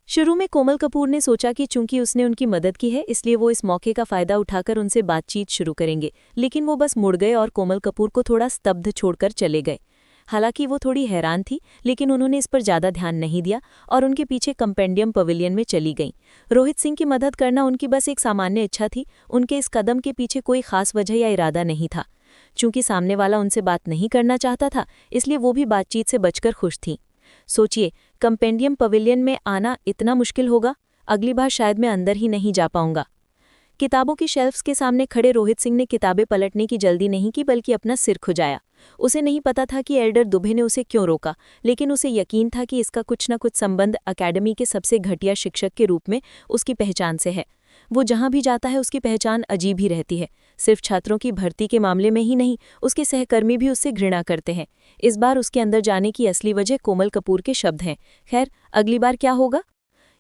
शुरू में कोमल कपूर ने सोचा कि चूंकि उसने उनकी मदद की है इसलिए वो इस मौके का फायदा उठाकर उनसे बातचीत शुरू करेंगे, लेकिन वो बस मुड़ गए और कोमल कपूर को थोड़ा स्तब्ध छोड़कर चले गए। हालांकि वो थोड़ी हैरान थी, लेकिन उन्होंने इस पर ज़्यादा ध्यान नहीं दिया और उनके पीछे कंपेंडियम पवेलियन में चली गईं। रोहित सिंह की मदद करना उनकी बस एक सामान्य इच्छा थी। उनके इस कदम के पीछे कोई खास वजह या इरादा नहीं था। चूंकि सामने वाला उनसे बात नहीं करना चाहता था, इसलिए वो भी बातचीत से बचकर खुश थीं। सोचिए, कंपेंडियम पवेलियन में आना इतना मुश्किल होगा। अगली बार शायद मैं अंदर ही नहीं जा पाऊंगा। किताबों की शेल्फ्स के सामने खड़े रोहित सिंह ने किताबें पलटने की जल्दी नहीं की, बल्कि अपना सिर खुजाया। उसे नहीं पता था कि एल्डर दुबे ने उसे क्यों रोका, लेकिन उसे यकीन था कि इसका कुछ न कुछ संबंध अकेडमी के सबसे घटिया शिक्षक के रूप में उसकी पहचान से है। वो जहां भी जाता है उसकी पहचान अजीब ही रहती है। सिर्फ छात्रों की भर्ती के मामले में ही नहीं, उसके सहकर्मी भी उससे घृणा करते हैं। इस बार उसके अंदर जाने की असली वजह कोमल कपूर के शब्द हैं। खैर, अगली बार क्या होगा?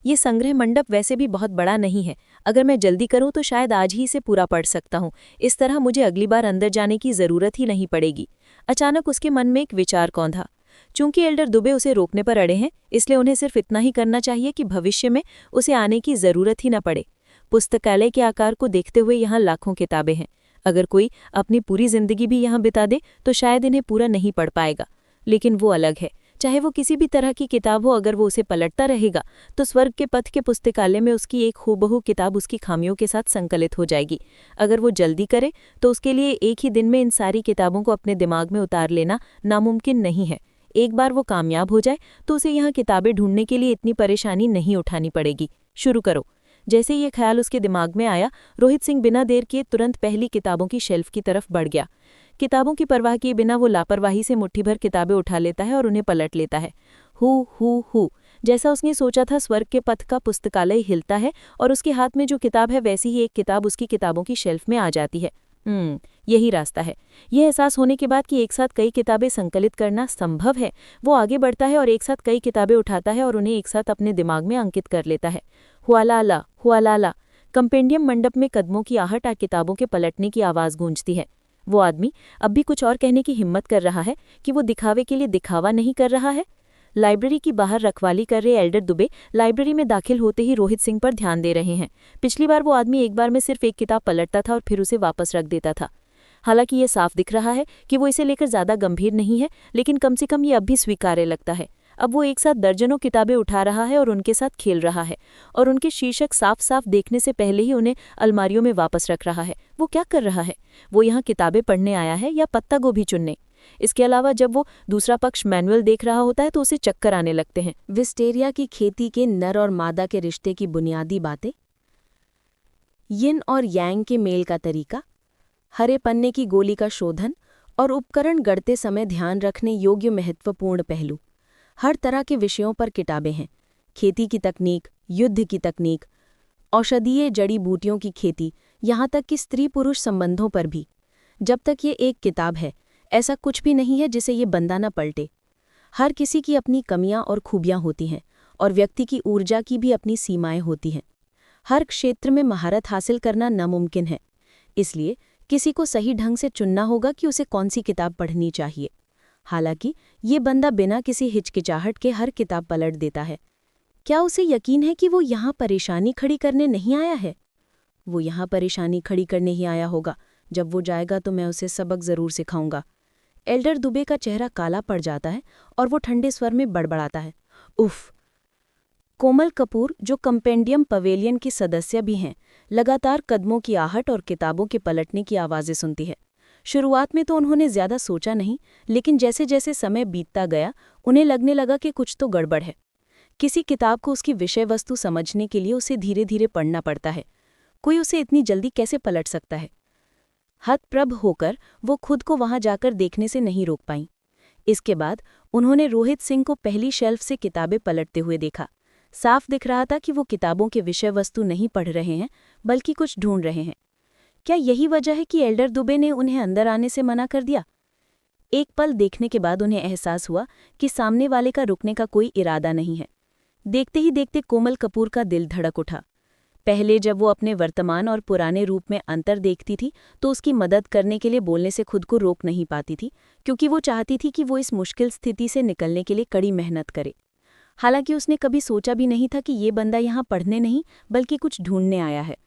ये संग्रह मंडप वैसे भी बहुत बड़ा नहीं है। अगर मैं जल्दी करूं तो शायद आज ही इसे पूरा पढ़ सकता हूं। इस तरह मुझे अगली बार अंदर जाने की ज़रूरत ही नहीं पड़ेगी। अचानक उसके मन में एक विचार कौंधा। चूंकि एल्डर दुबे उसे रोकने पर अड़े हैं, इसलिए उन्हें सिर्फ इतना ही करना चाहिए कि भविष्य में उसे आने की ज़रूरत ही न पड़े। पुस्तकालय के आकार को देखते हुए यहाँ लाखों किताबें हैं। अगर कोई अपनी पूरी जिंदगी भी यहाँ बिता दे तो शायद इन्हें पूरा नहीं पढ़ पाएगा। लेकिन वो अलग है। चाहे वो किसी भी तरह की किताब हो, अगर वो उसे पलटता रहेगा तो स्वर्ग के पथ के पुस्तकालय में उसकी एक हूबहू किताब उसकी खामियों के साथ संकलित हो जाएगी। अगर वो जल्दी करे तो उसके लिए एक ही दिन में इन सारी किताबों को अपने दिमाग में उतार लेना नामुमकिन नहीं है। एक बार वो कामयाब हो जाए तो उसे यहाँ किताबें ढूंढने के लिए इतनी परेशानी नहीं उठानी पड़ेगी। शुरू करो। जैसे ये ख्याल उसके दिमाग में आया, रोहित सिंह बिना देर किए तुरंत पहली किताबों की शेल्फ की तरफ बढ़ गया। किताबों की परवाह किए बिना वो लापरवाही से मुट्ठी भर किताबें उठा लेता है और उन्हें पलट लेता है। हु जैसा उसने सोचा था, स्वर्ग के पथ का पुस्तकालय हिलता है और उसके हाथ में जो किताब है वैसी ही एक किताब उसकी किताबों की शेल्फ में आ जाती है। यही रास्ता है। यह एहसास होने के बाद कि एक साथ कई किताबें संकलित करना संभव है, वो आगे बढ़ता है और एक साथ कई किताबें उठाता है और उन्हें एक साथ अपने दिमाग में अंकित कर लेता है। हुआलाला। कंपेंडियम मंडप में कदमों की आहट आ किताबों के पलटने की आवाज़ गूंजती है। वो आदमी अब भी कुछ और कहने की हिम्मत कर रहा है कि वो दिखावे के लिए दिखावा नहीं कर रहा है। लाइब्रेरी की बाहर रखवाली कर रहे एल्डर दुबे लाइब्रेरी में दाखिल होते ही रोहित सिंह पर ध्यान दे रहे हैं। पिछली बार वो आदमी एक बार में सिर्फ एक किताब पलटता था और फिर उसे वापस रख देता था। हालांकि ये साफ दिख रहा है कि वो इसे लेकर ज़्यादा गंभीर नहीं है, लेकिन कम से कम ये अब भी स्वीकार्य लगता है। अब वो एक साथ दर्जनों किताबें उठा रहा है और उनके साथ खेल रहा है, और उनके शीर्षक साफ साफ देखने से पहले ही उन्हें अलमारियों में वापस रख रहा है। वो क्या कर रहा है? वो यहाँ किताबें पढ़ने आया है या पत्ता गोभी चुनने? इसके अलावा जब वो दूसरा पक्ष मैनुअल देख रहा होता है तो उसे चक्कर आने लगते हैं। विस्टेरिया की खेती के नर और मादा के रिश्ते की बुनियादी बातें, यिन और यांग के मेल का तरीका, हरे पन्ने की गोली का शोधन और उपकरण गढ़ते समय ध्यान रखने योग्य महत्वपूर्ण पहलू। हर तरह के विषयों पर किताबें हैं। खेती की तकनीक, युद्ध की तकनीक, औषधीय जड़ी बूटियों की खेती, यहाँ तक कि स्त्री पुरुष संबंधों पर भी। जब तक ये एक किताब है, ऐसा कुछ भी नहीं है जिसे ये बंदा न पलटे। हर किसी की अपनी कमियां और खूबियां होती हैं, और व्यक्ति की ऊर्जा की भी अपनी सीमाएं होती हैं। हर क्षेत्र में महारत हासिल करना नामुमकिन है, इसलिए किसी को सही ढंग से चुनना होगा कि उसे कौन सी किताब पढ़नी चाहिए। हालांकि ये बंदा बिना किसी हिचकिचाहट के हर किताब पलट देता है। क्या उसे यकीन है कि वो यहाँ परेशानी खड़ी करने नहीं आया है? वो यहाँ परेशानी खड़ी करने ही आया होगा। जब वो जाएगा तो मैं उसे सबक ज़रूर सिखाऊंगा। एल्डर दुबे का चेहरा काला पड़ जाता है और वो ठंडे स्वर में बड़बड़ाता है, उफ। कोमल कपूर, जो कंपेंडियम पवेलियन की सदस्य भी हैं, लगातार कदमों की आहट और किताबों के पलटने की आवाज़ें सुनती है। शुरुआत में तो उन्होंने ज़्यादा सोचा नहीं, लेकिन जैसे जैसे समय बीतता गया उन्हें लगने लगा कि कुछ तो गड़बड़ है। किसी किताब को उसकी विषय वस्तु समझने के लिए उसे धीरे धीरे पढ़ना पड़ता है। कोई उसे इतनी जल्दी कैसे पलट सकता है? हतप्रभ होकर वो खुद को वहां जाकर देखने से नहीं रोक पाईं। इसके बाद उन्होंने रोहित सिंह को पहली शेल्फ से किताबें पलटते हुए देखा। साफ दिख रहा था कि वो किताबों के विषय वस्तु नहीं पढ़ रहे हैं, बल्कि कुछ ढूंढ रहे हैं। क्या यही वजह है कि एल्डर दुबे ने उन्हें अंदर आने से मना कर दिया? एक पल देखने के बाद उन्हें एहसास हुआ कि सामने वाले का रुकने का कोई इरादा नहीं है। देखते ही देखते कोमल कपूर का दिल धड़क उठा। पहले जब वो अपने वर्तमान और पुराने रूप में अंतर देखती थी तो उसकी मदद करने के लिए बोलने से खुद को रोक नहीं पाती थी, क्योंकि वो चाहती थी कि वो इस मुश्किल स्थिति से निकलने के लिए कड़ी मेहनत करे। हालांकि उसने कभी सोचा भी नहीं था कि ये बंदा यहाँ पढ़ने नहीं बल्कि कुछ ढूंढने आया है।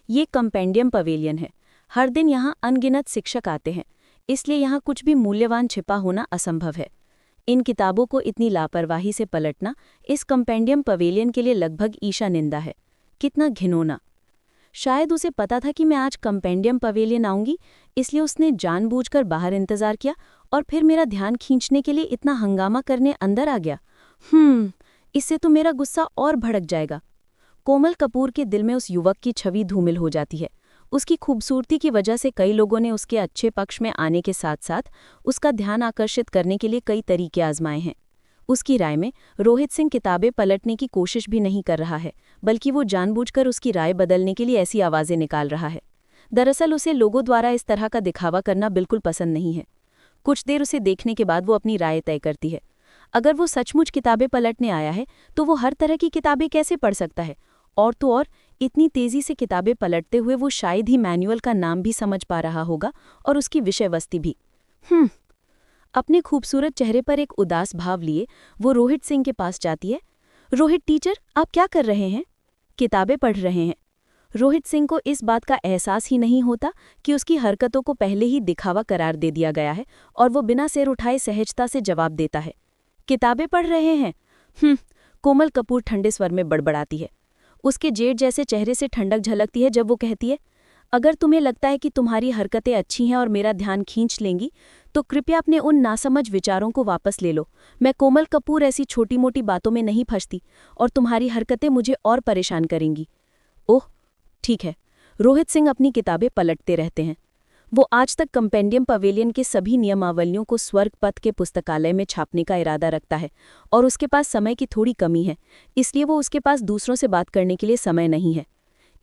ये कंपेंडियम पवेलियन है। हर दिन यहाँ अनगिनत शिक्षक आते हैं, इसलिए यहाँ कुछ भी मूल्यवान छिपा होना असंभव है। इन किताबों को इतनी लापरवाही से पलटना इस कंपेंडियम पवेलियन के लिए लगभग ईशा निंदा है। कितना घिनौना। शायद उसे पता था कि मैं आज कंपेंडियम पवेलियन आऊंगी, इसलिए उसने जानबूझकर बाहर इंतजार किया और फिर मेरा ध्यान खींचने के लिए इतना हंगामा करने अंदर आ गया। इससे तो मेरा गुस्सा और भड़क जाएगा। कोमल कपूर के दिल में उस युवक की छवि धूमिल हो जाती है। उसकी खूबसूरती की वजह से कई लोगों ने उसके अच्छे पक्ष में आने के साथ साथ उसका ध्यान आकर्षित करने के लिए कई तरीके आजमाए हैं। उसकी राय में रोहित सिंह किताबें पलटने की कोशिश भी नहीं कर रहा है, बल्कि वो जानबूझकर उसकी राय बदलने के लिए ऐसी आवाज़ें निकाल रहा है। दरअसल उसे लोगों द्वारा इस तरह का दिखावा करना बिल्कुल पसंद नहीं है। कुछ देर उसे देखने के बाद वो अपनी राय तय करती है। अगर वो सचमुच किताबें पलटने आया है तो वो हर तरह की किताबें कैसे पढ़ सकता है? और तो और इतनी तेज़ी से किताबें पलटते हुए वो शायद ही मैनुअल का नाम भी समझ पा रहा होगा और उसकी विषय वस्तु भी। अपने खूबसूरत चेहरे पर एक उदास भाव लिए वो रोहित सिंह के पास जाती है। रोहित टीचर, आप क्या कर रहे हैं? किताबें पढ़ रहे हैं। रोहित सिंह को इस बात का एहसास ही नहीं होता कि उसकी हरकतों को पहले ही दिखावा करार दे दिया गया है, और वो बिना सिर उठाए सहजता से जवाब देता है, किताबें पढ़ रहे हैं। कोमल कपूर ठंडे स्वर में बड़बड़ाती है। उसके जेठ जैसे चेहरे से ठंडक झलकती है जब वो कहती है, अगर तुम्हें लगता है कि तुम्हारी हरकतें अच्छी हैं और मेरा ध्यान खींच लेंगी तो कृपया अपने उन नासमझ विचारों को वापस ले लो। मैं कोमल कपूर ऐसी छोटी मोटी बातों में नहीं फंसती और तुम्हारी हरकतें मुझे और परेशान करेंगी। ओह ठीक है। रोहित सिंह अपनी किताबें पलटते रहते हैं। वो आज तक कंपेंडियम पवेलियन के सभी नियमावलियों को स्वर्ग पथ के पुस्तकालय में छापने का इरादा रखता है, और उसके पास समय की थोड़ी कमी है, इसलिए वो उसके पास दूसरों से बात करने के लिए समय नहीं है।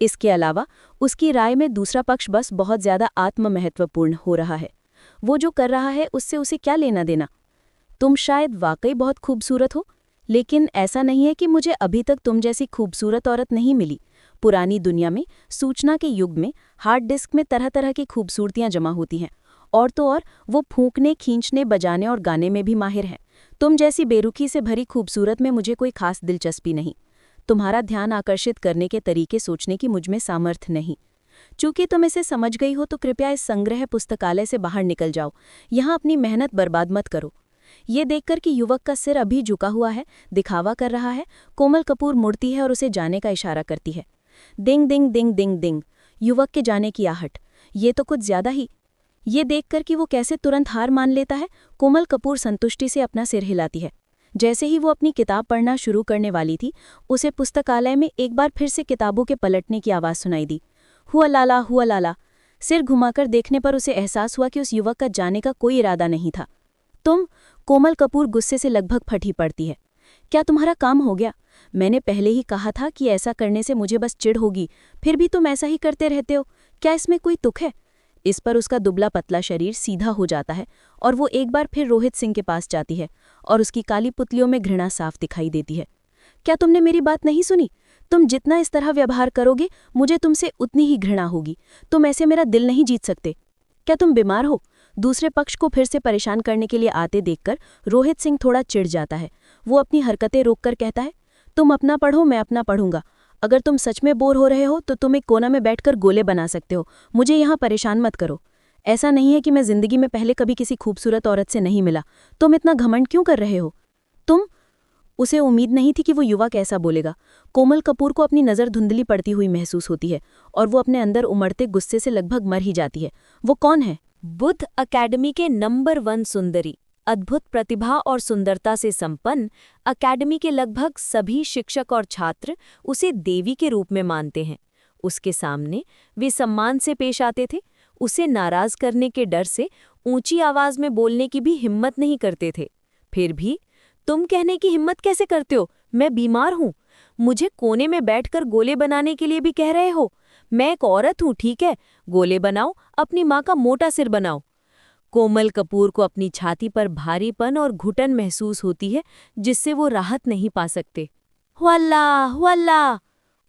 इसके अलावा उसकी राय में दूसरा पक्ष बस बहुत ज़्यादा आत्ममहत्वपूर्ण हो रहा है। वो जो कर रहा है उससे उसे क्या लेना देना? तुम शायद वाकई बहुत खूबसूरत हो, लेकिन ऐसा नहीं है कि मुझे अभी तक तुम जैसी खूबसूरत औरत नहीं मिली। पुरानी दुनिया में, सूचना के युग में हार्ड डिस्क में तरह तरह की खूबसूरतियां जमा होती हैं, और तो और वो फूंकने, खींचने, बजाने और गाने में भी माहिर हैं। तुम जैसी बेरुखी से भरी खूबसूरत में मुझे कोई खास दिलचस्पी नहीं। तुम्हारा ध्यान आकर्षित करने के तरीके सोचने की मुझमें सामर्थ्य नहीं। चूंकि तुम इसे समझ गई हो तो कृपया इस संग्रह पुस्तकालय से बाहर निकल जाओ। यहाँ अपनी मेहनत बर्बाद मत करो। ये देखकर कि युवक का सिर अभी झुका हुआ है, दिखावा कर रहा है, कोमल कपूर मुड़ती है और उसे जाने का इशारा करती है। दिंग दिंग दिंग दिंग दिंग, युवक के जाने की आहट। ये तो कुछ ज्यादा ही। ये देखकर कि वो कैसे तुरंत हार मान लेता है, कोमल कपूर संतुष्टि से अपना सिर हिलाती है। जैसे ही वो अपनी किताब पढ़ना शुरू करने वाली थी, उसे पुस्तकालय में एक बार फिर से किताबों के पलटने की आवाज़ सुनाई दी। हुआ लाला, हुआ लाला। सिर घुमाकर देखने पर उसे एहसास हुआ कि उस युवक का जाने का कोई इरादा नहीं था। तुम? कोमल कपूर गुस्से से लगभग फटी पड़ती है। क्या तुम्हारा काम हो गया? मैंने पहले ही कहा था कि ऐसा करने से मुझे बस चिढ़ होगी, फिर भी तुम ऐसा ही करते रहते हो। क्या इसमें कोई तुक है? इस पर उसका दुबला पतला शरीर सीधा हो जाता है और वो एक बार फिर रोहित सिंह के पास जाती है और उसकी काली पुतलियों में घृणा साफ दिखाई देती है। क्या तुमने मेरी बात नहीं सुनी? तुम जितना इस तरह व्यवहार करोगे, मुझे तुमसे उतनी ही घृणा होगी। तुम ऐसे मेरा दिल नहीं जीत सकते। क्या तुम बीमार हो? दूसरे पक्ष को फिर से परेशान करने के लिए आते देखकर रोहित सिंह थोड़ा चिढ़ जाता है। वो अपनी हरकतें रोककर कहता है, तुम अपना पढ़ो, मैं अपना पढ़ूंगा। अगर तुम सच में बोर हो रहे हो तो तुम एक कोना में बैठकर गोले बना सकते हो। मुझे यहाँ परेशान मत करो। ऐसा नहीं है कि मैं जिंदगी में पहले कभी किसी खूबसूरत औरत से नहीं मिला। तुम इतना घमंड क्यों कर रहे हो? तुम? उसे उम्मीद नहीं थी कि वो युवक ऐसा बोलेगा। कोमल कपूर को अपनी नज़र धुंधली पड़ती हुई महसूस होती है और वो अपने अंदर उमड़ते गुस्से से लगभग मर ही जाती है। वो कौन है? बुद्ध अकेडमी के नंबर 1 सुंदरी, अद्भुत प्रतिभा और सुंदरता से संपन्न अकेडमी के लगभग सभी शिक्षक और छात्र उसे देवी के रूप में मानते हैं। उसके सामने वे सम्मान से पेश आते थे, उसे नाराज करने के डर से ऊंची आवाज में बोलने की भी हिम्मत नहीं करते थे। फिर भी तुम कहने की हिम्मत कैसे करते हो? मैं बीमार हूँ। मुझे कोने में बैठकर गोले बनाने के लिए भी कह रहे हो? मैं एक औरत हूँ, ठीक है? गोले बनाओ, अपनी माँ का मोटा सिर बनाओ। कोमल कपूर को अपनी छाती पर भारीपन और घुटन महसूस होती है, जिससे वो राहत नहीं पा सकते। हुअल्ला, हुअल्ला!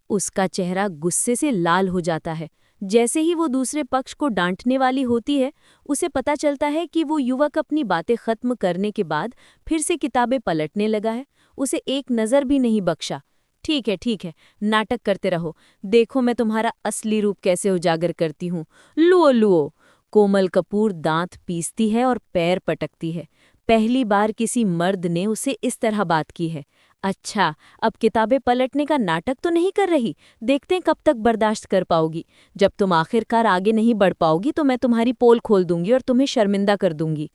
उसका चेहरा गुस्से से लाल हो जाता है। जैसे ही वो दूसरे पक्ष को डांटने वाली होती है, उसे पता चलता है कि वो युवक अपनी बातें खत्म करने के बाद फिर से किताबें पलटने लगा है। उसे एक नज़र भी नहीं बख्शा। ठीक है, नाटक करते रहो। देखो मैं तुम्हारा असली रूप कैसे उजागर करती हूँ। Luo Luo! कोमल कपूर दांत पीसती है और पैर पटकती है। पहली बार किसी मर्द ने उसे इस तरह बात की है। अच्छा, अब किताबें पलटने का नाटक तो नहीं कर रही। देखते हैं कब तक बर्दाश्त कर पाओगी। जब तुम आखिरकार आगे नहीं बढ़ पाओगी तो मैं तुम्हारी पोल खोल दूंगी और तुम्हें शर्मिंदा कर दूंगी।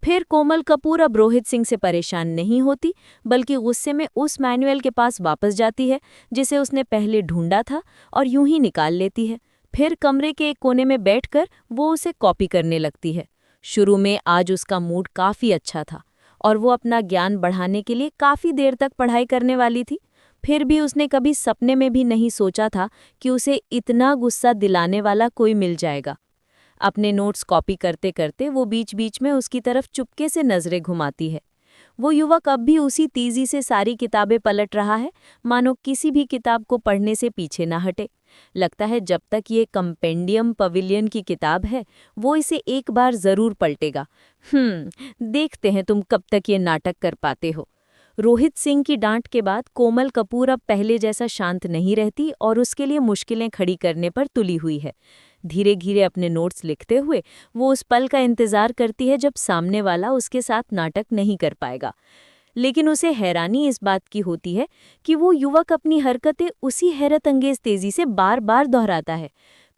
फिर कोमल कपूर अब रोहित सिंह से परेशान नहीं होती, बल्कि गुस्से में उस मैनुअल के पास वापस जाती है जिसे उसने पहले ढूंढा था और यूं ही निकाल लेती है। फिर कमरे के एक कोने में बैठकर वो उसे कॉपी करने लगती है। शुरू में आज उसका मूड काफ़ी अच्छा था और वो अपना ज्ञान बढ़ाने के लिए काफ़ी देर तक पढ़ाई करने वाली थी। फिर भी उसने कभी सपने में भी नहीं सोचा था कि उसे इतना गुस्सा दिलाने वाला कोई मिल जाएगा। अपने नोट्स कॉपी करते करते वो बीच बीच में उसकी तरफ चुपके से नज़रें घुमाती है। वो युवक अब भी उसी तेजी से सारी किताबें पलट रहा है, मानो किसी भी किताब को पढ़ने से पीछे ना हटे। लगता है जब तक ये कंपेंडियम पवेलियन की किताब है, वो इसे एक बार ज़रूर पलटेगा। देखते हैं तुम कब तक ये नाटक कर पाते हो। रोहित सिंह की डांट के बाद कोमल कपूर अब पहले जैसा शांत नहीं रहती और उसके लिए मुश्किलें खड़ी करने पर तुली हुई है। धीरे धीरे अपने नोट्स लिखते हुए वो उस पल का इंतजार करती है जब सामने वाला उसके साथ नाटक नहीं कर पाएगा। लेकिन उसे हैरानी इस बात की होती है कि वो युवक अपनी हरकतें उसी हैरत अंगेज तेजी से बार बार दोहराता है।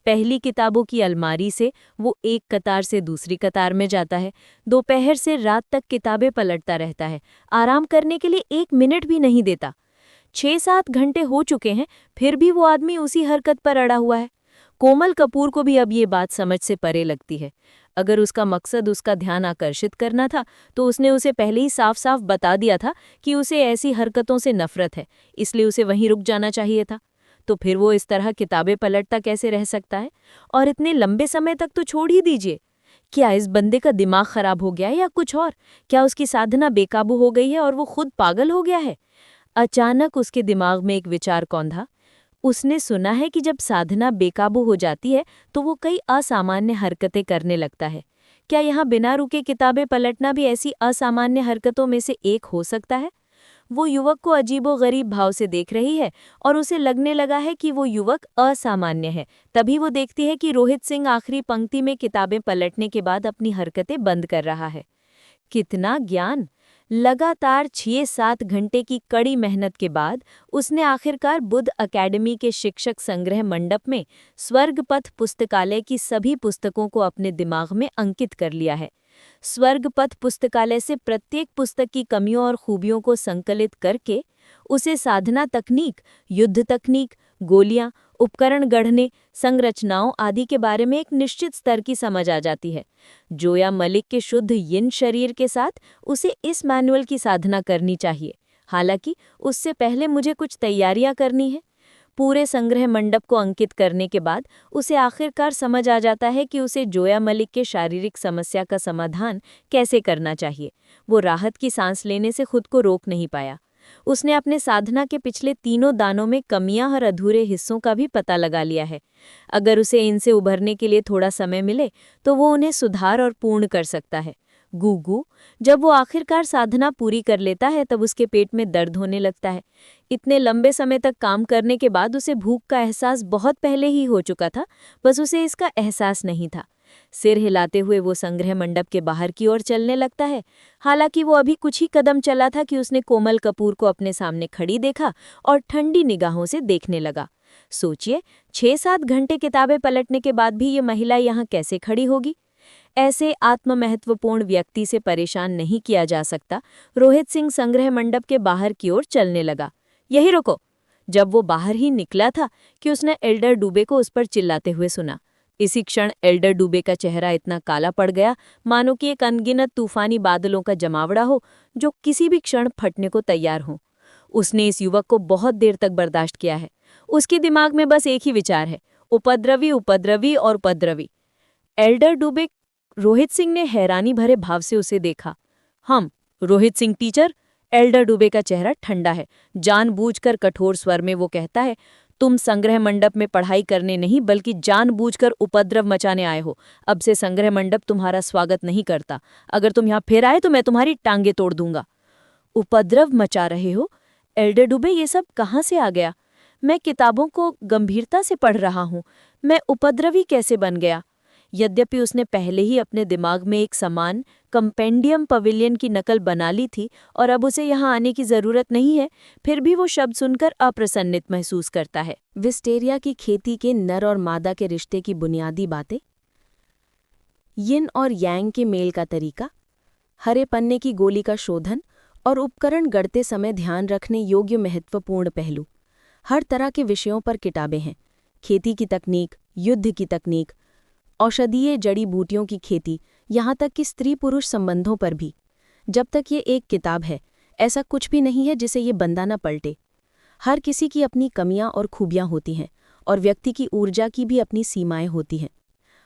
पहली किताबों की अलमारी से वो एक कतार से दूसरी कतार में जाता है। दोपहर से रात तक किताबें पलटता रहता है। आराम करने के लिए 1 मिनट भी नहीं देता। 6-7 घंटे हो चुके हैं, फिर भी वो आदमी उसी हरकत पर अड़ा हुआ है। कोमल कपूर को भी अब ये बात समझ से परे लगती है। अगर उसका मकसद उसका ध्यान आकर्षित करना था, तो उसने उसे पहले ही साफ साफ बता दिया था कि उसे ऐसी हरकतों से नफरत है, इसलिए उसे वहीं रुक जाना चाहिए था। तो फिर वो इस तरह किताबें पलटता कैसे रह सकता है? और इतने लंबे समय तक तो छोड़ ही दीजिए। क्या इस बंदे का दिमाग खराब हो गया है या कुछ और? क्या उसकी साधना बेकाबू हो गई है और वो खुद पागल हो गया है? अचानक उसके दिमाग में एक विचार कौंधा। उसने सुना है कि जब साधना बेकाबू हो जाती है तो वो कई असामान्य हरकतें करने लगता है। क्या यहाँ बिना रुके किताबें पलटना भी ऐसी असामान्य हरकतों में से एक हो सकता है? वो युवक को अजीबोगरीब भाव से देख रही है और उसे लगने लगा है कि वो युवक असामान्य है। तभी वो देखती है कि रोहित सिंह आखिरी पंक्ति में किताबें पलटने के बाद अपनी हरकतें बंद कर रहा है। कितना ज्ञान! लगातार 6-7 घंटे की कड़ी मेहनत के बाद उसने आखिरकार बुद्ध अकेडमी के शिक्षक संग्रह मंडप में स्वर्गपथ पुस्तकालय की सभी पुस्तकों को अपने दिमाग में अंकित कर लिया है। स्वर्गपथ पुस्तकालय से प्रत्येक पुस्तक की कमियों और खूबियों को संकलित करके उसे साधना तकनीक, युद्ध तकनीक, गोलियां, उपकरण गढ़ने, संरचनाओं आदि के बारे में एक निश्चित स्तर की समझ आ जाती है। जोया मलिक के शुद्ध यिन शरीर के साथ उसे इस मैनुअल की साधना करनी चाहिए। हालांकि उससे पहले मुझे कुछ तैयारियां करनी है। पूरे संग्रह मंडप को अंकित करने के बाद उसे आखिरकार समझ आ जाता है कि उसे जोया मलिक के शारीरिक समस्या का समाधान कैसे करना चाहिए। वो राहत की सांस लेने से खुद को रोक नहीं पाया। उसने अपने साधना के पिछले 3 दानों में कमियां और अधूरे हिस्सों का भी पता लगा लिया है। अगर उसे इनसे उभरने के लिए थोड़ा समय मिले तो वो उन्हें सुधार और पूर्ण कर सकता है। गूगू, जब वो आखिरकार साधना पूरी कर लेता है तब उसके पेट में दर्द होने लगता है। इतने लंबे समय तक काम करने के बाद उसे भूख का एहसास बहुत पहले ही हो चुका था, बस उसे इसका एहसास नहीं था। सिर हिलाते हुए वो संग्रह मंडप के बाहर की ओर चलने लगता है। हालांकि वो अभी कुछ ही कदम चला था कि उसने कोमल कपूर को अपने सामने खड़ी देखा और ठंडी निगाहों से देखने लगा। सोचिए, 6-7 घंटे किताबें पलटने के बाद भी ये महिला यहाँ कैसे खड़ी होगी? ऐसे आत्ममहत्वपूर्ण व्यक्ति से परेशान नहीं किया जा सकता। रोहित सिंह संग्रह मंडप के बाहर की ओर चलने लगा। यही रुको! जब वो बाहर ही निकला था कि उसने एल्डर डुबे को उस पर चिल्लाते हुए सुना। इसी क्षण एल्डर डुबे का चेहरा इतना काला पड़ गया मानो कि एक अनगिनत तूफानी बादलों का जमावड़ा हो जो किसी भी क्षण फटने को तैयार हो। उसने इस युवक को बहुत देर तक बर्दाश्त किया है। उसके दिमाग में बस एक ही विचार है, उपद्रवी, उपद्रवी और उपद्रवी। एल्डर डुबे रोहित सिंह ने हैरानी भरे भाव से उसे देखा। हम रोहित सिंह टीचर? एल्डर डुबे का चेहरा ठंडा है। जानबूझकर कठोर स्वर में वो कहता है, तुम संग्रह मंडप में पढ़ाई करने नहीं बल्कि जानबूझकर उपद्रव मचाने आए हो। अब से संग्रह मंडप तुम्हारा स्वागत नहीं करता। अगर तुम यहाँ फिर आए तो मैं तुम्हारी टांगे तोड़ दूंगा। उपद्रव मचा रहे हो? एल्डर डुबे, ये सब कहाँ से आ गया? मैं किताबों को गंभीरता से पढ़ रहा हूँ। मैं उपद्रवी कैसे बन गया? यद्यपि उसने पहले ही अपने दिमाग में एक समान कंपेंडियम पवेलियन की नकल बना ली थी और अब उसे यहाँ आने की जरूरत नहीं है, फिर भी वो शब्द सुनकर अप्रसन्नित महसूस करता है। विस्टेरिया की खेती के नर और मादा के रिश्ते की बुनियादी बातें, यिन और यांग के मेल का तरीका, हरे पन्ने की गोली का शोधन और उपकरण गढ़ते समय ध्यान रखने योग्य महत्वपूर्ण पहलू। हर तरह के विषयों पर किताबें हैं। खेती की तकनीक, युद्ध की तकनीक, औषधीय जड़ी बूटियों की खेती, यहाँ तक कि स्त्री पुरुष संबंधों पर भी। जब तक ये एक किताब है, ऐसा कुछ भी नहीं है जिसे ये बंदा न पलटे। हर किसी की अपनी कमियां और खूबियां होती हैं और व्यक्ति की ऊर्जा की भी अपनी सीमाएं होती हैं।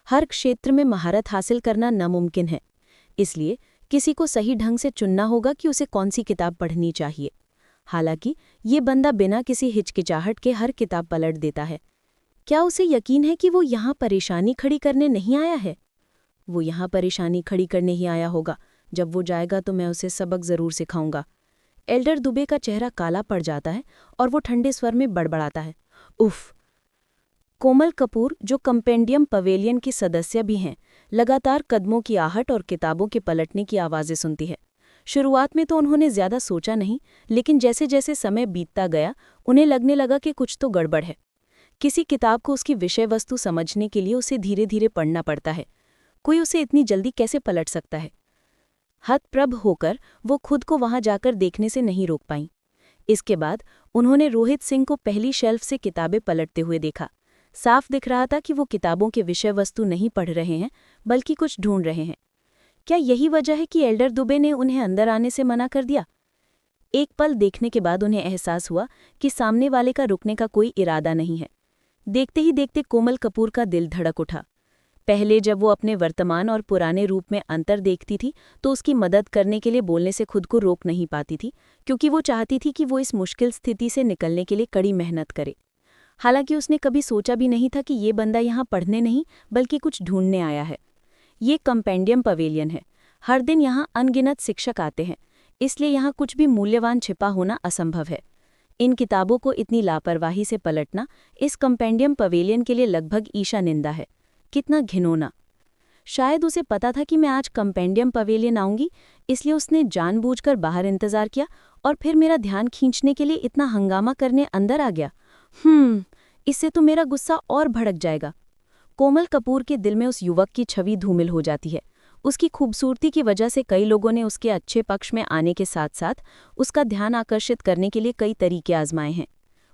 हर क्षेत्र में महारत हासिल करना नामुमकिन है, इसलिए किसी को सही ढंग से चुनना होगा कि उसे कौन सी किताब पढ़नी चाहिए। हालांकि ये बंदा बिना किसी हिचकिचाहट के हर किताब पलट देता है। क्या उसे यकीन है कि वो यहाँ परेशानी खड़ी करने नहीं आया है? वो यहाँ परेशानी खड़ी करने ही आया होगा। जब वो जाएगा तो मैं उसे सबक जरूर सिखाऊंगा। एल्डर दुबे का चेहरा काला पड़ जाता है और वो ठंडे स्वर में बड़बड़ाता है, उफ। कोमल कपूर, जो कंपेंडियम पवेलियन की सदस्य भी हैं, लगातार कदमों की आहट और किताबों के पलटने की आवाज़ें सुनती है। शुरुआत में तो उन्होंने ज़्यादा सोचा नहीं, लेकिन जैसे जैसे समय बीतता गया उन्हें लगने लगा कि कुछ तो गड़बड़ है। किसी किताब को उसकी विषय वस्तु समझने के लिए उसे धीरे धीरे पढ़ना पड़ता है। कोई उसे इतनी जल्दी कैसे पलट सकता है? हतप्रभ होकर वो खुद को वहां जाकर देखने से नहीं रोक पाईं। इसके बाद उन्होंने रोहित सिंह को पहली शेल्फ से किताबें पलटते हुए देखा। साफ दिख रहा था कि वो किताबों के विषय वस्तु नहीं पढ़ रहे हैं बल्कि कुछ ढूंढ रहे हैं। क्या यही वजह है कि एल्डर दुबे ने उन्हें अंदर आने से मना कर दिया? एक पल देखने के बाद उन्हें एहसास हुआ कि सामने वाले का रुकने का कोई इरादा नहीं है। देखते ही देखते कोमल कपूर का दिल धड़क उठा। पहले जब वो अपने वर्तमान और पुराने रूप में अंतर देखती थी तो उसकी मदद करने के लिए बोलने से खुद को रोक नहीं पाती थी, क्योंकि वो चाहती थी कि वो इस मुश्किल स्थिति से निकलने के लिए कड़ी मेहनत करे। हालांकि उसने कभी सोचा भी नहीं था कि ये बंदा यहाँ पढ़ने नहीं बल्कि कुछ ढूंढने आया है। ये कंपेंडियम पवेलियन है। हर दिन यहाँ अनगिनत शिक्षक आते हैं, इसलिए यहाँ कुछ भी मूल्यवान छिपा होना असंभव है। इन किताबों को इतनी लापरवाही से पलटना इस कंपेंडियम पवेलियन के लिए लगभग ईशा निंदा है। कितना घिनौना! शायद उसे पता था कि मैं आज कंपेंडियम पवेलियन आऊंगी, इसलिए उसने जानबूझकर बाहर इंतजार किया और फिर मेरा ध्यान खींचने के लिए इतना हंगामा करने अंदर आ गया। इससे तो मेरा गुस्सा और भड़क जाएगा। कोमल कपूर के दिल में उस युवक की छवि धूमिल हो जाती है। उसकी खूबसूरती की वजह से कई लोगों ने उसके अच्छे पक्ष में आने के साथ साथ उसका ध्यान आकर्षित करने के लिए कई तरीके आजमाए हैं।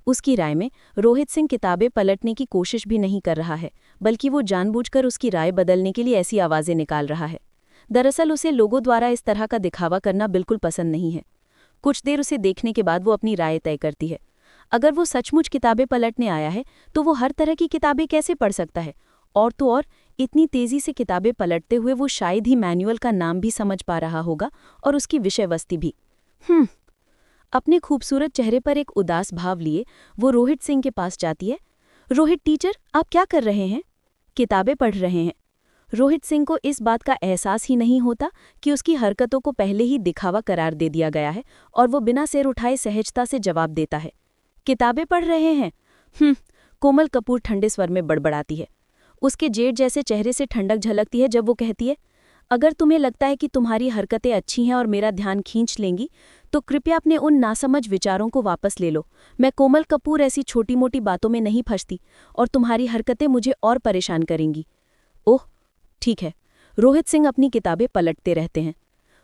उसकी राय में रोहित सिंह किताबें पलटने की कोशिश भी नहीं कर रहा है, बल्कि वो जानबूझकर उसकी राय बदलने के लिए ऐसी आवाज़ें निकाल रहा है। दरअसल उसे लोगों द्वारा इस तरह का दिखावा करना बिल्कुल पसंद नहीं है। कुछ देर उसे देखने के बाद वो अपनी राय तय करती है। अगर वो सचमुच किताबें पलटने आया है तो वो हर तरह की किताबें कैसे पढ़ सकता है, और तो और इतनी तेजी से किताबें पलटते हुए वो शायद ही मैनुअल का नाम भी समझ पा रहा होगा और उसकी विषय वस्तु भी। अपने खूबसूरत चेहरे पर एक उदास भाव लिए वो रोहित सिंह के पास जाती है। रोहित टीचर, आप क्या कर रहे हैं? किताबें पढ़ रहे हैं। रोहित सिंह को इस बात का एहसास ही नहीं होता कि उसकी हरकतों को पहले ही दिखावा करार दे दिया गया है, और वो बिना सिर उठाए सहजता से जवाब देता है, किताबें पढ़ रहे हैं। कोमल कपूर ठंडे स्वर में बड़बड़ाती है। उसके जेठ जैसे चेहरे से ठंडक झलकती है जब वो कहती है, अगर तुम्हें लगता है कि तुम्हारी हरकतें अच्छी हैं और मेरा ध्यान खींच लेंगी, तो कृपया अपने उन नासमझ विचारों को वापस ले लो। मैं कोमल कपूर ऐसी छोटी मोटी बातों में नहीं फंसती, और तुम्हारी हरकतें मुझे और परेशान करेंगी। ओह ठीक है। रोहित सिंह अपनी किताबें पलटते रहते हैं।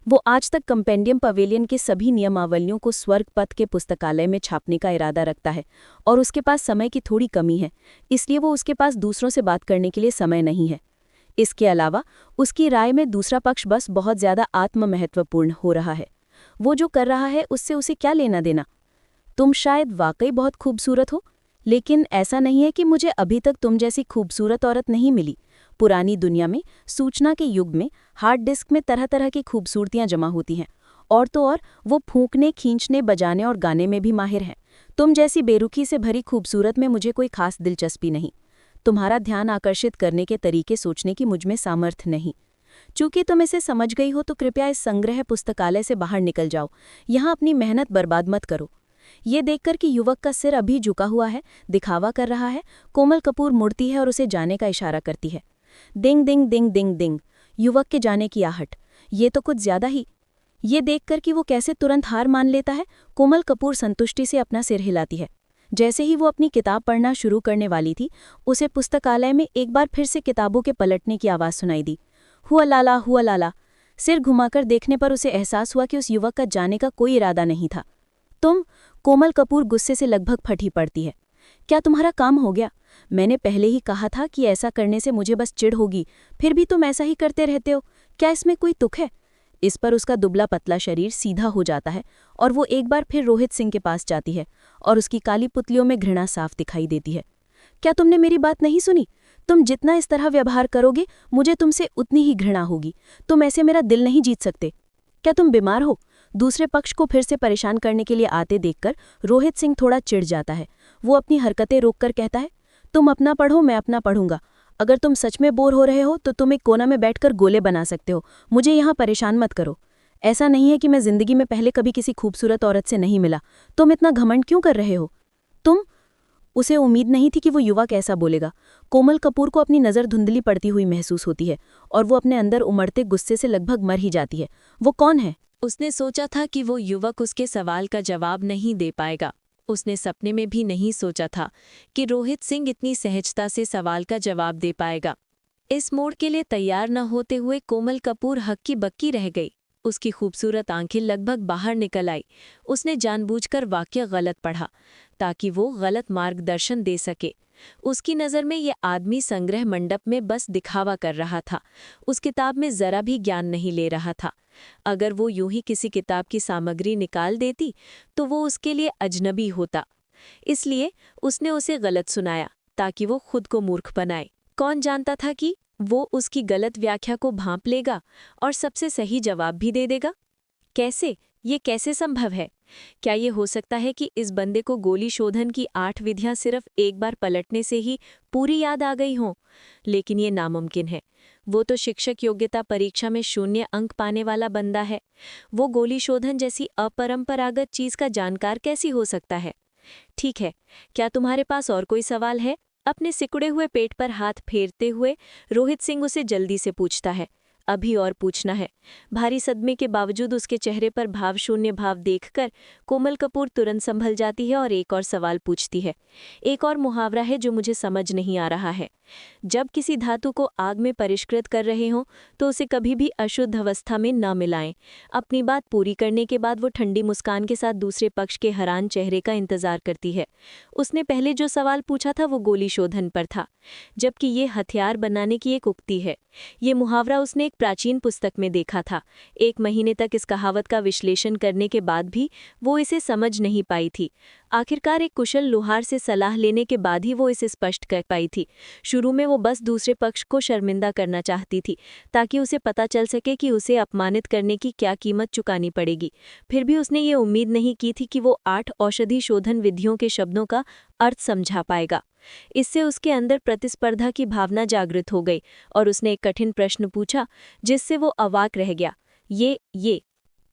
वो आज तक कंपेंडियम पवेलियन के सभी नियमावलियों को स्वर्ग पथ के पुस्तकालय में छापने का इरादा रखता है, और उसके पास समय की थोड़ी कमी है, इसलिए वो उसके पास दूसरों से बात करने के लिए समय नहीं है। इसके अलावा उसकी राय में दूसरा पक्ष बस बहुत ज़्यादा आत्ममहत्वपूर्ण हो रहा है। वो जो कर रहा है उससे उसे क्या लेना देना। तुम शायद वाकई बहुत खूबसूरत हो, लेकिन ऐसा नहीं है कि मुझे अभी तक तुम जैसी खूबसूरत औरत नहीं मिली। पुरानी दुनिया में, सूचना के युग में, हार्ड डिस्क में तरह तरह की खूबसूरतियां जमा होती हैं, और तो और वो फूंकने, खींचने, बजाने और गाने में भी माहिर हैं। तुम जैसी बेरुखी से भरी खूबसूरत में मुझे कोई खास दिलचस्पी नहीं। तुम्हारा ध्यान आकर्षित करने के तरीके सोचने की मुझमें सामर्थ्य नहीं। चूंकि तुम इसे समझ गई हो तो कृपया इस संग्रह पुस्तकालय से बाहर निकल जाओ। यहाँ अपनी मेहनत बर्बाद मत करो। ये देखकर कि युवक का सिर अभी झुका हुआ है, दिखावा कर रहा है, कोमल कपूर मुड़ती है और उसे जाने का इशारा करती है। दिंग दिंग दिंग दिंग दिंग, युवक के जाने की आहट। ये तो कुछ ज्यादा ही। ये देखकर कि वो कैसे तुरंत हार मान लेता है, कोमल कपूर संतुष्टि से अपना सिर हिलाती है। जैसे ही वो अपनी किताब पढ़ना शुरू करने वाली थी, उसे पुस्तकालय में एक बार फिर से किताबों के पलटने की आवाज़ सुनाई दी। हुआ लाला, हुआ लाला। सिर घुमाकर देखने पर उसे एहसास हुआ कि उस युवक का जाने का कोई इरादा नहीं था। तुम? कोमल कपूर गुस्से से लगभग फटी पड़ती है। क्या तुम्हारा काम हो गया? मैंने पहले ही कहा था कि ऐसा करने से मुझे बस चिढ़ होगी, फिर भी तुम ऐसा ही करते रहते हो। क्या इसमें कोई तुक है? इस पर उसका दुबला पतला शरीर सीधा हो जाता है और वो एक बार फिर रोहित सिंह के पास जाती है, और उसकी काली पुतलियों में घृणा साफ दिखाई देती है। क्या तुमने मेरी बात नहीं सुनी? तुम जितना इस तरह व्यवहार करोगे, मुझे तुमसे उतनी ही घृणा होगी। तुम ऐसे मेरा दिल नहीं जीत सकते। क्या तुम बीमार हो? दूसरे पक्ष को फिर से परेशान करने के लिए आते देखकर रोहित सिंह थोड़ा चिढ़ जाता है। वो अपनी हरकतें रोककर कहता है, तुम अपना पढ़ो, मैं अपना पढ़ूंगा। अगर तुम सच में बोर हो रहे हो तो तुम एक कोना में बैठकर गोले बना सकते हो। मुझे यहाँ परेशान मत करो। ऐसा नहीं है कि मैं जिंदगी में पहले कभी किसी खूबसूरत औरत से नहीं मिला। तुम इतना घमंड क्यों कर रहे हो? तुम? उसे उम्मीद नहीं थी कि वो युवक ऐसा बोलेगा। कोमल कपूर को अपनी नज़र धुंधली पड़ती हुई महसूस होती है, और वो अपने अंदर उमड़ते गुस्से से लगभग मर ही जाती है। वो कौन है? उसने सोचा था कि वो युवक उसके सवाल का जवाब नहीं दे पाएगा। उसने सपने में भी नहीं सोचा था कि रोहित सिंह इतनी सहजता से सवाल का जवाब दे पाएगा। इस मोड़ के लिए तैयार न होते हुए कोमल कपूर हक्की बक्की रह गई। उसकी खूबसूरत आंखें लगभग बाहर निकल आई। उसने जानबूझकर वाक्य गलत पढ़ा ताकि वो गलत मार्गदर्शन दे सके। उसकी नज़र में ये आदमी संग्रह मंडप में बस दिखावा कर रहा था। उस किताब में जरा भी ज्ञान नहीं ले रहा था। अगर वो यूं ही किसी किताब की सामग्री निकाल देती तो वो उसके लिए अजनबी होता। इसलिए उसने उसे गलत सुनाया ताकि वो खुद को मूर्ख बनाए। कौन जानता था कि वो उसकी गलत व्याख्या को भांप लेगा और सबसे सही जवाब भी दे देगा। कैसे? ये कैसे संभव है? क्या ये हो सकता है कि इस बंदे को गोली शोधन की 8 विधियां सिर्फ एक बार पलटने से ही पूरी याद आ गई हों? लेकिन ये नामुमकिन है। वो तो शिक्षक योग्यता परीक्षा में 0 अंक पाने वाला बंदा है। वो गोली शोधन जैसी अपरंपरागत चीज का जानकार कैसी हो सकता है? ठीक है, क्या तुम्हारे पास और कोई सवाल है? अपने सिकुड़े हुए पेट पर हाथ फेरते हुए रोहित सिंह उसे जल्दी से पूछता है, अभी और पूछना है। भारी सदमे के बावजूद उसके चेहरे पर भावशून्य भाव देखकर कोमल कपूर तुरंत संभल जाती है और एक और सवाल पूछती है। एक और मुहावरा है जो मुझे समझ नहीं आ रहा है। जब किसी धातु को आग में परिष्कृत कर रहे हों तो उसे कभी भी अशुद्ध अवस्था में न मिलाएं। अपनी बात पूरी करने के बाद वो ठंडी मुस्कान के साथ दूसरे पक्ष के हैरान चेहरे का इंतजार करती है। उसने पहले जो सवाल पूछा था वो गोली शोधन पर था, जबकि ये हथियार बनाने की एक उक्ति है। ये मुहावरा उसने एक प्राचीन पुस्तक में देखा था। 1 महीने तक इस कहावत का विश्लेषण करने के बाद भी वो इसे समझ नहीं पाई थी। आखिरकार एक कुशल लोहार से सलाह लेने के बाद ही वो इसे स्पष्ट कर पाई थी। शुरू में वो बस दूसरे पक्ष को शर्मिंदा करना चाहती थी, ताकि उसे पता चल सके कि उसे अपमानित करने की क्या कीमत चुकानी पड़ेगी। फिर भी उसने ये उम्मीद नहीं की थी कि वो 8 औषधि शोधन विधियों के शब्दों का अर्थ समझा पाएगा। इससे उसके अंदर प्रतिस्पर्धा की भावना जागृत हो गई और उसने एक कठिन प्रश्न पूछा जिससे वो अवाक रह गया। ये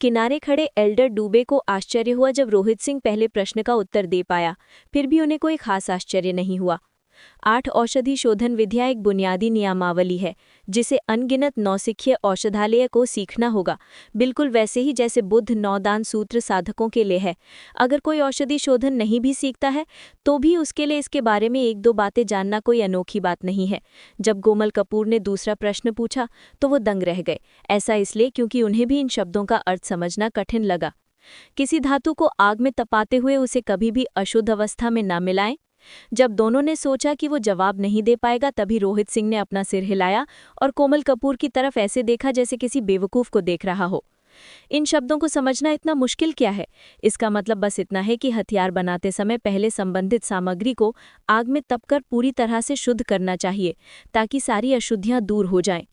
किनारे खड़े एल्डर डूबे को आश्चर्य हुआ जब रोहित सिंह पहले प्रश्न का उत्तर दे पाया। फिर भी उन्हें कोई खास आश्चर्य नहीं हुआ। 8 औषधि शोधन विधियां एक बुनियादी नियमावली है जिसे अनगिनत नौसिखिए औषधालय को सीखना होगा, बिल्कुल वैसे ही जैसे बुद्ध 9 दान सूत्र साधकों के लिए है। अगर कोई औषधि शोधन नहीं भी सीखता है तो भी उसके लिए इसके बारे में 1-2 बातें जानना कोई अनोखी बात नहीं है। जब कोमल कपूर ने दूसरा प्रश्न पूछा तो वो दंग रह गए। ऐसा इसलिए क्योंकि उन्हें भी इन शब्दों का अर्थ समझना कठिन लगा। किसी धातु को आग में तपाते हुए उसे कभी भी अशुद्ध अवस्था में न मिलाएं। जब दोनों ने सोचा कि वो जवाब नहीं दे पाएगा, तभी रोहित सिंह ने अपना सिर हिलाया और कोमल कपूर की तरफ ऐसे देखा जैसे किसी बेवकूफ को देख रहा हो। इन शब्दों को समझना इतना मुश्किल क्या है? इसका मतलब बस इतना है कि हथियार बनाते समय पहले संबंधित सामग्री को आग में तपकर पूरी तरह से शुद्ध करना चाहिए, ताकि सारी अशुद्धियां दूर हो जाएं।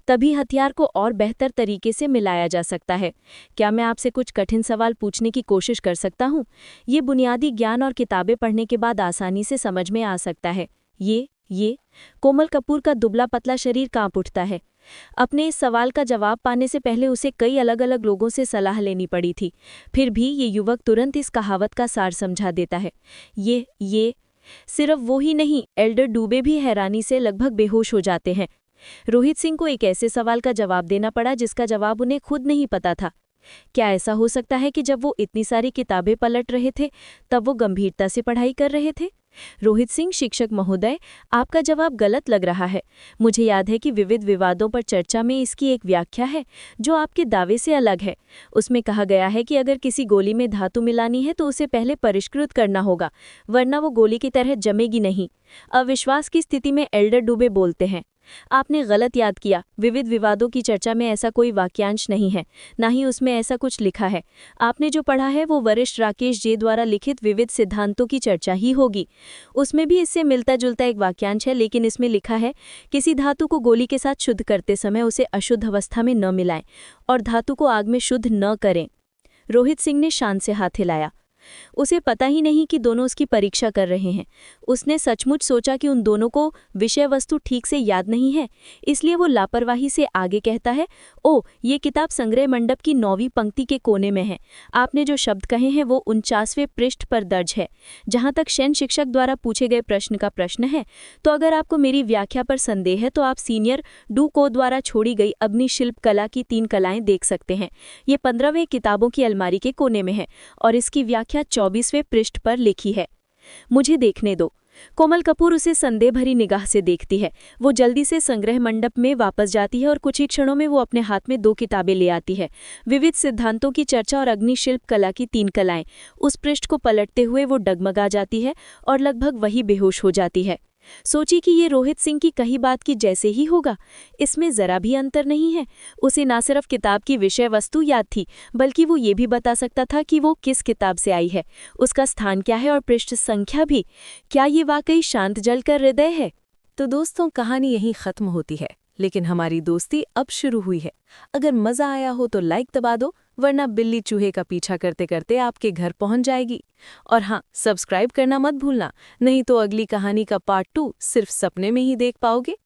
तभी हथियार को और बेहतर तरीके से मिलाया जा सकता है। क्या मैं आपसे कुछ कठिन सवाल पूछने की कोशिश कर सकता हूँ? ये बुनियादी ज्ञान और किताबें पढ़ने के बाद आसानी से समझ में आ सकता है। ये कोमल कपूर का दुबला पतला शरीर कांप उठता है। अपने इस सवाल का जवाब पाने से पहले उसे कई अलग अलग लोगों से सलाह लेनी पड़ी थी। फिर भी ये युवक तुरंत इस कहावत का सार समझा देता है। ये सिर्फ वो ही नहीं, एल्डर डूबे भी हैरानी से लगभग बेहोश हो जाते हैं। रोहित सिंह को एक ऐसे सवाल का जवाब देना पड़ा जिसका जवाब उन्हें खुद नहीं पता था। क्या ऐसा हो सकता है कि जब वो इतनी सारी किताबें पलट रहे थे तब वो गंभीरता से पढ़ाई कर रहे थे? रोहित सिंह, शिक्षक महोदय, आपका जवाब गलत लग रहा है। मुझे याद है कि विविध विवादों पर चर्चा में इसकी एक व्याख्या है जो आपके दावे से अलग है। उसमें कहा गया है कि अगर किसी गोली में धातु मिलानी है तो उसे पहले परिष्कृत करना होगा, वरना वो गोली की तरह जमेगी नहीं। अविश्वास की स्थिति में एल्डर डूबे बोलते हैं। आपने गलत याद किया। विविध विवादों की चर्चा में ऐसा कोई वाक्यांश नहीं है, ना ही उसमें ऐसा कुछ लिखा है। आपने जो पढ़ा है वो वरिष्ठ राकेश जे द्वारा लिखित विविध सिद्धांतों की चर्चा ही होगी। उसमें भी इससे मिलता जुलता एक वाक्यांश है, लेकिन इसमें लिखा है किसी धातु को गोली के साथ शुद्ध करते समय उसे अशुद्ध अवस्था में न मिलाएं और धातु को आग में शुद्ध न करें। रोहित सिंह ने शान से हाथ हिलाया। उसे पता ही नहीं कि दोनों उसकी परीक्षा कर रहे हैं। उसने सचमुच सोचा कि उन दोनों को विषय वस्तु ठीक से याद नहीं है, इसलिए वो लापरवाही से आगे कहता है, ओ, ये किताब संग्रह मंडप की 9वीं पंक्ति के कोने में है। आपने जो शब्द कहे हैं वो 49वें पृष्ठ पर दर्ज है। जहाँ तक शैन शिक्षक द्वारा पूछे गए प्रश्न का प्रश्न है, तो अगर आपको मेरी व्याख्या पर संदेह है तो आप सीनियर डू को द्वारा छोड़ी गई अग्निशिल्प कला की 3 कलाएं देख सकते हैं। ये 15वें किताबों की अलमारी के कोने में है और इसकी व्याख्या 24वें पृष्ठ पर लिखी है। मुझे देखने दो। कोमल कपूर उसे संदेह भरी निगाह से देखती है। वो जल्दी से संग्रह मंडप में वापस जाती है और कुछ ही क्षणों में वो अपने हाथ में 2 किताबें ले आती है, विविध सिद्धांतों की चर्चा और अग्निशिल्प कला की 3 कलाएं। उस पृष्ठ को पलटते हुए वो डगमगा जाती है और लगभग वही बेहोश हो जाती है। सोची कि ये रोहित सिंह की कही बात की जैसे ही होगा। इसमें जरा भी अंतर नहीं है। उसे ना सिर्फ किताब की विषय वस्तु याद थी, बल्कि वो ये भी बता सकता था कि वो किस किताब से आई है, उसका स्थान क्या है और पृष्ठ संख्या भी। क्या ये वाकई शांत जल का हृदय है? तो दोस्तों, कहानी यहीं खत्म होती है, लेकिन हमारी दोस्ती अब शुरू हुई है। अगर मज़ा आया हो तो लाइक दबा दो, वरना बिल्ली चूहे का पीछा करते करते आपके घर पहुंच जाएगी। और हाँ, सब्सक्राइब करना मत भूलना, नहीं तो अगली कहानी का पार्ट 2 सिर्फ सपने में ही देख पाओगे।